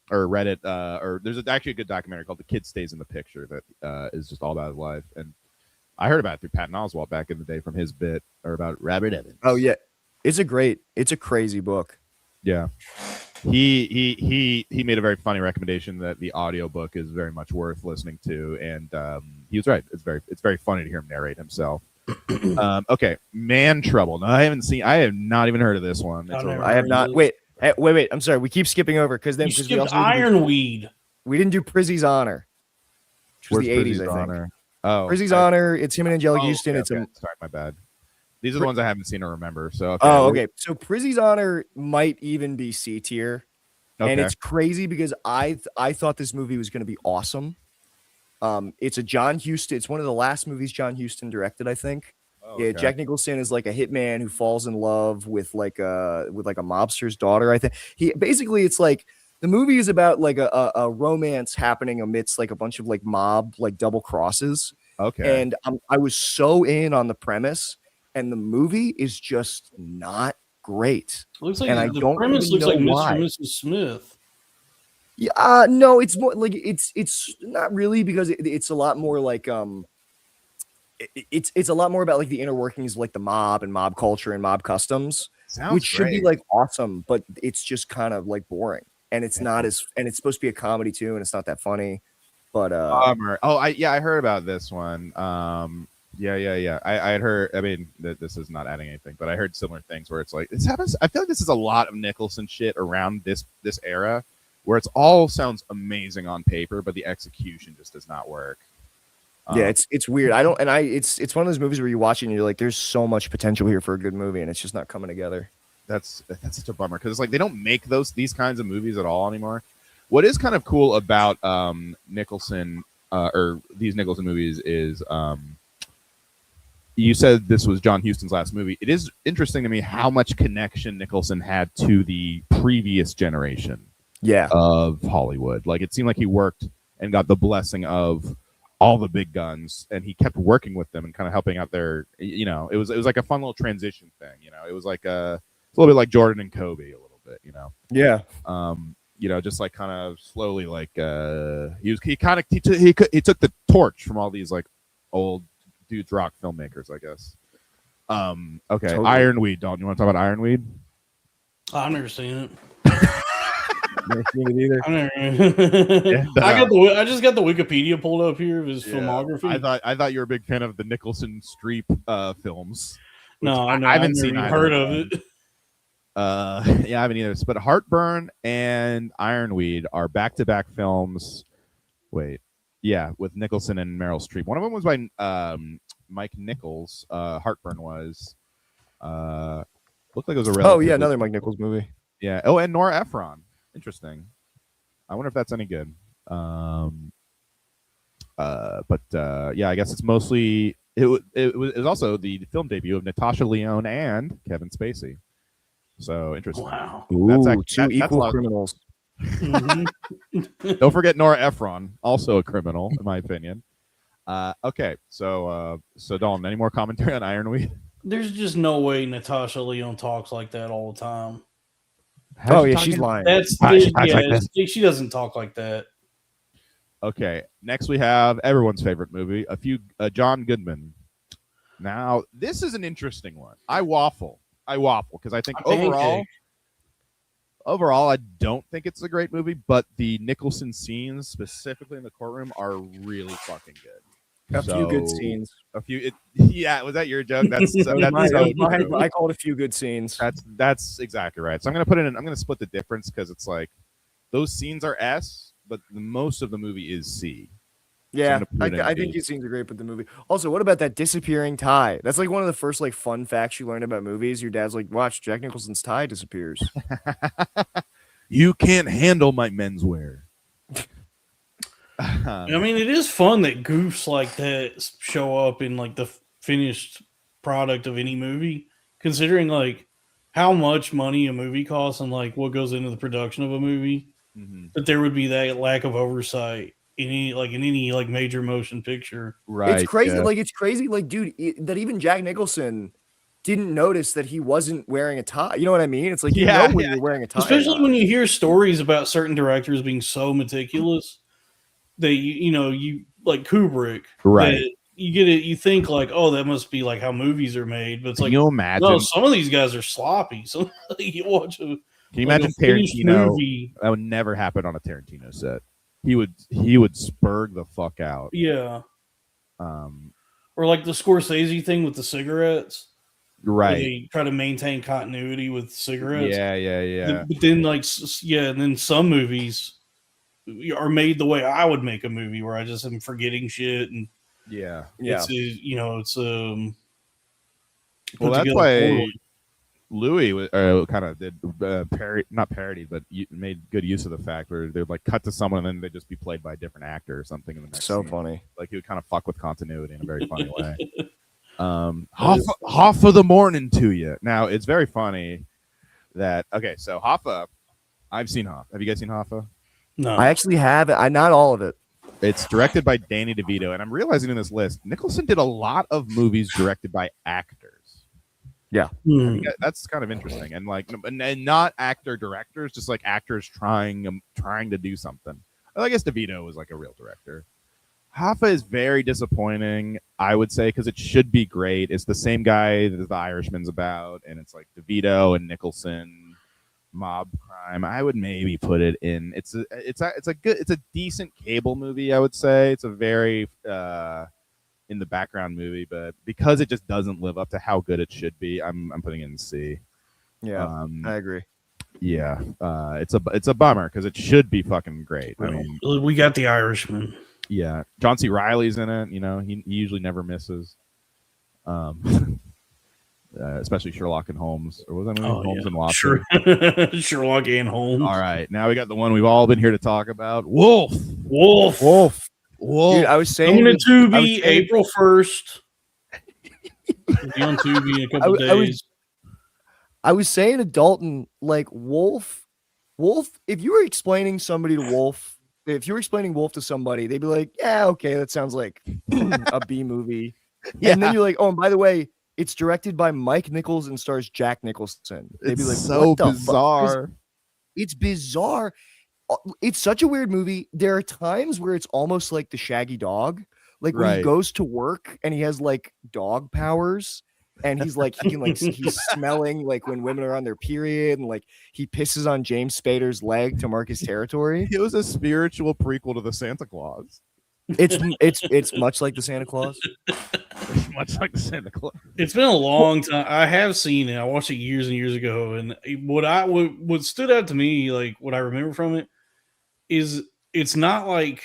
or read it, or there's actually a good documentary called "The Kid Stays in the Picture" that is just all about his life. And I heard about it through Patton Oswalt back in the day from his bit, or about Robert Evans. Oh yeah, it's a crazy book. Yeah. He made a very funny recommendation that the audiobook is very much worth listening to, and he was right. It's very funny to hear him narrate himself. Okay, Man Trouble. No, I have not even heard of this one. I have not. Wait. I'm sorry. We keep skipping over because we also Ironweed. We didn't do Prizzy's Honor, which was the '80s, I think. Oh, Prizzy's Honor. It's him and Angelica Houston. Okay. Sorry, my bad. These are the ones I haven't seen or remember. So okay. So Prizzy's Honor might even be C tier, and it's crazy because I thought this movie was going to be awesome. It's a John Huston. It's one of the last movies John Huston directed, I think. Yeah, Jack Nicholson is like a hitman who falls in love with like a mobster's daughter. I think it's like the movie is about like a romance happening amidst like a bunch of like mob like double crosses. Okay, and I was so in on the premise. And the movie is just not great. Looks like and the premise looks like Mr. and Mrs. Smith. Yeah, no, it's more like it's not really because it's a lot more like it's a lot more about like the inner workings of like the mob and mob culture and mob customs, which should be like awesome, but it's just kind of like boring. And it's not and it's supposed to be a comedy too, and it's not that funny. But I heard about this one. Yeah. I had heard. I mean, this is not adding anything, but I heard similar things where it's like this happens. I feel like this is a lot of Nicholson shit around this era, where it's all sounds amazing on paper, but the execution just does not work. Yeah, it's weird. It's one of those movies where you watch it and you're like, there's so much potential here for a good movie, and it's just not coming together. That's such a bummer because it's like they don't make these kinds of movies at all anymore. What is kind of cool about Nicholson or these Nicholson movies is you said this was John Huston's last movie. It is interesting to me how much connection Nicholson had to the previous generation of Hollywood. Like it seemed like he worked and got the blessing of all the big guns, and he kept working with them and kind of helping out their, you know, it was like a fun little transition thing, you know. It was like a little bit like Jordan and Kobe a little bit, you know. Yeah. You know, just like kind of slowly, like he took the torch from all these like old dudes rock filmmakers, I guess. Okay, totally. Ironweed, Dalton. You want to talk about Ironweed? I've never seen it. Never seen it either. I just got the Wikipedia pulled up here of his filmography. I thought you were a big fan of the Nicholson Streep films. No, I haven't seen heard of it. Yeah, I haven't either. But Heartburn and Ironweed are back-to-back films. Wait, yeah, with Nicholson and Meryl Streep. One of them was by Mike Nichols. Heartburn was. Looked like it was a another Mike Nichols movie. Yeah. Oh, and Nora Ephron. Interesting. I wonder if that's any good. But yeah, I guess it's mostly it was also the film debut of Natasha Lyonne and Kevin Spacey. So interesting. Wow. Ooh, two equal criminals. Don't forget Nora Ephron, also a criminal in my opinion. Okay, so Dalton, any more commentary on Ironweed? There's just no way Natasha Lyonne talks like that all the time. She's lying. She doesn't talk like that. Okay, next we have everyone's favorite movie, John Goodman. Now, this is an interesting one. I waffle because I think overall, I don't think it's a great movie, but the Nicholson scenes, specifically in the courtroom, are really fucking good. A few good scenes. Yeah, was that your joke? I called a few good scenes. That's exactly right. So I'm gonna split the difference because it's like those scenes are S, but most of the movie is C. Yeah, so I think these scenes are great, but the movie. Also, what about that disappearing tie? That's like one of the first like fun facts you learn about movies. Your dad's like, "Watch, Jack Nicholson's tie disappears." You can't handle my menswear. I mean, it is fun that goofs like that show up in like the finished product of any movie, considering like how much money a movie costs and like what goes into the production of a movie. Mm-hmm. That there would be that lack of oversight in any major motion picture. Right. It's crazy. Yeah. Like it's crazy. Like, dude, that even Jack Nicholson didn't notice that he wasn't wearing a tie. You know what I mean? It's like when you're wearing a tie. Especially when you hear stories about certain directors being so meticulous. That you like Kubrick, right? You get it. You think like, oh, that must be like how movies are made, but it's like, can you imagine? No, some of these guys are sloppy. So you watch Can you imagine Tarantino? Movie. That would never happen on a Tarantino set. He would spurg the fuck out. Yeah. Or like the Scorsese thing with the cigarettes, right? They try to maintain continuity with cigarettes. Yeah. But then and then some movies are made the way I would make a movie, where I just am forgetting shit and it's well, that's why Louis kind of did not parodied, but made good use of the fact where they'd like cut to someone and then they'd just be played by a different actor or something in the next so scene. Funny. Like he would kind of fuck with continuity in a very funny way. Half of the morning to you. Now it's very funny that so Hoffa, I've seen Hoffa. Have you guys seen Hoffa? No, I actually have it. Not all of it. It's directed by Danny DeVito, and I'm realizing in this list, Nicholson did a lot of movies directed by actors. Yeah, that's kind of interesting, and like, and not actor directors, just like actors trying to do something. I guess DeVito was like a real director. Hoffa is very disappointing, I would say, because it should be great. It's the same guy that The Irishman's about, and it's like DeVito and Nicholson. Mob crime. I would maybe put it in. It's a decent cable movie. I would say it's a very in the background movie, but because it just doesn't live up to how good it should be, I'm putting it in C. Yeah, I agree. Yeah, it's a bummer because it should be fucking great. I mean, we got The Irishman. Yeah, John C. Reilly's in it. You know, he usually never misses. Especially Sherlock and Holmes, or was that movie Holmes and Watson? Sherlock and Holmes. All right, now we got the one we've all been here to talk about. Wolf. Dude, I was saying coming to Tubi April 1st. Be on Tubi in a couple days. I was saying to Dalton, like Wolf. If you were explaining Wolf to somebody, they'd be like, "Yeah, okay, that sounds like a B movie." Yeah. And then you're like, "Oh, and by the way, it's directed by Mike Nichols and stars Jack Nicholson." They'd be like, so "What the bizarre." Fuck? It's bizarre. It's such a weird movie. There are times where it's almost like the Shaggy Dog, like when he goes to work and he has like dog powers. And he's like, he can like, he's smelling like when women are on their period, and like he pisses on James Spader's leg to mark his territory. It was a spiritual prequel to the Santa Claus. It's much like the Santa Claus. Much like the Santa Claus. It's been a long time. I have seen it. I watched it years and years ago, and what stood out to me, like what I remember from it, is it's not like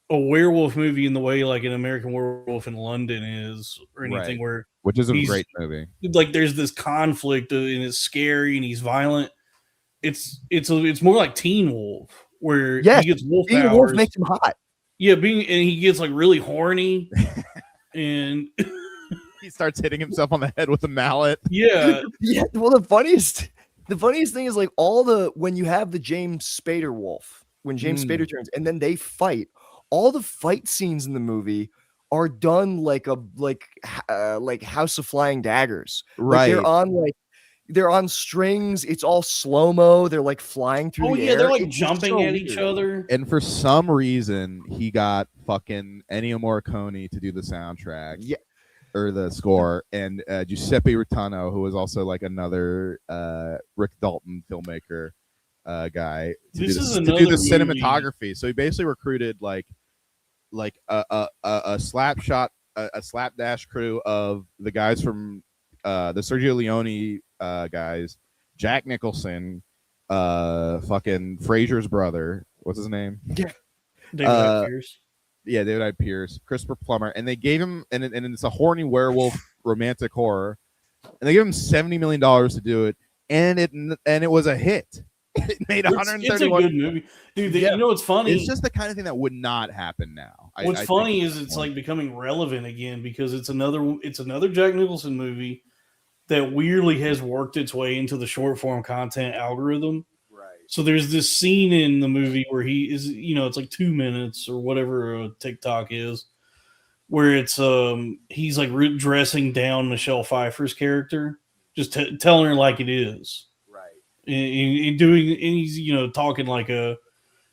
a werewolf movie in the way like an American Werewolf in London is, or anything which is a great movie. Like there's this conflict and it's scary and he's violent. It's more like Teen Wolf, where he gets wolf powers. Teen Wolf makes him hot. Yeah, and he gets like really horny, and he starts hitting himself on the head with a mallet. Yeah. Well, the funniest thing is like when you have the James Spader wolf, when James Spader turns, and then they fight. All the fight scenes in the movie are done like House of Flying Daggers. Right. Like they're on strings. It's all slow-mo. They're like flying through the air. They're like jumping at each other. And for some reason, he got fucking Ennio Morricone to do the soundtrack. Yeah. Or the score. And Giuseppe Rotano, who was also like another Rick Dalton filmmaker guy, to do the cinematography. So he basically recruited like a slapdash crew of the guys from the Sergio Leone guys, Jack Nicholson, fucking Fraser's brother, what's his name? Yeah, David Pierce. Yeah, David I. Pierce, Christopher Plummer, and they gave him, and it's a horny werewolf romantic horror, and they gave him $70 million to do it, and it was a hit. It made 131. It's a good movie, dude. You know what's funny? It's just the kind of thing that would not happen now. What's funny is it's like becoming relevant again because it's another Jack Nicholson movie that weirdly has worked its way into the short form content algorithm. Right. So there's this scene in the movie where he is, it's like 2 minutes or whatever a TikTok is, where it's he's like dressing down Michelle Pfeiffer's character, just telling her like it is. And he's talking like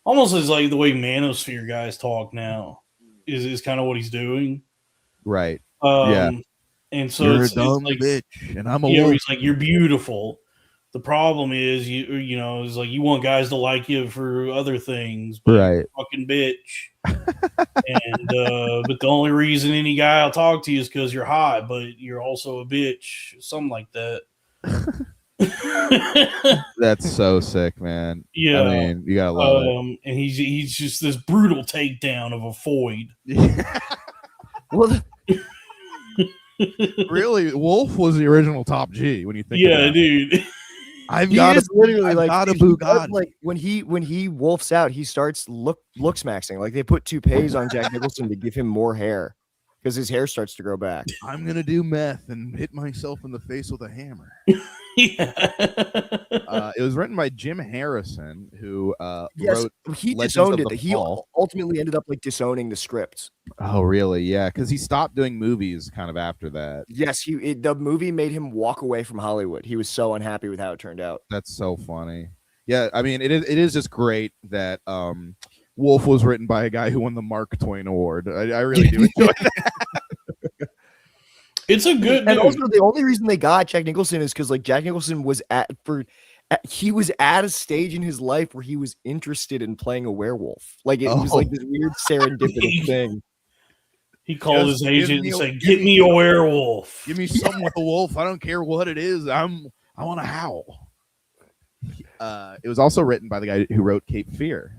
almost as like the way Manosphere guys talk now is kind of what he's doing, right? And so you're it's a dumb like, bitch, and I'm a wolf. He's like, you're beautiful. The problem is it's like you want guys to like you for other things, but right? You're a fucking bitch. And but the only reason any guy will talk to you is because you're hot, but you're also a bitch, something like that. That's so sick, man. Yeah, I mean, you gotta love it. And he's just this brutal takedown of a Foyd. Well, really, Wolf was the original Top G when you think. Yeah, about dude. It. I've got a Bugatti. Like when he wolfs out, he starts looks maxing. Like they put toupees on Jack Nicholson to give him more hair because his hair starts to grow back. I'm gonna do meth and hit myself in the face with a hammer. It was written by Jim Harrison, who wrote. He Legends disowned of it. the He Fall. ultimately ended up like disowning the script. Oh, really? Yeah, because he stopped doing movies kind of after that. Yes, the movie made him walk away from Hollywood. He was so unhappy with how it turned out. That's so funny. Yeah, I mean, it is just great that Wolf was written by a guy who won the Mark Twain Award. I really do enjoy that. It's a good. And also, the only reason they got Jack Nicholson is because like Jack Nicholson was he was at a stage in his life where he was interested in playing a werewolf. Like it was like this weird serendipitous thing. He called his agent and said, "Get me a werewolf. Give me something with a wolf. I don't care what it is. I want to howl." It was also written by the guy who wrote Cape Fear.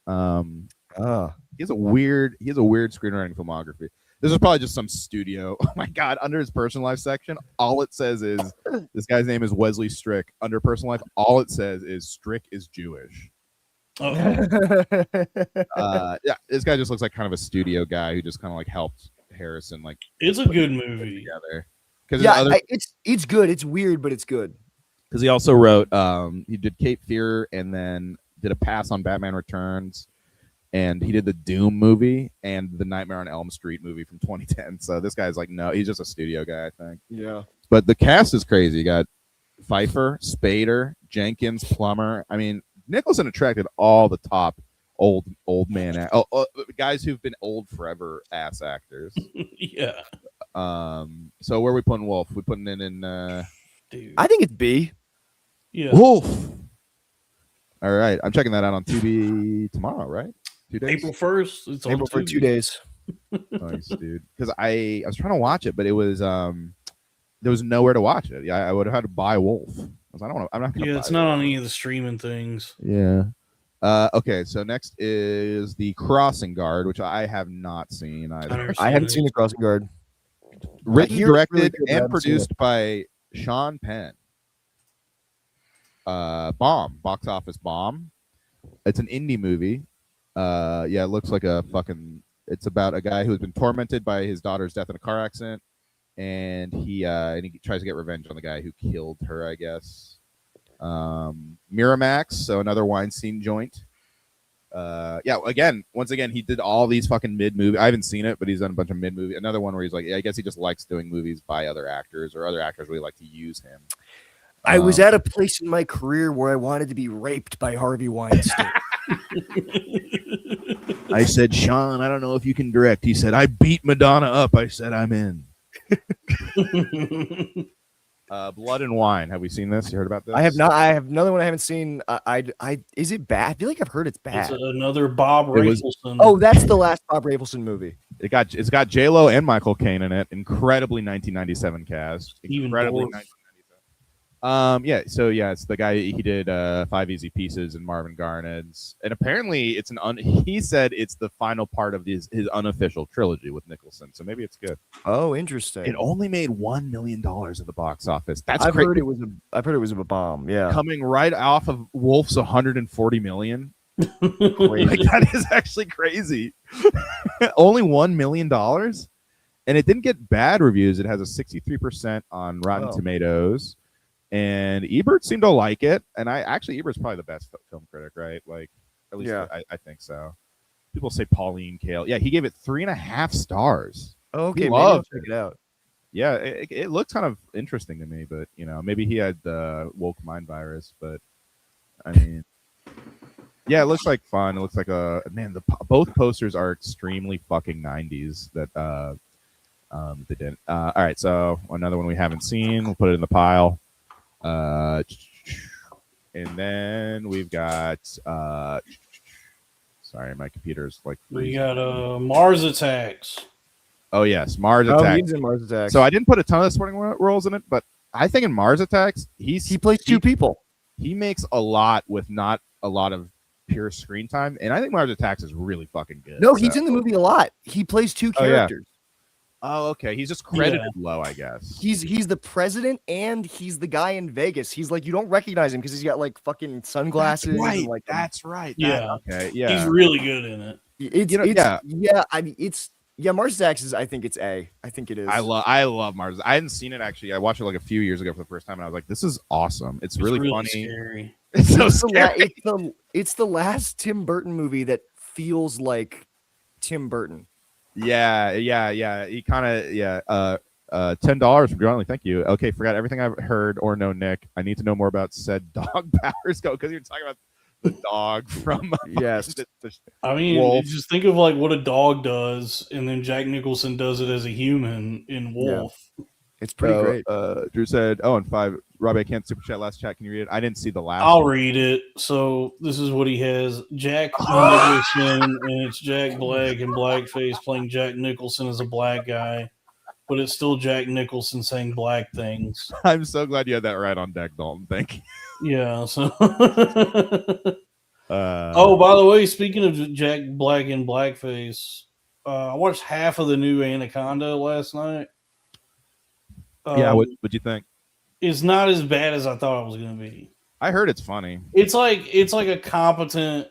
He has a weird screenwriting filmography. This is probably just some studio. Oh my god! Under his personal life section, all it says is this guy's name is Wesley Strick. Under personal life, all it says is Strick is Jewish. Yeah, this guy just looks like kind of a studio guy who just kind of like helped Harrison. Like, it's a good movie together. It's good. It's weird, but it's good. Because he also wrote, he did Cape Fear and then did a pass on Batman Returns, and he did the Doom movie and the Nightmare on Elm Street movie from 2010. So this guy's like, no, he's just a studio guy, I think. Yeah. But the cast is crazy. You got Pfeiffer, Spader, Jenkins, Plummer. I mean, Nicholson attracted all the top old man guys who've been old forever ass actors. Yeah. So where are we putting Wolf? We putting in Dude. I think it's B. Yeah. Wolf. All right, I'm checking that out on TV tomorrow, right? 2 days. April 1st. It's April for 2 days. Nice, dude. Because I was trying to watch it, but it was there was nowhere to watch it. Yeah, I would have had to buy Wolf. I was like, I'm not gonna. Yeah, buy it's it. not on any of the streaming things. Yeah. Okay, so next is The Crossing Guard, which I have not seen either. I haven't seen The Crossing Guard. Written, hear it's directed, really good, but I and haven't seen produced by Sean Penn. Bomb, box office bomb. It's an indie movie. Yeah, it looks like a fucking. It's about a guy who's been tormented by his daughter's death in a car accident, and he tries to get revenge on the guy who killed her, I guess. Miramax, so another Weinstein joint. Yeah, once again, he did all these fucking mid movie. I haven't seen it, but he's done a bunch of mid movie. Another one where he's like, yeah, I guess he just likes doing movies by other actors, or other actors really like to use him. I was at a place in my career where I wanted to be raped by Harvey Weinstein. I said, Sean, I don't know if you can direct. He said, I beat Madonna up. I said, I'm in. Blood and Wine. Have we seen this? You heard about this? I have not. I have another one I haven't seen. Is it bad? I feel like I've heard it's bad. It's another Bob Rafelson. Oh, that's the last Bob Rafelson movie. It's got J-Lo and Michael Caine in it. Incredibly 1997 cast. Incredibly 1997. Yeah. So yeah, it's the guy. He did 5 Easy Pieces and Marvin Garnets, and apparently it's he said it's the final part of his unofficial trilogy with Nicholson. So maybe it's good. Oh, interesting. It only made $1 million at the box office. That's I've crazy. I've heard it was a bomb. Yeah, coming right off of Wolf's 140 million. Like, that is actually crazy. Only $1 million, and it didn't get bad reviews. It has a 63% on Rotten Tomatoes. And Ebert seemed to like it, and Ebert's probably the best film critic, right? Like, at least I think so. People say Pauline Kael. Yeah, he gave it 3.5 stars. Oh, okay, maybe I'll check it out. Yeah, it looked kind of interesting to me, but maybe he had the woke mind virus. But I mean, yeah, it looks like fun. It looks like both posters are extremely fucking 90s. That they did. All right, so another one we haven't seen. We'll put it in the pile. And then we've got sorry, my computer's like we got Mars Attacks. Oh yes, Mars Attacks. He's in Mars Attacks. So I didn't put a ton of supporting roles in it, but I think in Mars Attacks he plays 2 people. He makes a lot with not a lot of pure screen time, and I think Mars Attacks is really fucking good. No, he's in the movie a lot. He plays 2 characters. Oh, okay. He's just credited low, I guess. He's the president and he's the guy in Vegas. He's like, you don't recognize him because he's got like fucking sunglasses. That's right. And, like, That's right. Yeah. Okay. Yeah. He's really good in it. Yeah. I mean, Mars Attacks is. I think it's A. I think it is. I love Mars. I hadn't seen it actually. I watched it like a few years ago for the first time, and I was like, this is awesome. It's really funny. Scary. It's so scary. It's the last Tim Burton movie that feels like Tim Burton. Yeah. He kind of $10 from Johnny. Thank you. Okay, forgot everything I've heard or know, Nick. I need to know more about said dog powers. Go because you're talking about the dog from yes. I mean, just think of like what a dog does, and then Jack Nicholson does it as a human in Wolf. Yeah. It's pretty great. Drew said, "Oh, and 5, Robbie, I can't super chat last chat. Can you read it? I didn't see the last. I'll read it. So this is what he has: Jack Nicholson, and it's Jack Black and blackface playing Jack Nicholson as a black guy, but it's still Jack Nicholson saying black things. I'm so glad you had that right on deck, Dalton. Thank you. Yeah. So. Uh, Oh, by the way, speaking of Jack Black in blackface, I watched half of the new Anaconda last night. yeah, what'd you think? It's not as bad as I thought it was going to be. I heard it's funny. It's like a competent,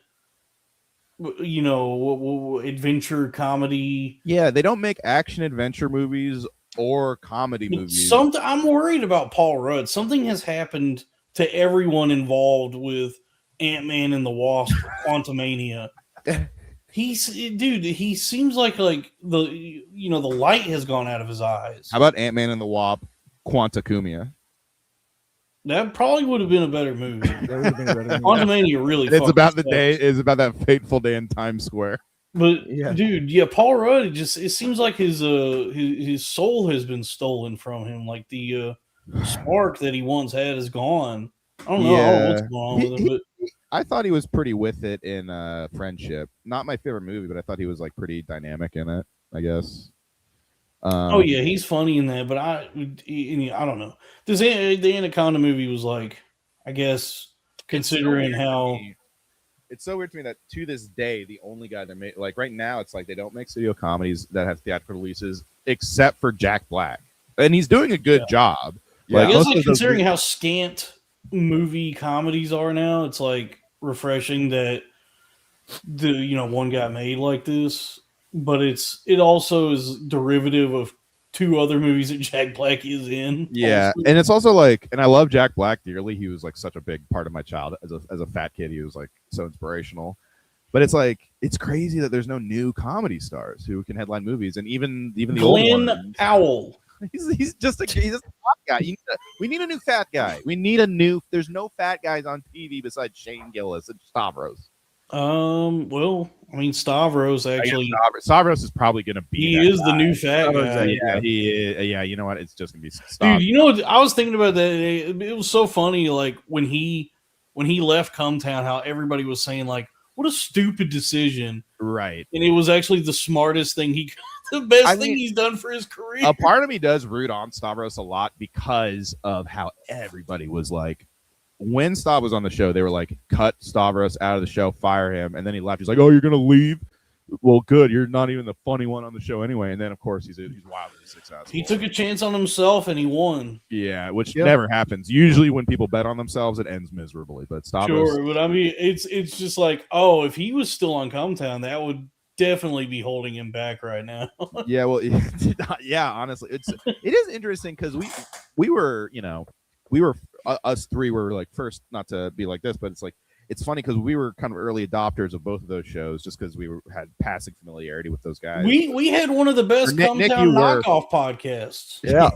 adventure comedy. Yeah, they don't make action adventure movies or comedy movies. I'm worried about Paul Rudd. Something has happened to everyone involved with Ant-Man and the Wasp, Quantumania. He seems like the light has gone out of his eyes. How about Ant-Man and the Wasp, Quantumania? That probably would have been a better movie. Quantumania really. It's about the day. It's about that fateful day in Times Square. But dude, Paul Rudd. It seems like his soul has been stolen from him. Like the spark that he once had is gone. I don't know what's going on with him, but I thought he was pretty with it in Friendship. Not my favorite movie, but I thought he was like pretty dynamic in it, I guess. Oh yeah, he's funny in that, but I don't know. The Anaconda movie was like, I guess, considering how it's so weird to me that to this day the only guy that made, like, right now it's like they don't make studio comedies that have theatrical releases except for Jack Black, and he's doing a good job. Yeah, I guess considering how scant movie comedies are now, it's like refreshing that one got made like this. But it also is derivative of two other movies that Jack Black is in. Yeah, also. and it's also like, and I love Jack Black dearly. He was like such a big part of my childhood as a fat kid. He was like so inspirational. But it's like, it's crazy that there's no new comedy stars who can headline movies, and even the Glenn old ones. Powell. He's just a fat guy. We need a new fat guy. There's no fat guys on TV besides Shane Gillis and Stavros. Well, I mean, Stavros actually. Stavros is probably going to be. He is the new fat guy. Yeah, he is. Yeah, you know what? It's just going to be Stavros. Dude, you know what? I was thinking about that. It was so funny. Like when he left Cumtown, how everybody was saying like, "What a stupid decision!" Right. And it was actually the smartest thing the best thing he's done for his career. A part of me does root on Stavros a lot because of how everybody was like. When Stav was on the show, they were like, cut Stavros out of the show, fire him. And then he left. He's like, oh, you're going to leave? Well, good. You're not even the funny one on the show anyway. And then, of course, he's wildly successful. He took a chance on himself and he won. Yeah, which never happens. Usually when people bet on themselves, it ends miserably. But Stavros... Sure, but I mean, it's just like, oh, if he was still on Cumtown, that would definitely be holding him back right now. Yeah, well, yeah, honestly. It is interesting because we were, us three were like first, not to be like this, but it's like, it's funny because we were kind of early adopters of both of those shows just because had passing familiarity with those guys. We had one of the best Cumtown knockoff podcasts. Yeah.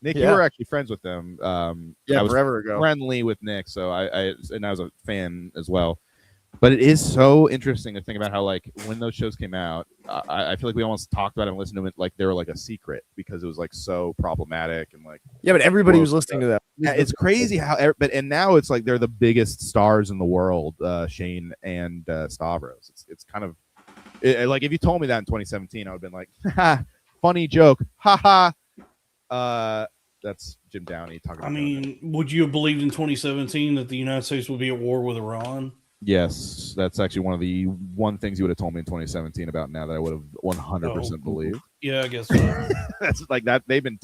Nick, you were actually friends with them. I was forever ago. Friendly with Nick, so I was a fan as well. But it is so interesting to think about how, like, when those shows came out, I feel like we almost talked about it and listened to it like they were like a secret because it was like so problematic and like. Yeah, but everybody was listening to that. Yeah, it's crazy how, and now it's like they're the biggest stars in the world, Shane and Stavros. It's kind of like if you told me that in 2017, I would have been like, ha, funny joke, ha ha. That's Jim Downey talking. I mean, would you have believed in 2017 that the United States would be at war with Iran? Yes, that's actually one of the things you would have told me in 2017 about now that I would have 100% believed. Yeah, I guess so. That's like that. They've been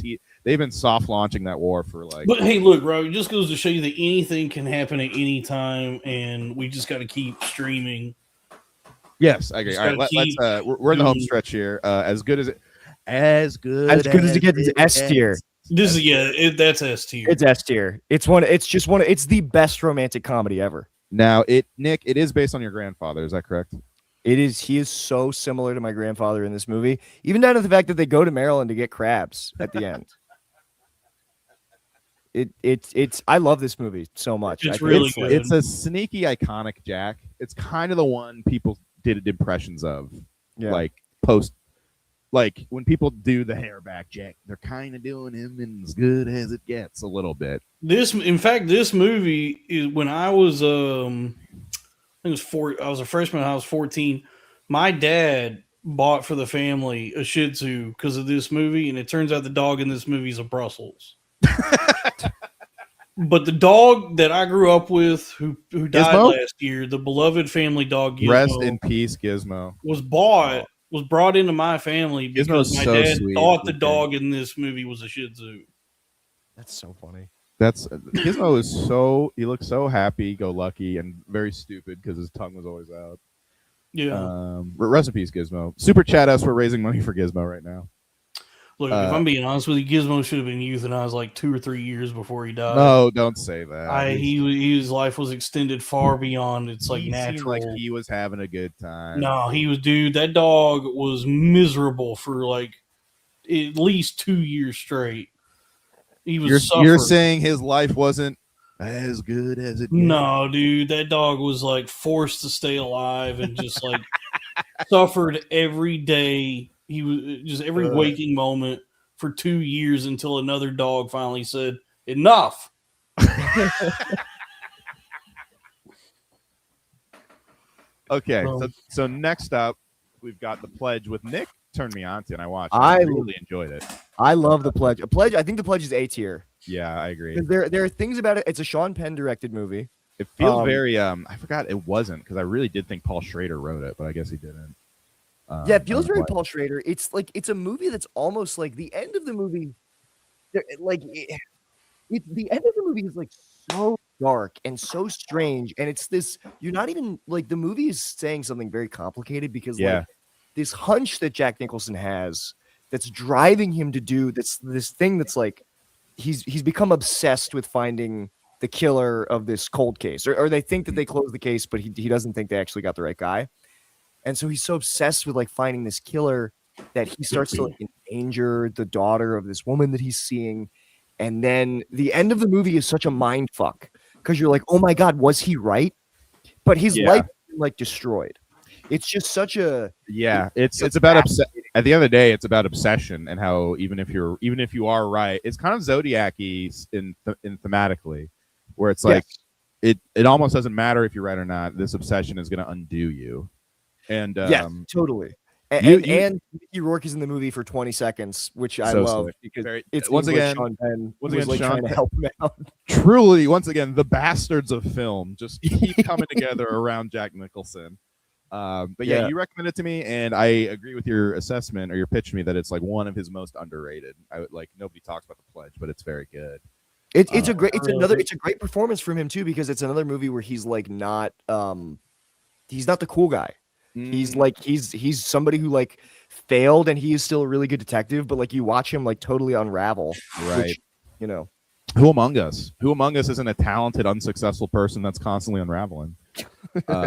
soft launching that war for like. But hey, look, bro, it just goes to show you that anything can happen at any time, and we just got to keep streaming. Yes, I agree. All right, let's. We're in the home stretch here. As good as it gets is S tier. This is that's S tier. It's S tier. It's the best romantic comedy ever. Now, Nick, it is based on your grandfather. Is that correct? It is. He is so similar to my grandfather in this movie, even down to the fact that they go to Maryland to get crabs at the end. It's. I love this movie so much. It's really good. It's a sneaky, iconic Jack. It's kind of the one people did impressions of, like like when people do the hair back Jack, they're kind of doing him in as good as it gets a little bit. This movie is when I was I was a freshman when I was 14. My dad bought for the family a Shih Tzu because of this movie, and it turns out the dog in this movie is a Brussels. But the dog that I grew up with, who died Gizmo? last year, the beloved family dog Gizmo, Rest in peace, Gizmo. was brought into my family because Gizmo's my so dad sweet thought the looking. dog in this movie was a Shih Tzu. That's so funny. That's Gizmo is he looks so happy, go lucky, and very stupid because his tongue was always out. Yeah. Rest in peace, Gizmo. Super chat us. We're raising money for Gizmo right now. Look, if I'm being honest with you, Gizmo should have been euthanized like 2 or 3 years before he died. No, don't say that. His life was extended far beyond its like he natural. seemed like he was having a good time. No, dude. That dog was miserable for like at least 2 years straight. He was. You're saying his life wasn't as good as it. No, dude, that dog was like forced to stay alive and just like suffered every day. He was just every waking moment for 2 years until another dog finally said, "Enough." Okay, so next up, we've got The Pledge with Nick. Turned me on to, and I watched. I really enjoyed it. I love The Pledge. I think The Pledge is A tier. Yeah, I agree. There are things about it. It's a Sean Penn directed movie. It feels very. I forgot it wasn't because I really did think Paul Schrader wrote it, but I guess he didn't. Yeah, it feels very Paul Schrader. It's like it's a movie that's almost like the end of the movie. The end of the movie is like so dark and so strange, and it's this. You're not even like the movie is saying something very complicated because like this hunch that Jack Nicholson has that's driving him to do this thing that's like he's become obsessed with finding the killer of this cold case, or they think that they closed the case, but he doesn't think they actually got the right guy. And so he's so obsessed with like finding this killer that he starts to like endanger the daughter of this woman that he's seeing. And then the end of the movie is such a mind fuck because you're like, oh my God, was he right? But his life is like destroyed. It's just such a It's about at the end of the day, it's about obsession and how even if you are right, it's kind of Zodiac-y in thematically, where it's like it almost doesn't matter if you're right or not. This obsession is going to undo you. And yes, totally. And Mickey Rourke is in the movie for 20 seconds, which I love because it's once again Sean Penn once again like Sean trying to help him out. Truly, once again, the bastards of film just keep coming together around Jack Nicholson. But yeah, you recommended it to me, and I agree with your assessment or your pitch to me that it's like one of his most underrated. I would like nobody talks about The Pledge, but it's very good. It's a great performance from him too because it's another movie where he's like not he's not the cool guy. He's like he's somebody who like failed and he is still a really good detective, but like you watch him like totally unravel. Right. Which, you know. Who among us? Who among us isn't a talented, unsuccessful person that's constantly unraveling?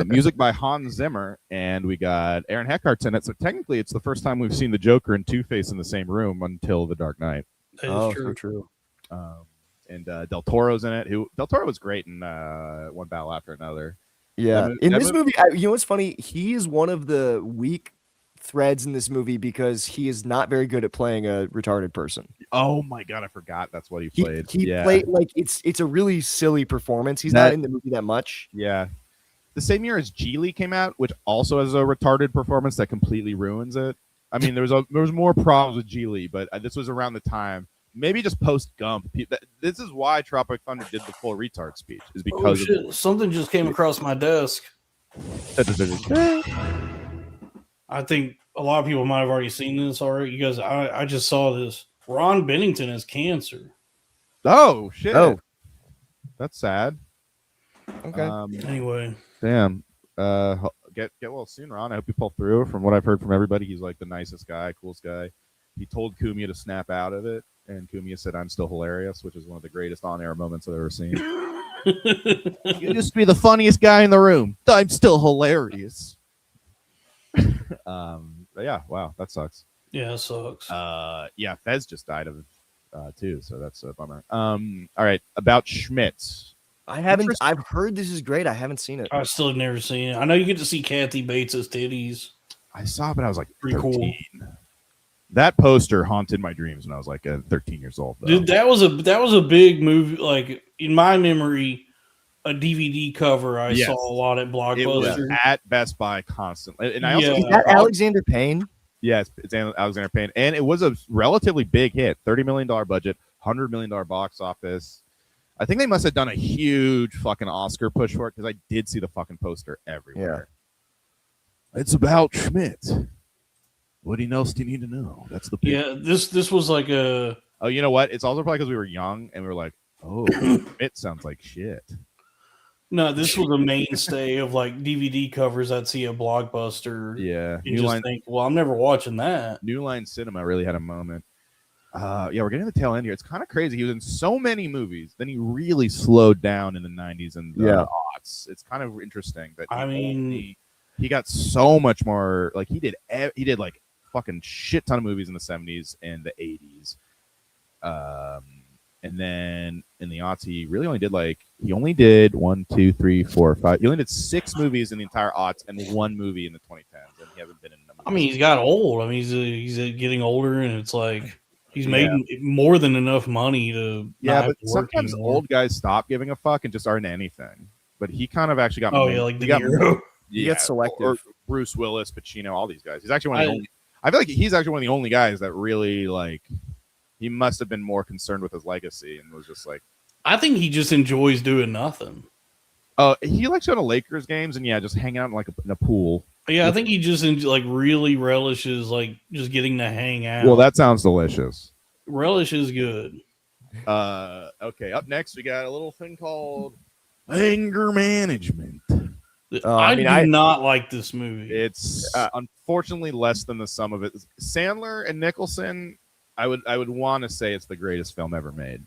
Music by Hans Zimmer, and we got Aaron Eckhart's in it. So technically, it's the first time we've seen the Joker and Two-Face in the same room until The Dark Knight. Oh, so true. And Del Toro's in it. Del Toro was great in One Battle After Another. Yeah, in this movie, you know what's funny? He is one of the weak threads in this movie because he is not very good at playing a retarded person. Oh my God, I forgot that's what he played. He played like it's a really silly performance. He's not in the movie that much. Yeah. The same year as Geely came out, which also has a retarded performance that completely ruins it. I mean, there was more problems with Geely, but this was around the time. Maybe just post Gump. This is why Tropic Thunder did the full retard speech. Is because something just came across my desk. I think a lot of people might have already seen this already. You guys, I just saw this. Ron Bennington has cancer. Oh shit! Oh, that's sad. Okay. Anyway, damn. Get well soon, Ron. I hope you pull through. From what I've heard from everybody, he's like the nicest guy, coolest guy. He told Kumia to snap out of it, and Kumia said, "I'm still hilarious," which is one of the greatest on-air moments I've ever seen. You used to be the funniest guy in the room. I'm still hilarious. But yeah, wow, that sucks. Yeah, it sucks. Yeah, Fez just died of too, so that's a bummer. All right, about Schmidt. I haven't. I've heard this is great. I haven't seen it. I still have never seen it. I know you get to see Kathy Bates' titties. I saw it, but I was like pretty 13. Cool. That poster haunted my dreams when I was like 13 years old. Though. Dude, that was a big movie. Like in my memory, a DVD cover I saw a lot at Blockbuster. It was at Best Buy constantly. And I also is that Alexander Payne? Yes, it's Alexander Payne, and it was a relatively big hit. $30 million budget, $100 million box office. I think they must have done a huge fucking Oscar push for it because I did see the fucking poster everywhere. Yeah. It's about Schmidt. What else do you need to know? That's the Yeah, this was like a. Oh, you know what? It's also probably because we were young and we were like, oh, Schmidt sounds like shit. No, this was a mainstay of like DVD covers I'd see a Blockbuster. Yeah. You just think, well, I'm never watching that. New Line Cinema really had a moment. Yeah, we're getting to the tail end here. It's kind of crazy. He was in so many movies. Then he really slowed down in the 90s and the aughts. It's kind of interesting that he got so much more. Like he did like fucking shit ton of movies in the 70s and the 80s. And then in the aughts, he really only did 1, 2, 3, 4, 5. He only did 6 movies in the entire aughts and 1 movie in the 2010s. And he hasn't been in. I mean, he's got old. I mean, he's getting older, and it's like he's made more than enough money to. Yeah, but sometimes old guys stop giving a fuck and just aren't anything. But he kind of actually got. Oh yeah, like De Niro. He gets selective. Or Bruce Willis, Pacino, all these guys. He's actually one of the only. I feel like he's actually one of the only guys that really like. He must have been more concerned with his legacy and was just like. I think he just enjoys doing nothing. Oh, he likes going to Lakers games and just hanging out in a pool. Yeah, I think he just really relishes like just getting to hang out. Well, that sounds delicious. Relish is good. Okay, up next we got a little thing called anger management. I do not like this movie. It's unfortunately less than the sum of it. Sandler and Nicholson. I would want to say it's the greatest film ever made,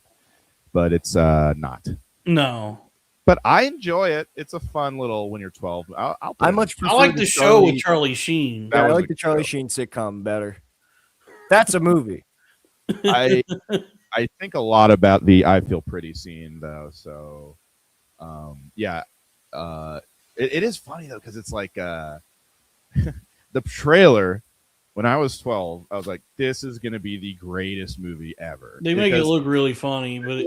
but it's not. No. But I enjoy it. It's a fun little when you're 12. I like the show with Charlie Sheen. Yeah, I like the Charlie Sheen sitcom better. That's a movie. I think a lot about the I Feel Pretty scene though. So, it is funny though because it's like the trailer. When I was 12, I was like, this is going to be the greatest movie ever. They make it look really funny, but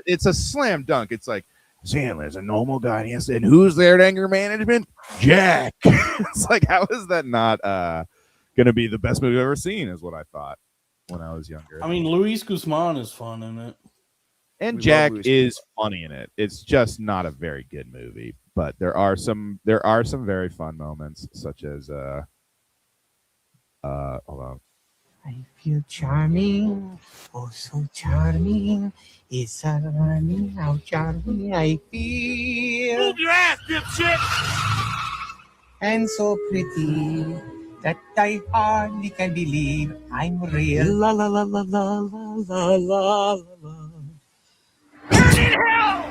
it's a slam dunk. It's like, Sandler's a normal guy. And who's there at anger management? Jack. It's like, how is that not going to be the best movie I've ever seen is what I thought when I was younger. I mean, Luis Guzman is fun in it. And Jack is funny in it. It's just not a very good movie. But there are some very fun moments, such as... hold on. I feel charming, oh so charming. It's alarming how charming I feel. Move your ass, dipshit! And so pretty that I hardly can believe I'm real. La la la la la la la la la. Burn in hell!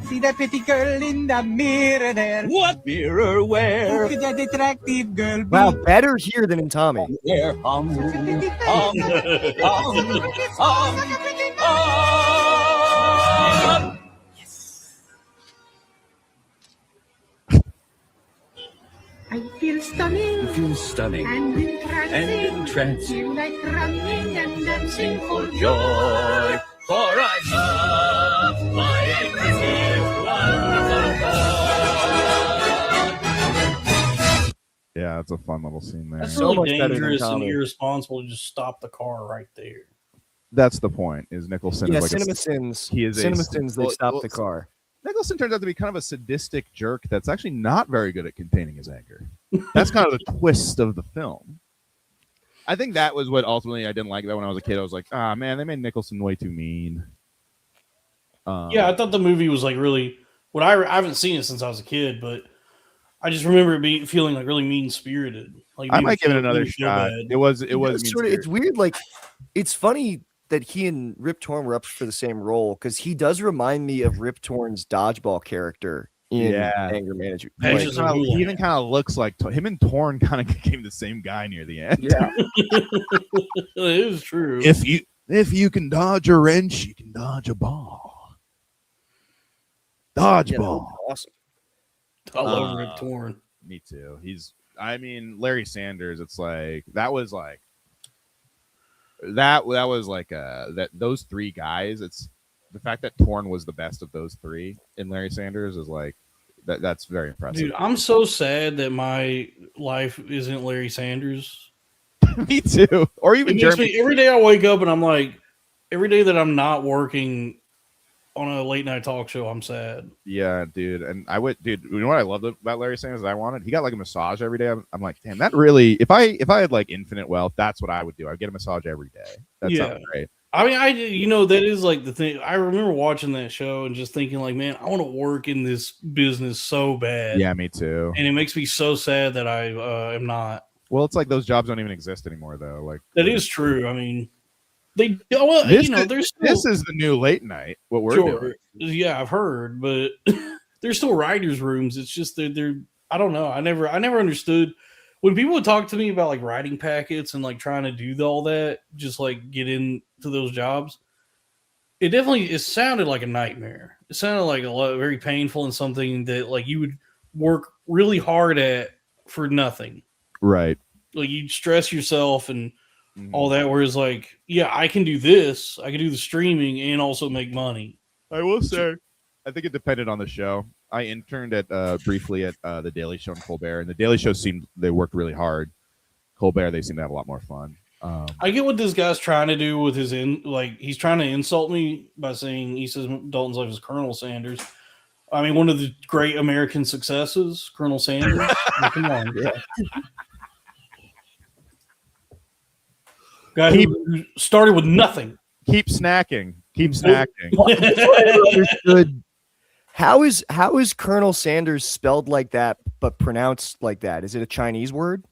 See that pretty girl in the mirror there. What mirror where? Who could that attractive girl be? Wow, better here than in Tommy. There, I feel stunning. You feel stunning And entrancing. You like running and dancing for joy. For I love my Yeah, it's a fun little scene there. That's So much really better than dangerous and Tommy. irresponsible to just stop the car right there. That's the point. Is Nicholson? Yeah, is like Cinema Sins. He is Cinema Sins. They well, stopped well, the car. Nicholson turns out to be kind of a sadistic jerk that's actually not very good at containing his anger. That's kind of the twist of the film. I think that was what ultimately I didn't like that when I was a kid. I was like, man, they made Nicholson way too mean. Yeah, I thought the movie was like really. What I haven't seen it since I was a kid, but I just remember it feeling like really mean spirited. Like I might give it another shot. It was Sort of, it's weird. Like, it's funny that he and Rip Torn were up for the same role because he does remind me of Rip Torn's dodgeball character in Anger Management. Like, he even kind of looks like him and Torn kind of became the same guy near the end. Yeah, it is true. If you can dodge a wrench, you can dodge a ball. Dodgeball, awesome. I love Rip Torn. Me too. Larry Sanders. It's like that was like those three guys. It's the fact that Torn was the best of those three, and Larry Sanders is like that. That's very impressive. Dude, I'm so sad that my life isn't Larry Sanders. Me too. Or even Jeremy. Every day I wake up and I'm like, every day that I'm not working on a late night talk show, I'm sad. Yeah, dude. And I would, dude. You know what I loved about Larry Sanders? I wanted. He got like a massage every day. I'm like, damn, that really. If I had like infinite wealth, that's what I would do. I'd get a massage every day. That sounds great. I mean, that is like the thing. I remember watching that show and just thinking, like, man, I want to work in this business so bad. Yeah, me too. And it makes me so sad that I am not. Well, it's like those jobs don't even exist anymore, though. Like that is true. I mean, they well, this there's this is the new late night. What we're doing. Yeah, I've heard, but there's still writers' rooms. It's just they're I don't know. I never understood when people would talk to me about like writing packets and like trying to do all that, just like get into those jobs. It sounded like a nightmare. It sounded like very painful and something that like you would work really hard at for nothing. Right. Like you'd stress yourself and all that. Whereas like, yeah, I can do this. I can do the streaming and also make money. I will say, I think it depended on the show. I interned at briefly at the Daily Show and Colbert, and the Daily Show seemed they worked really hard. Colbert, they seemed to have a lot more fun. I get what this guy's trying to do with his he's trying to insult me by saying he says Dalton's life is Colonel Sanders. I mean, one of the great American successes, Colonel Sanders. Come on, yeah. Guy who started with nothing. Keep snacking. Keep snacking. Understood. How is Colonel Sanders spelled like that but pronounced like that? Is it a Chinese word?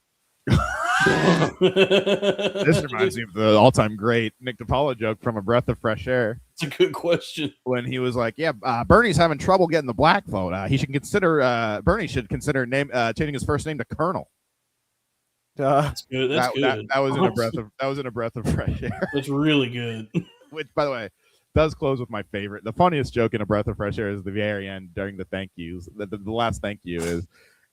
This reminds me of the all-time great Nick DiPaolo joke from A Breath of Fresh Air. It's a good question. When he was like, "Yeah, Bernie's having trouble getting the black vote. He should consider Bernie should consider changing his first name to Colonel." That's good. That's good. That was in a breath of fresh air. That's really good. Which, by the way, does close with my favorite. The funniest joke in A Breath of Fresh Air is the very end during the thank yous. The last thank you is,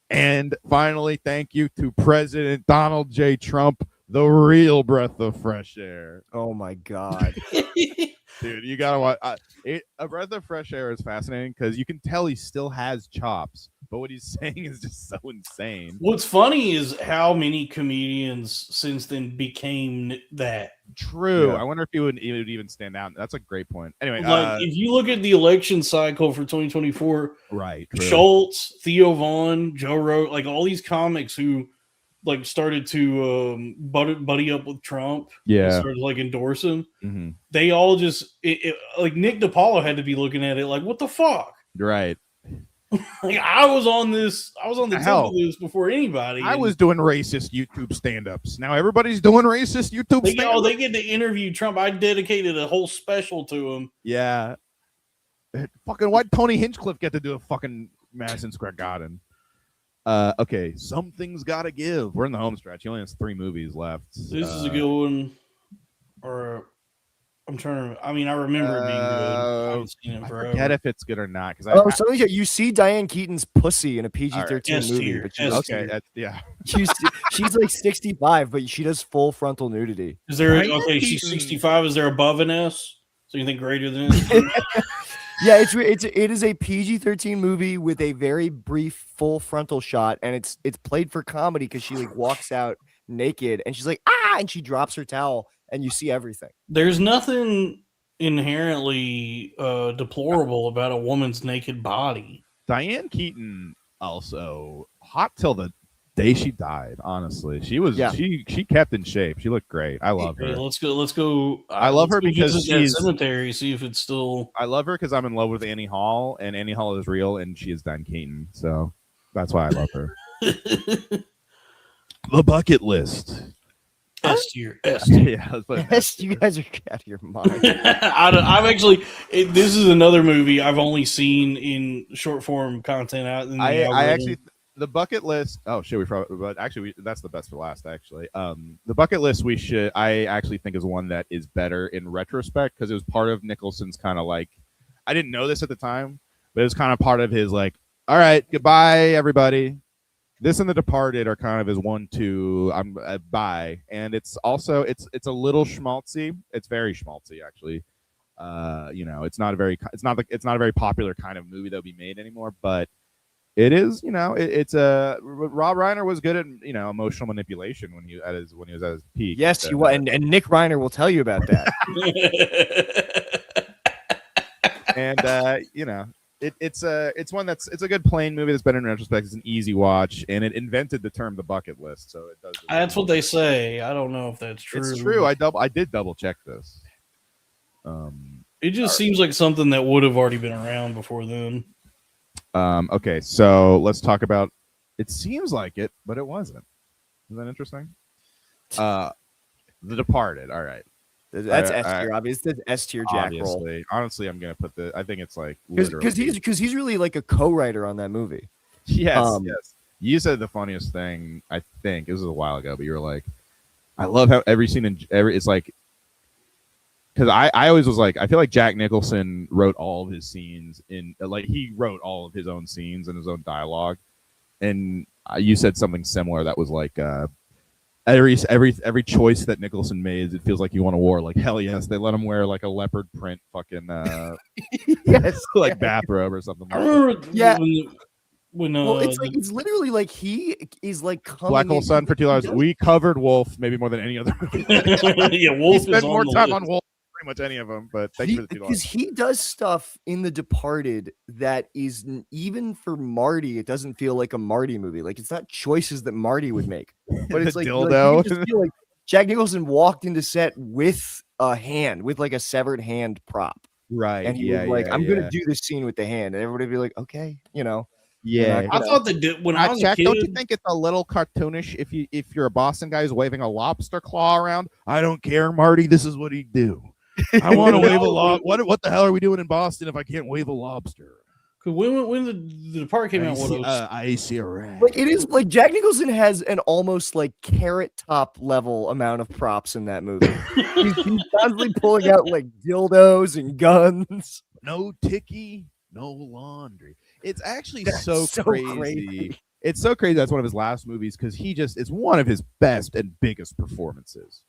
and finally, thank you to President Donald J. Trump, the real breath of fresh air. Oh my God. Dude, you gotta watch. A Breath of Fresh Air is fascinating because you can tell he still has chops, but what he's saying is just so insane. What's funny is how many comedians since then became that. True. Yeah. I wonder if he would even stand out. That's a great point. Anyway, like if you look at the election cycle for 2024, right? True. Schultz, Theo Vaughn, Joe Rogan, like all these comics who like started to buddy up with Trump. Yeah, started like endorse him. Mm-hmm. They all just like Nick DiPaolo had to be looking at it like, what the fuck? Right. Like I was on the tip of this before anybody. I was doing racist YouTube stand-ups. Now everybody's doing racist YouTube stand-ups. They get to interview Trump. I dedicated a whole special to him. Yeah. Fucking why'd Tony Hinchcliffe get to do a fucking Madison Square Garden? Okay, something's gotta give. We're in the home stretch. He only has 3 movies left. This is a good one. Or I'm trying to. I mean, I remember it being good. I haven't seen it forever. I forget if it's good or not. Because you see Diane Keaton's pussy in a PG-13 movie. But she's like 65, but she does full frontal nudity. Is there she's 65? Is there above an S? So you think greater than S? Yeah, it is a PG-13 movie with a very brief full frontal shot, and it's played for comedy because she like walks out naked and she's like and she drops her towel. And you see everything. There's nothing inherently deplorable about a woman's naked body. Diane Keaton also hot till the day she died. Honestly, she was she kept in shape. She looked great. I love her. Let's go. I love her because she's cemetery. See if it's still. I love her because I'm in love with Annie Hall, and Annie Hall is real, and she is Diane Keaton. So that's why I love her. The bucket list. S tier. Yeah, you guys are out of your mind. I'm actually. This is another movie I've only seen in short form content out. In I actually the bucket list. Oh shit, that's the best for last. Actually, the bucket list I actually think is one that is better in retrospect because it was part of Nicholson's kind of like. I didn't know this at the time, but it was kind of part of his like. All right, goodbye everybody. This and The Departed are kind of his 1-2. Bye, and it's also it's a little schmaltzy. It's very schmaltzy, actually. It's not a very popular kind of movie that would be made anymore. But it is, it's a Rob Reiner was good at emotional manipulation when he was at his peak. Yes, he was, and Nick Reiner will tell you about that. And it's one it's a good plain movie that's better in retrospect. It's an easy watch, and it invented the term the bucket list. So it does. That's what they say. I don't know if that's true. It's true. I did double check this. It just seems like something that would have already been around before then. Okay, so let's talk about. It seems like it, but it wasn't. Isn't that interesting? The Departed. All right. That's S tier, obviously. That's S tier Jack roll. Honestly, I'm gonna put I think it's like because he's really like a co-writer on that movie. Yes, yes. You said the funniest thing. I think it was a while ago, but you were like, "I love how every scene in every." It's like because I always was like, I feel like Jack Nicholson wrote all of his scenes in like he wrote all of his own scenes and his own dialogue, and you said something similar that was like. Every choice that Nicholson made, it feels like you want a war. Like hell yes, they let him wear like a leopard print fucking yes, like bathrobe or something. I remember when well, it's literally like he is like coming Black Hole Sun for 2 hours. We covered Wolf maybe more than any other. Yeah, Wolf. Spent more time on Wolf than pretty much any of them. But thank you for the because he does stuff in The Departed that is even for Marty, it doesn't feel like a Marty movie. Like it's not choices that Marty would make, but it's like, dildo. You just feel like Jack Nicholson walked into set with a hand, with like a severed hand prop, right? And he was like, "I'm gonna do this scene with the hand," and everybody would be like, "Okay, you know." Yeah, I thought when I was Jack, a kid, don't you think it's a little cartoonish if you're a Boston guy who's waving a lobster claw around? I don't care, Marty. This is what he'd do. I want to wave a lobster. What the hell are we doing in Boston if I can't wave a lobster? When the Departed came out, I see a rat. Like it is like Jack Nicholson has an almost like Carrot Top level amount of props in that movie. he's constantly pulling out like dildos and guns. No ticky, no laundry. It's actually That's so crazy. It's so crazy. That's one of his last movies because it's one of his best and biggest performances.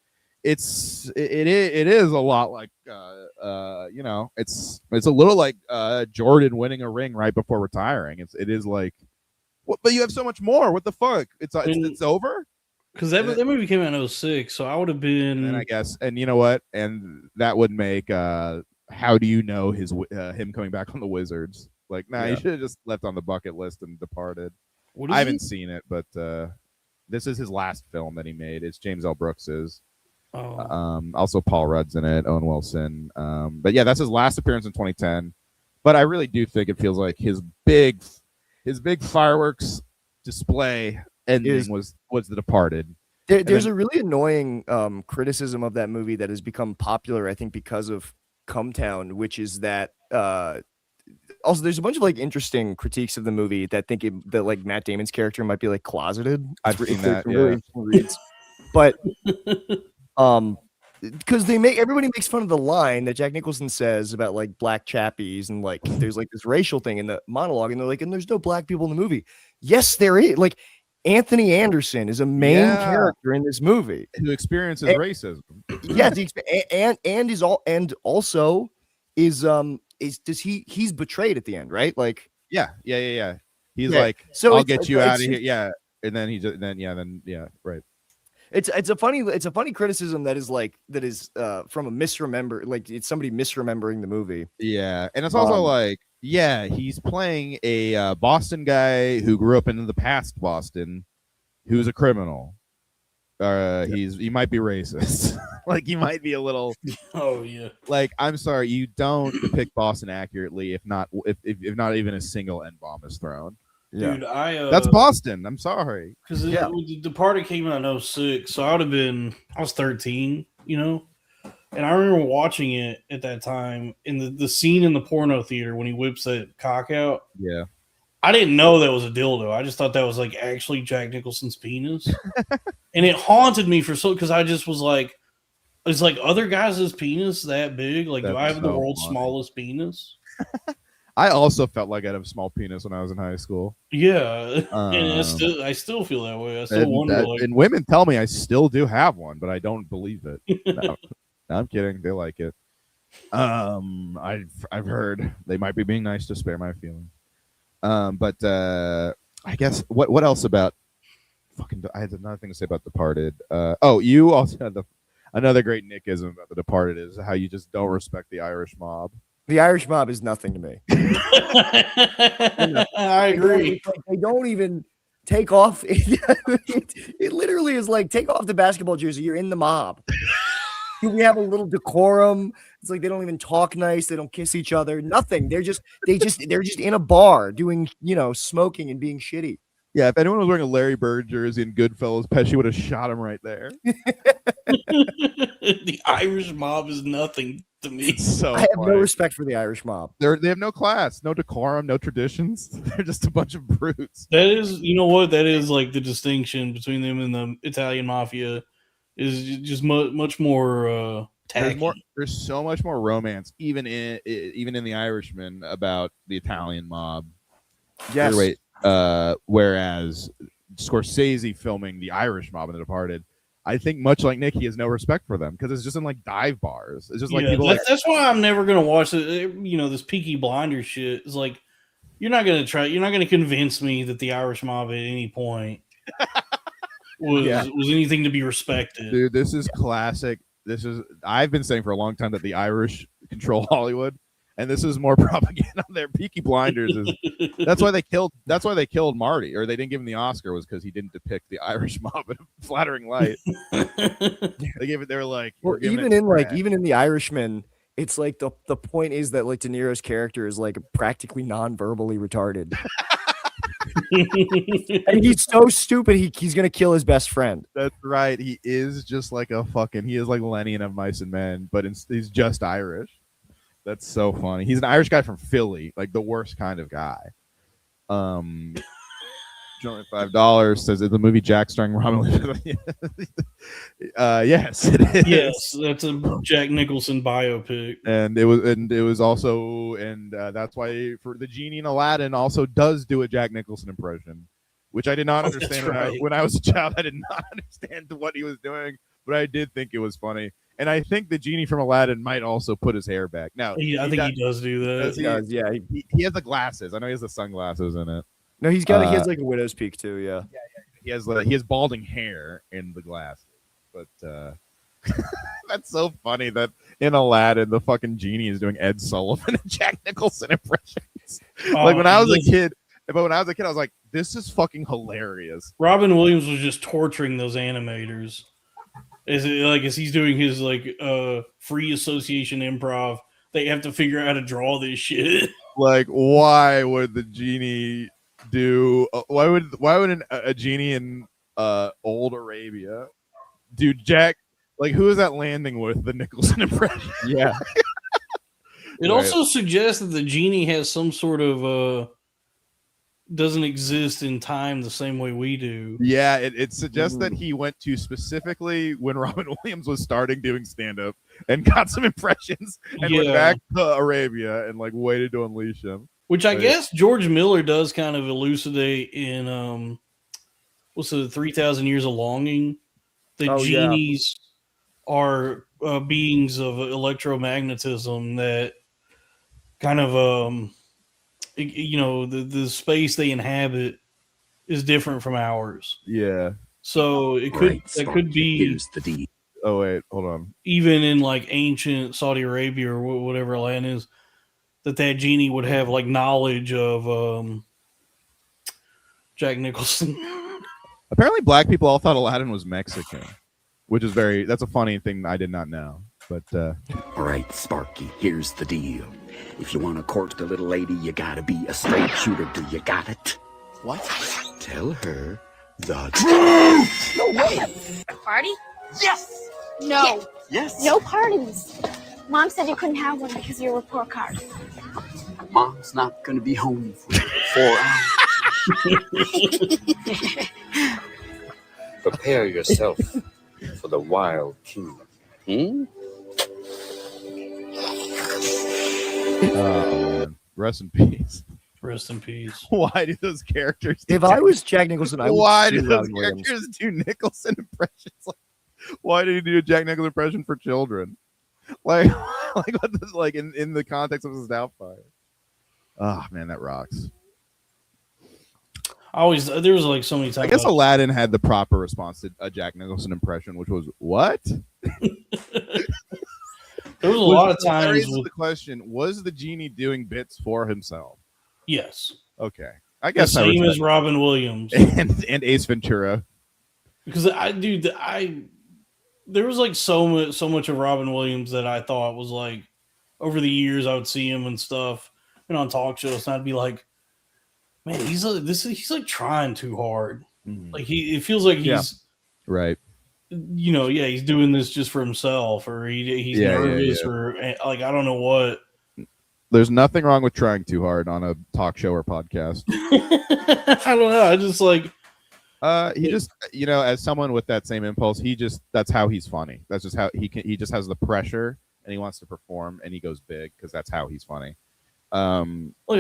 It is a lot like it's a little like Jordan winning a ring right before retiring. It is like, what? But you have so much more. What the fuck? It's over. Because that movie came out in 2006, so I would have been. And I guess, and you know what? And that would make how do you know him coming back on the Wizards? Like, nah, you should have just left on the bucket list and Departed. I haven't seen it, but this is his last film that he made. It's James L. Brooks's. Oh. Also Paul Rudd's in it, Owen Wilson. But yeah, that's his last appearance in 2010. But I really do think it feels like his big fireworks display ending was The Departed. There's a really annoying criticism of that movie that has become popular, I think, because of Cumtown, which is that also there's a bunch of like interesting critiques of the movie that think that like Matt Damon's character might be like closeted. I've seen that, really interesting reads. But because everybody makes fun of the line that Jack Nicholson says about like black chappies and like there's like this racial thing in the monologue, and they're like, and there's no black people in the movie. Yes, there is. Like Anthony Anderson is a main character in this movie who experiences racism. Yes, he's betrayed at the end, right? Like yeah. He's like, so I'll get you out of here. Yeah, and then right. It's a funny criticism that is from a it's somebody misremembering the movie. Yeah, and it's also like, yeah, he's playing a Boston guy who grew up in the past Boston, who's a criminal. He might be racist. Like he might be a little. Oh yeah. Like I'm sorry, you don't depict Boston accurately if not even a single N-bomb is thrown. Dude, that's Boston. I'm sorry. Because The Departed came out in 2006, so I was 13, you know? And I remember watching it at that time in the scene in the porno theater when he whips that cock out. Yeah. I didn't know that was a dildo. I just thought that was like actually Jack Nicholson's penis. And it haunted me because I just was like, is like other guys' penis that big? Like, do I have the world's smallest penis? I also felt like I had a small penis when I was in high school. Yeah, and I still feel that way. I still wonder. And women tell me I still do have one, but I don't believe it. No, I'm kidding. They like it. I've heard they might be being nice to spare my feelings. But I guess what else about fucking? I had another thing to say about Departed. You also had another great Nickism about The Departed is how you just don't respect the Irish mob. The Irish Mob is nothing to me. I agree. They don't even take off. It literally is like, take off the basketball jersey. You're in the mob. We have a little decorum. It's like they don't even talk nice. They don't kiss each other. Nothing. They're just in a bar doing, smoking and being shitty. Yeah, if anyone was wearing a Larry Bird jersey in Goodfellas, Pesci would have shot him right there. The Irish Mob is nothing to me. I have no respect for the Irish Mob. They have no class, no decorum, no traditions. They're just a bunch of brutes. That is, you know what? That is like the distinction between them and the Italian mafia is just much more tacky. There's so much more romance, even in the Irishman, about the Italian mob. Yes. Whereas Scorsese filming the Irish mob in The Departed, I think much like Nick, he has no respect for them because it's just in like dive bars. It's just like people. That's why I'm never gonna watch it. This Peaky Blinders shit. It's like you're not gonna convince me that the Irish mob at any point was anything to be respected. Dude, this is classic. I've been saying for a long time that the Irish control Hollywood. And this is more propaganda on their Peaky Blinders. That's why they killed Marty, or they didn't give him the Oscar, was because he didn't depict the Irish mob in a flattering light. They were like, even in The Irishman, it's like the point is that like De Niro's character is like practically non-verbally retarded. And he's so stupid he's gonna kill his best friend. That's right. He is just like he is like Lenny of Mice and Men, but he's just Irish. That's so funny. He's an Irish guy from Philly, like the worst kind of guy. $5 says it's the movie Jack starring Robin Williams. Yes, it is. Yes, that's a Jack Nicholson biopic. And it was also, and that's why for the genie in Aladdin also does do a Jack Nicholson impression, which I did not understand when I was a child. I did not understand what he was doing, but I did think it was funny. And I think the genie from Aladdin might also put his hair back. Now, I think he does do that. He does, yeah. He has the glasses. I know he has the sunglasses in it. No, he has like a widow's peak too. Yeah. He has balding hair in the glasses. But that's so funny that in Aladdin the fucking genie is doing Ed Sullivan and Jack Nicholson impressions. Like when I was a kid. But when I was a kid, I was like, "This is fucking hilarious." Robin Williams was just torturing those animators. As he's doing his free association improv, they have to figure out how to draw this shit. Like, why would the genie do? Why would a genie in old Arabia do Jack? Like, who is that landing with the Nicholson impression? Yeah. It also suggests that the genie has some sort of doesn't exist in time the same way we do. Yeah, it suggests that he went to specifically when Robin Williams was starting doing stand-up and got some impressions and went back to Arabia and like waited to unleash him. Which I guess George Miller does kind of elucidate in what's the 3,000 Years of Longing? The genies are beings of electromagnetism that kind of the space they inhabit is different from ours. Yeah. So it could be. Here's the deed. Oh wait, hold on. Even in like ancient Saudi Arabia or whatever land is, that genie would have like knowledge of Jack Nicholson. Apparently, black people all thought Aladdin was Mexican, which is that's a funny thing I did not know. But all right, Sparky, here's the deal. If you want to court the little lady, you gotta be a straight shooter. Do you got it? What? Tell her the truth. No way. A party? Yes. No. Yes. No parties. Mom said you couldn't have one because you were a poor card. Mom's not gonna be home for 4 hours. Prepare yourself for the Wild Kingdom. Oh, man. Rest in peace. Rest in peace. Why do those characters? If I was Jack Nicholson, I would. Why do those characters do Nicholson impressions? Like, why did he do a Jack Nicholson impression for children? Like in the context of his Doubtfire. Oh man, that rocks. There was like so many times. I guess Aladdin had the proper response to a Jack Nicholson impression, which was what? There was a lot of That times raises with the question: was the genie doing bits for himself? yes, Okay, I the guess I same respect as Robin Williams. and Ace Ventura. Because there was like so much of Robin Williams that I thought was like over the years I would see him and stuff and on talk shows and I'd be like, man, he's like trying too hard. Like it feels like he's right. You know, yeah, he's doing this just for himself, or he's nervous, or like I don't know what. There's nothing wrong with trying too hard on a talk show or podcast. I don't know. I just like. He just, you know, as someone with that same impulse, that's how he's funny. That's just how he just has the pressure and he wants to perform and he goes big because that's how he's funny. Look,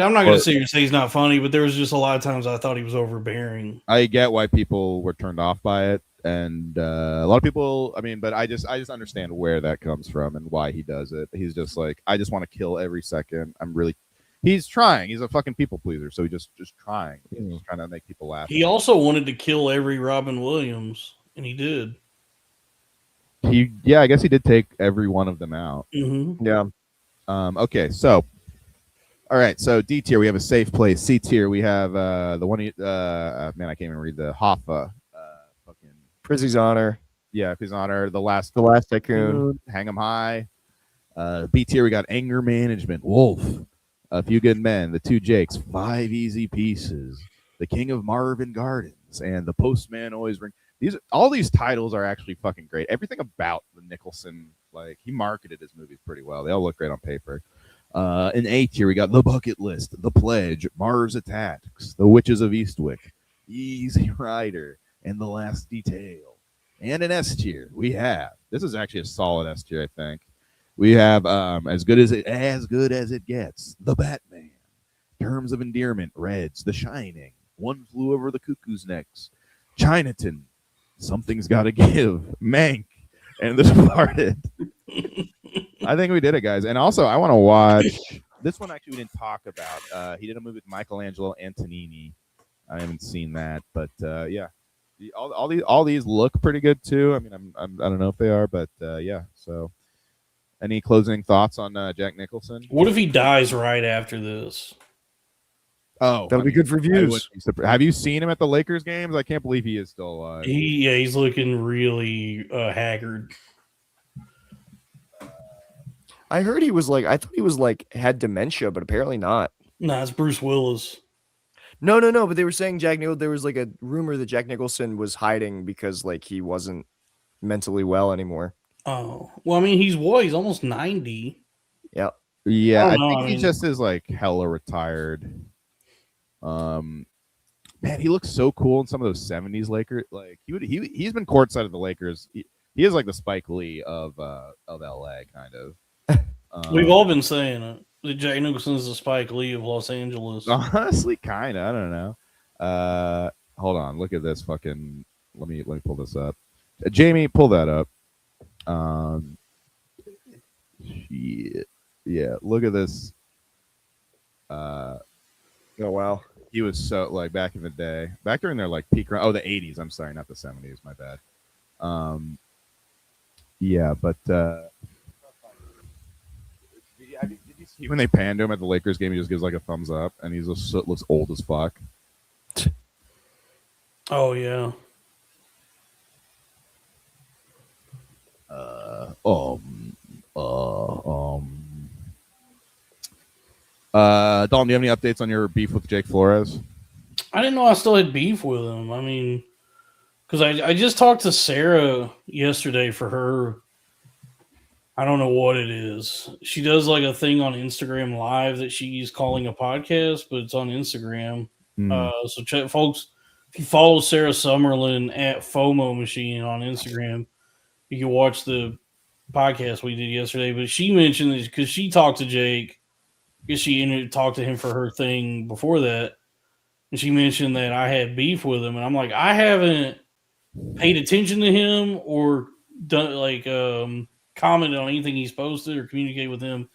I'm not going to sit here and say he's not funny, but there was just a lot of times I thought he was overbearing. I get why people were turned off by it. And a lot of people, I mean, but I just understand where that comes from and why he does it. He's just like, I just want to kill every second. He's trying. He's a fucking people pleaser. So he's just trying. He's just trying to make people laugh. He also wanted to kill every Robin Williams, and he did. I guess he did take every one of them out. Mm-hmm. Yeah. Okay, so all right, so D tier we have a safe place. C tier we have the one. Man, I can't even read the Hoffa. Fucking Prizzy's Honor. Yeah, Prizzy's Honor. The last Tycoon. Hang 'em High. B tier we got Anger Management. Wolf. A Few Good Men. The Two Jakes. 5 Easy Pieces. The King of Marvin Gardens. And The Postman Always Ring. All these titles are actually fucking great. Everything about the Nicholson, like he marketed his movies pretty well. They all look great on paper. In A tier, we got The Bucket List, The Pledge, Mars Attacks, The Witches of Eastwick, Easy Rider, and The Last Detail. And in S tier, we have, this is actually a solid S tier, I think. We have as good as it gets, The Batman, Terms of Endearment, Reds, The Shining, One Flew Over the Cuckoo's Nest, Chinatown, Something's Gotta Give, Mank, and The Departed. I think we did it, guys. And also, I want to watch this one. Actually, we didn't talk about. He did a movie with Michelangelo Antonioni. I haven't seen that, but yeah, all these look pretty good too. I mean, I don't know if they are, but yeah. So, any closing thoughts on Jack Nicholson? What if he dies right after this? Oh, that'll be good for views. Have you seen him at the Lakers games? I can't believe he is still alive. He's looking really haggard. I heard he was like, I thought he was like had dementia, but apparently not. Nah, it's Bruce Willis. No. But they were saying there was like a rumor that Jack Nicholson was hiding because like he wasn't mentally well anymore. Oh, well, I mean, he's almost 90. Yeah. Yeah, I think he just is like hella retired. Man, he looks so cool in some of those 70s Lakers. Like he's been courtside of the Lakers. He is like the Spike Lee of LA kind of. We've all been saying it. That Jack Nicholson is the Spike Lee of Los Angeles. Honestly, kind of. I don't know. Hold on. Look at this fucking. Let me pull this up. Jamie, pull that up. Shit. Yeah. Look at this. Oh wow. He was so like back in the day, back during their like peak. Oh, the 80s. I'm sorry, not the 70s. My bad. Yeah, but. Did you see when they panned him at the Lakers game? He just gives like a thumbs up, and he just looks old as fuck. Oh yeah. Dalton, do you have any updates on your beef with Jake Flores? I didn't know I still had beef with him. I mean, because I just talked to Sarah yesterday for her. I don't know what it is. She does like a thing on Instagram Live that she's calling a podcast, but it's on Instagram. So check, folks, if you follow Sarah Summerlin at FOMO Machine on Instagram, you can watch the podcast we did yesterday. But she mentioned this because she talked to Jake, because she talked to him for her thing before that. And she mentioned that I had beef with him. And I'm like, I haven't paid attention to him or done like commented on anything he's posted or communicated with him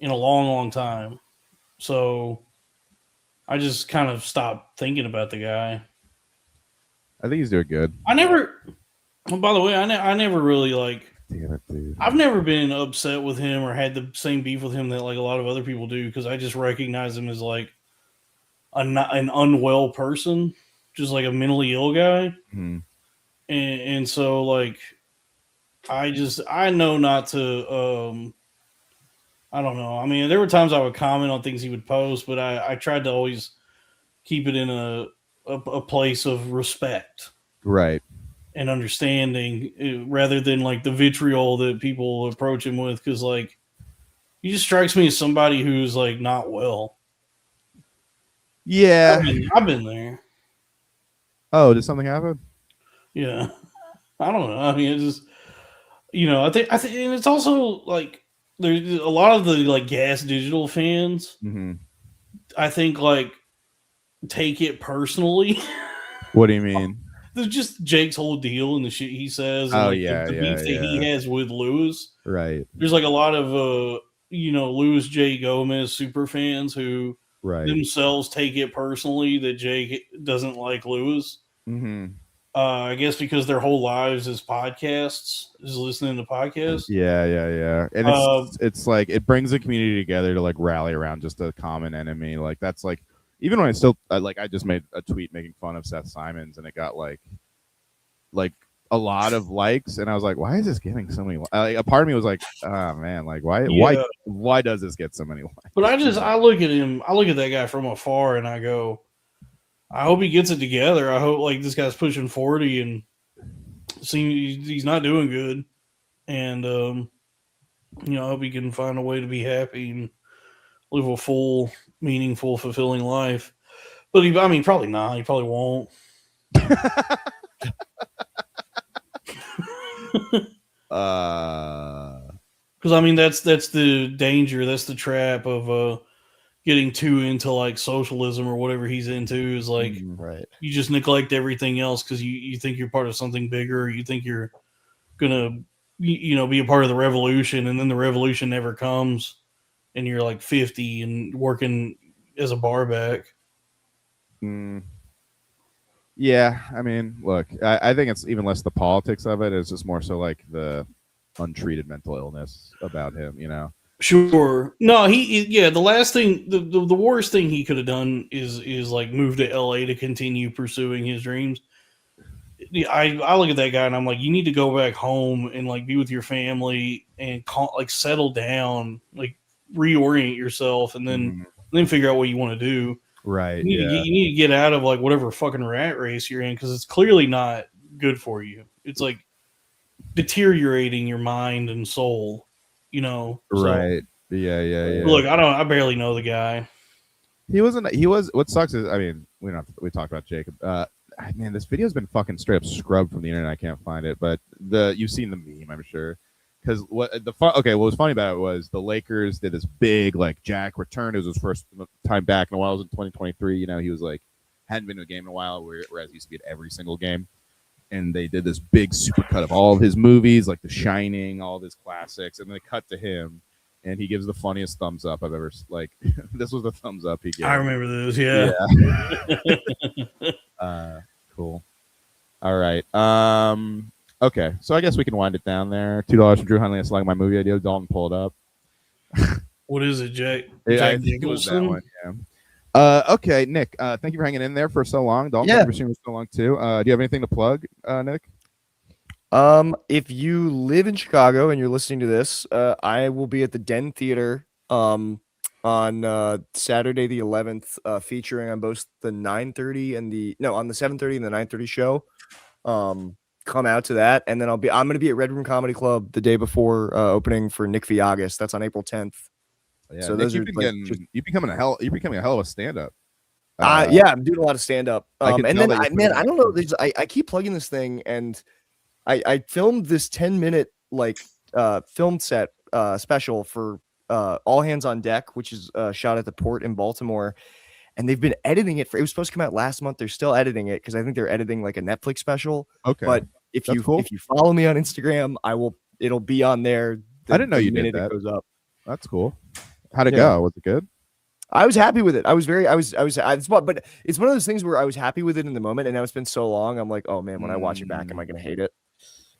in a long, long time. So I just kind of stopped thinking about the guy. I think he's doing good. By the way, I never really like damn it, dude. I've never been upset with him or had the same beef with him that like a lot of other people do because I just recognize him as like an unwell person, just like a mentally ill guy. Mm-hmm. And so like I know not to I don't know. I mean, there were times I would comment on things he would post, but I tried to always keep it in a place of respect, Right, and understanding, rather than like the vitriol that people approach him with. Because like he just strikes me as somebody who's like not well. yeah. I've been there. Oh, did something happen? Yeah, I don't know. I mean, it's just I think, and it's also like there's a lot of the like Gas Digital fans. Mm-hmm. I think like take it personally. What do you mean? There's just Jake's whole deal and the shit he says. And like the beef that he has with Lewis. Right. There's like a lot of Louis J. Gomez super fans who themselves take it personally that Jake doesn't like Lewis. Mm-hmm. I guess because their whole lives is podcasts, is listening to podcasts. Yeah. And it's like it brings the community together to like rally around just a common enemy. Like that's like even when I still like I just made a tweet making fun of Seth Simons and it got like a lot of likes and I was like, why is this getting so many? Like, a part of me was like, oh man, like why does this get so many likes? But I look at him, I look at that guy from afar and I go, I hope he gets it together. I hope like this guy's pushing 40 and he's not doing good. And I hope he can find a way to be happy and live a full, meaningful, fulfilling life. But probably not. He probably won't. Because that's the danger. That's the trap of getting too into like socialism or whatever he's into. Is like you just neglect everything else because you think you're part of something bigger. Or you think you're gonna be a part of the revolution, and then the revolution never comes, and you're like 50 and working as a barback. Yeah, I mean, look, I think it's even less the politics of it. It's just more so like the untreated mental illness about him, Sure. No, the last thing, the worst thing he could have done is like move to LA to continue pursuing his dreams. I look at that guy and I'm like, you need to go back home and like be with your family and settle down, like reorient yourself, and then figure out what you want to do. Right. You need to get out of like whatever fucking rat race you're in because it's clearly not good for you. It's like deteriorating your mind and soul. Right. Yeah. Look, I barely know the guy. He was. What sucks is, I mean, we talked about Jacob. Man, this video's been fucking straight up scrubbed from the internet. I can't find it, but you've seen the meme, I'm sure. Because what was funny about it was the Lakers did this big like Jack return. It was his first time back in a while. It was in 2023. He was like hadn't been to a game in a while, whereas he used to be at every single game. And they did this big supercut of all of his movies, like The Shining, all of his classics, and they cut to him, and he gives the funniest thumbs up I've ever like. This was the thumbs up he gave. I remember those, yeah. Cool. All right. Okay, so I guess we can wind it down there. $2 from Drew Huntley. That's like my movie idea. Dalton, pull it up. What is it, Jake? I think it was that one. Yeah. Okay, Nick. Thank you for hanging in there for so long. Dalton, thank you for seeing for so long too. Do you have anything to plug, Nick? If you live in Chicago and you're listening to this, I will be at the Den Theater on Saturday the 11th, featuring on both the 9:30 and on the 7:30 and the 9:30 show. Come out to that, and then I'm going to be at Red Room Comedy Club the day before opening for Nick Viagas. That's on April 10th. Yeah, so Nick, those are you're becoming a hell of a stand-up. Yeah, I'm doing a lot of stand-up. And then I don't know. I keep plugging this thing, and I filmed this 10-minute like film set special for All Hands on Deck, which is shot at the port in Baltimore. And they've been editing it it was supposed to come out last month. They're still editing it because I think they're editing like a Netflix special. Okay. But if you follow me on Instagram, it'll be on there. I didn't know you did that. It goes up. That's cool. How'd it go? Was it good? I was happy with it. But it's one of those things where I was happy with it in the moment, and now it's been so long. I'm like, oh man, when I watch it back, am I going to hate it?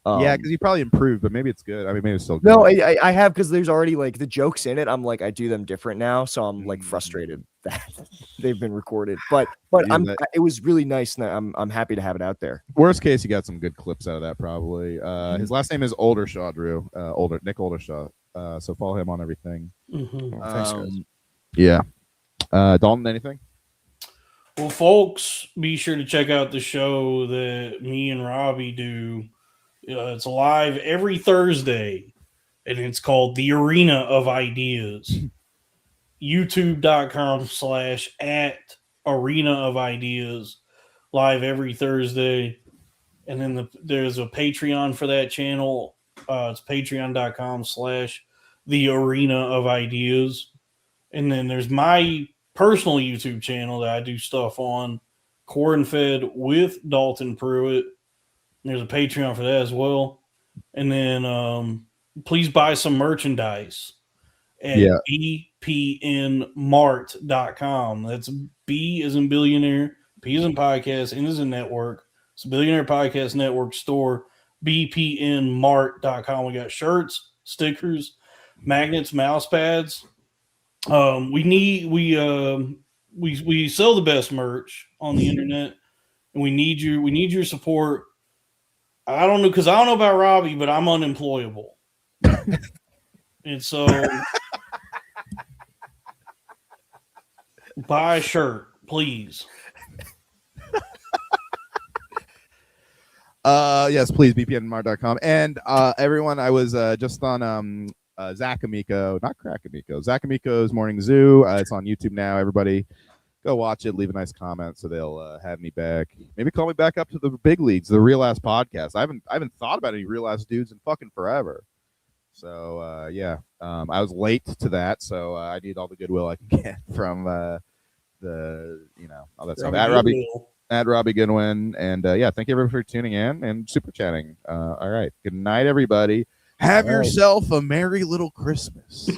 Yeah, because you probably improved, but maybe it's good. I mean, maybe it's still good. No, I have, because there's already like the jokes in it. I'm like, I do them different now, so I'm like frustrated that they've been recorded. But it was really nice, and I'm happy to have it out there. Worst case, you got some good clips out of that probably. His last name is Oldershaw, Drew. Nick Oldershaw. So follow him on everything. Thanks, guys. Yeah. Dalton, anything? Well, folks, be sure to check out the show that me and Robbie do. It's live every Thursday, and it's called The Arena of Ideas. YouTube.com/@Arena of Ideas, live every Thursday. And then there's a Patreon for that channel. It's patreon.com/The Arena of Ideas. And then there's my personal YouTube channel that I do stuff on, Corn Fed with Dalton Pruitt. There's a Patreon for that as well. And then please buy some merchandise at bpnmart.com. That's B as in billionaire, P as in podcast, N as in network. It's a Billionaire Podcast Network store, bpnmart.com. We got shirts, stickers, magnets, mouse pads. We sell the best merch on the internet, and we need your support. I don't know, because I don't know about Robbie, but I'm unemployable. And so buy a shirt, please. Yes, please, bpnmart.com. And everyone, I was just on Zach Amico, not Crack Amico, Zach Amico's Morning Zoo. It's on YouTube now. Everybody go watch it, leave a nice comment so they'll have me back. Maybe call me back up to the big leagues, the Real Ass Podcast. I haven't thought about any Real Ass dudes in fucking forever. So I was late to that, so I need all the goodwill I can get from all that stuff. At Robbie Goodwin. And thank you everyone for tuning in and super chatting. All right. Good night, everybody. Have yourself a merry little Christmas.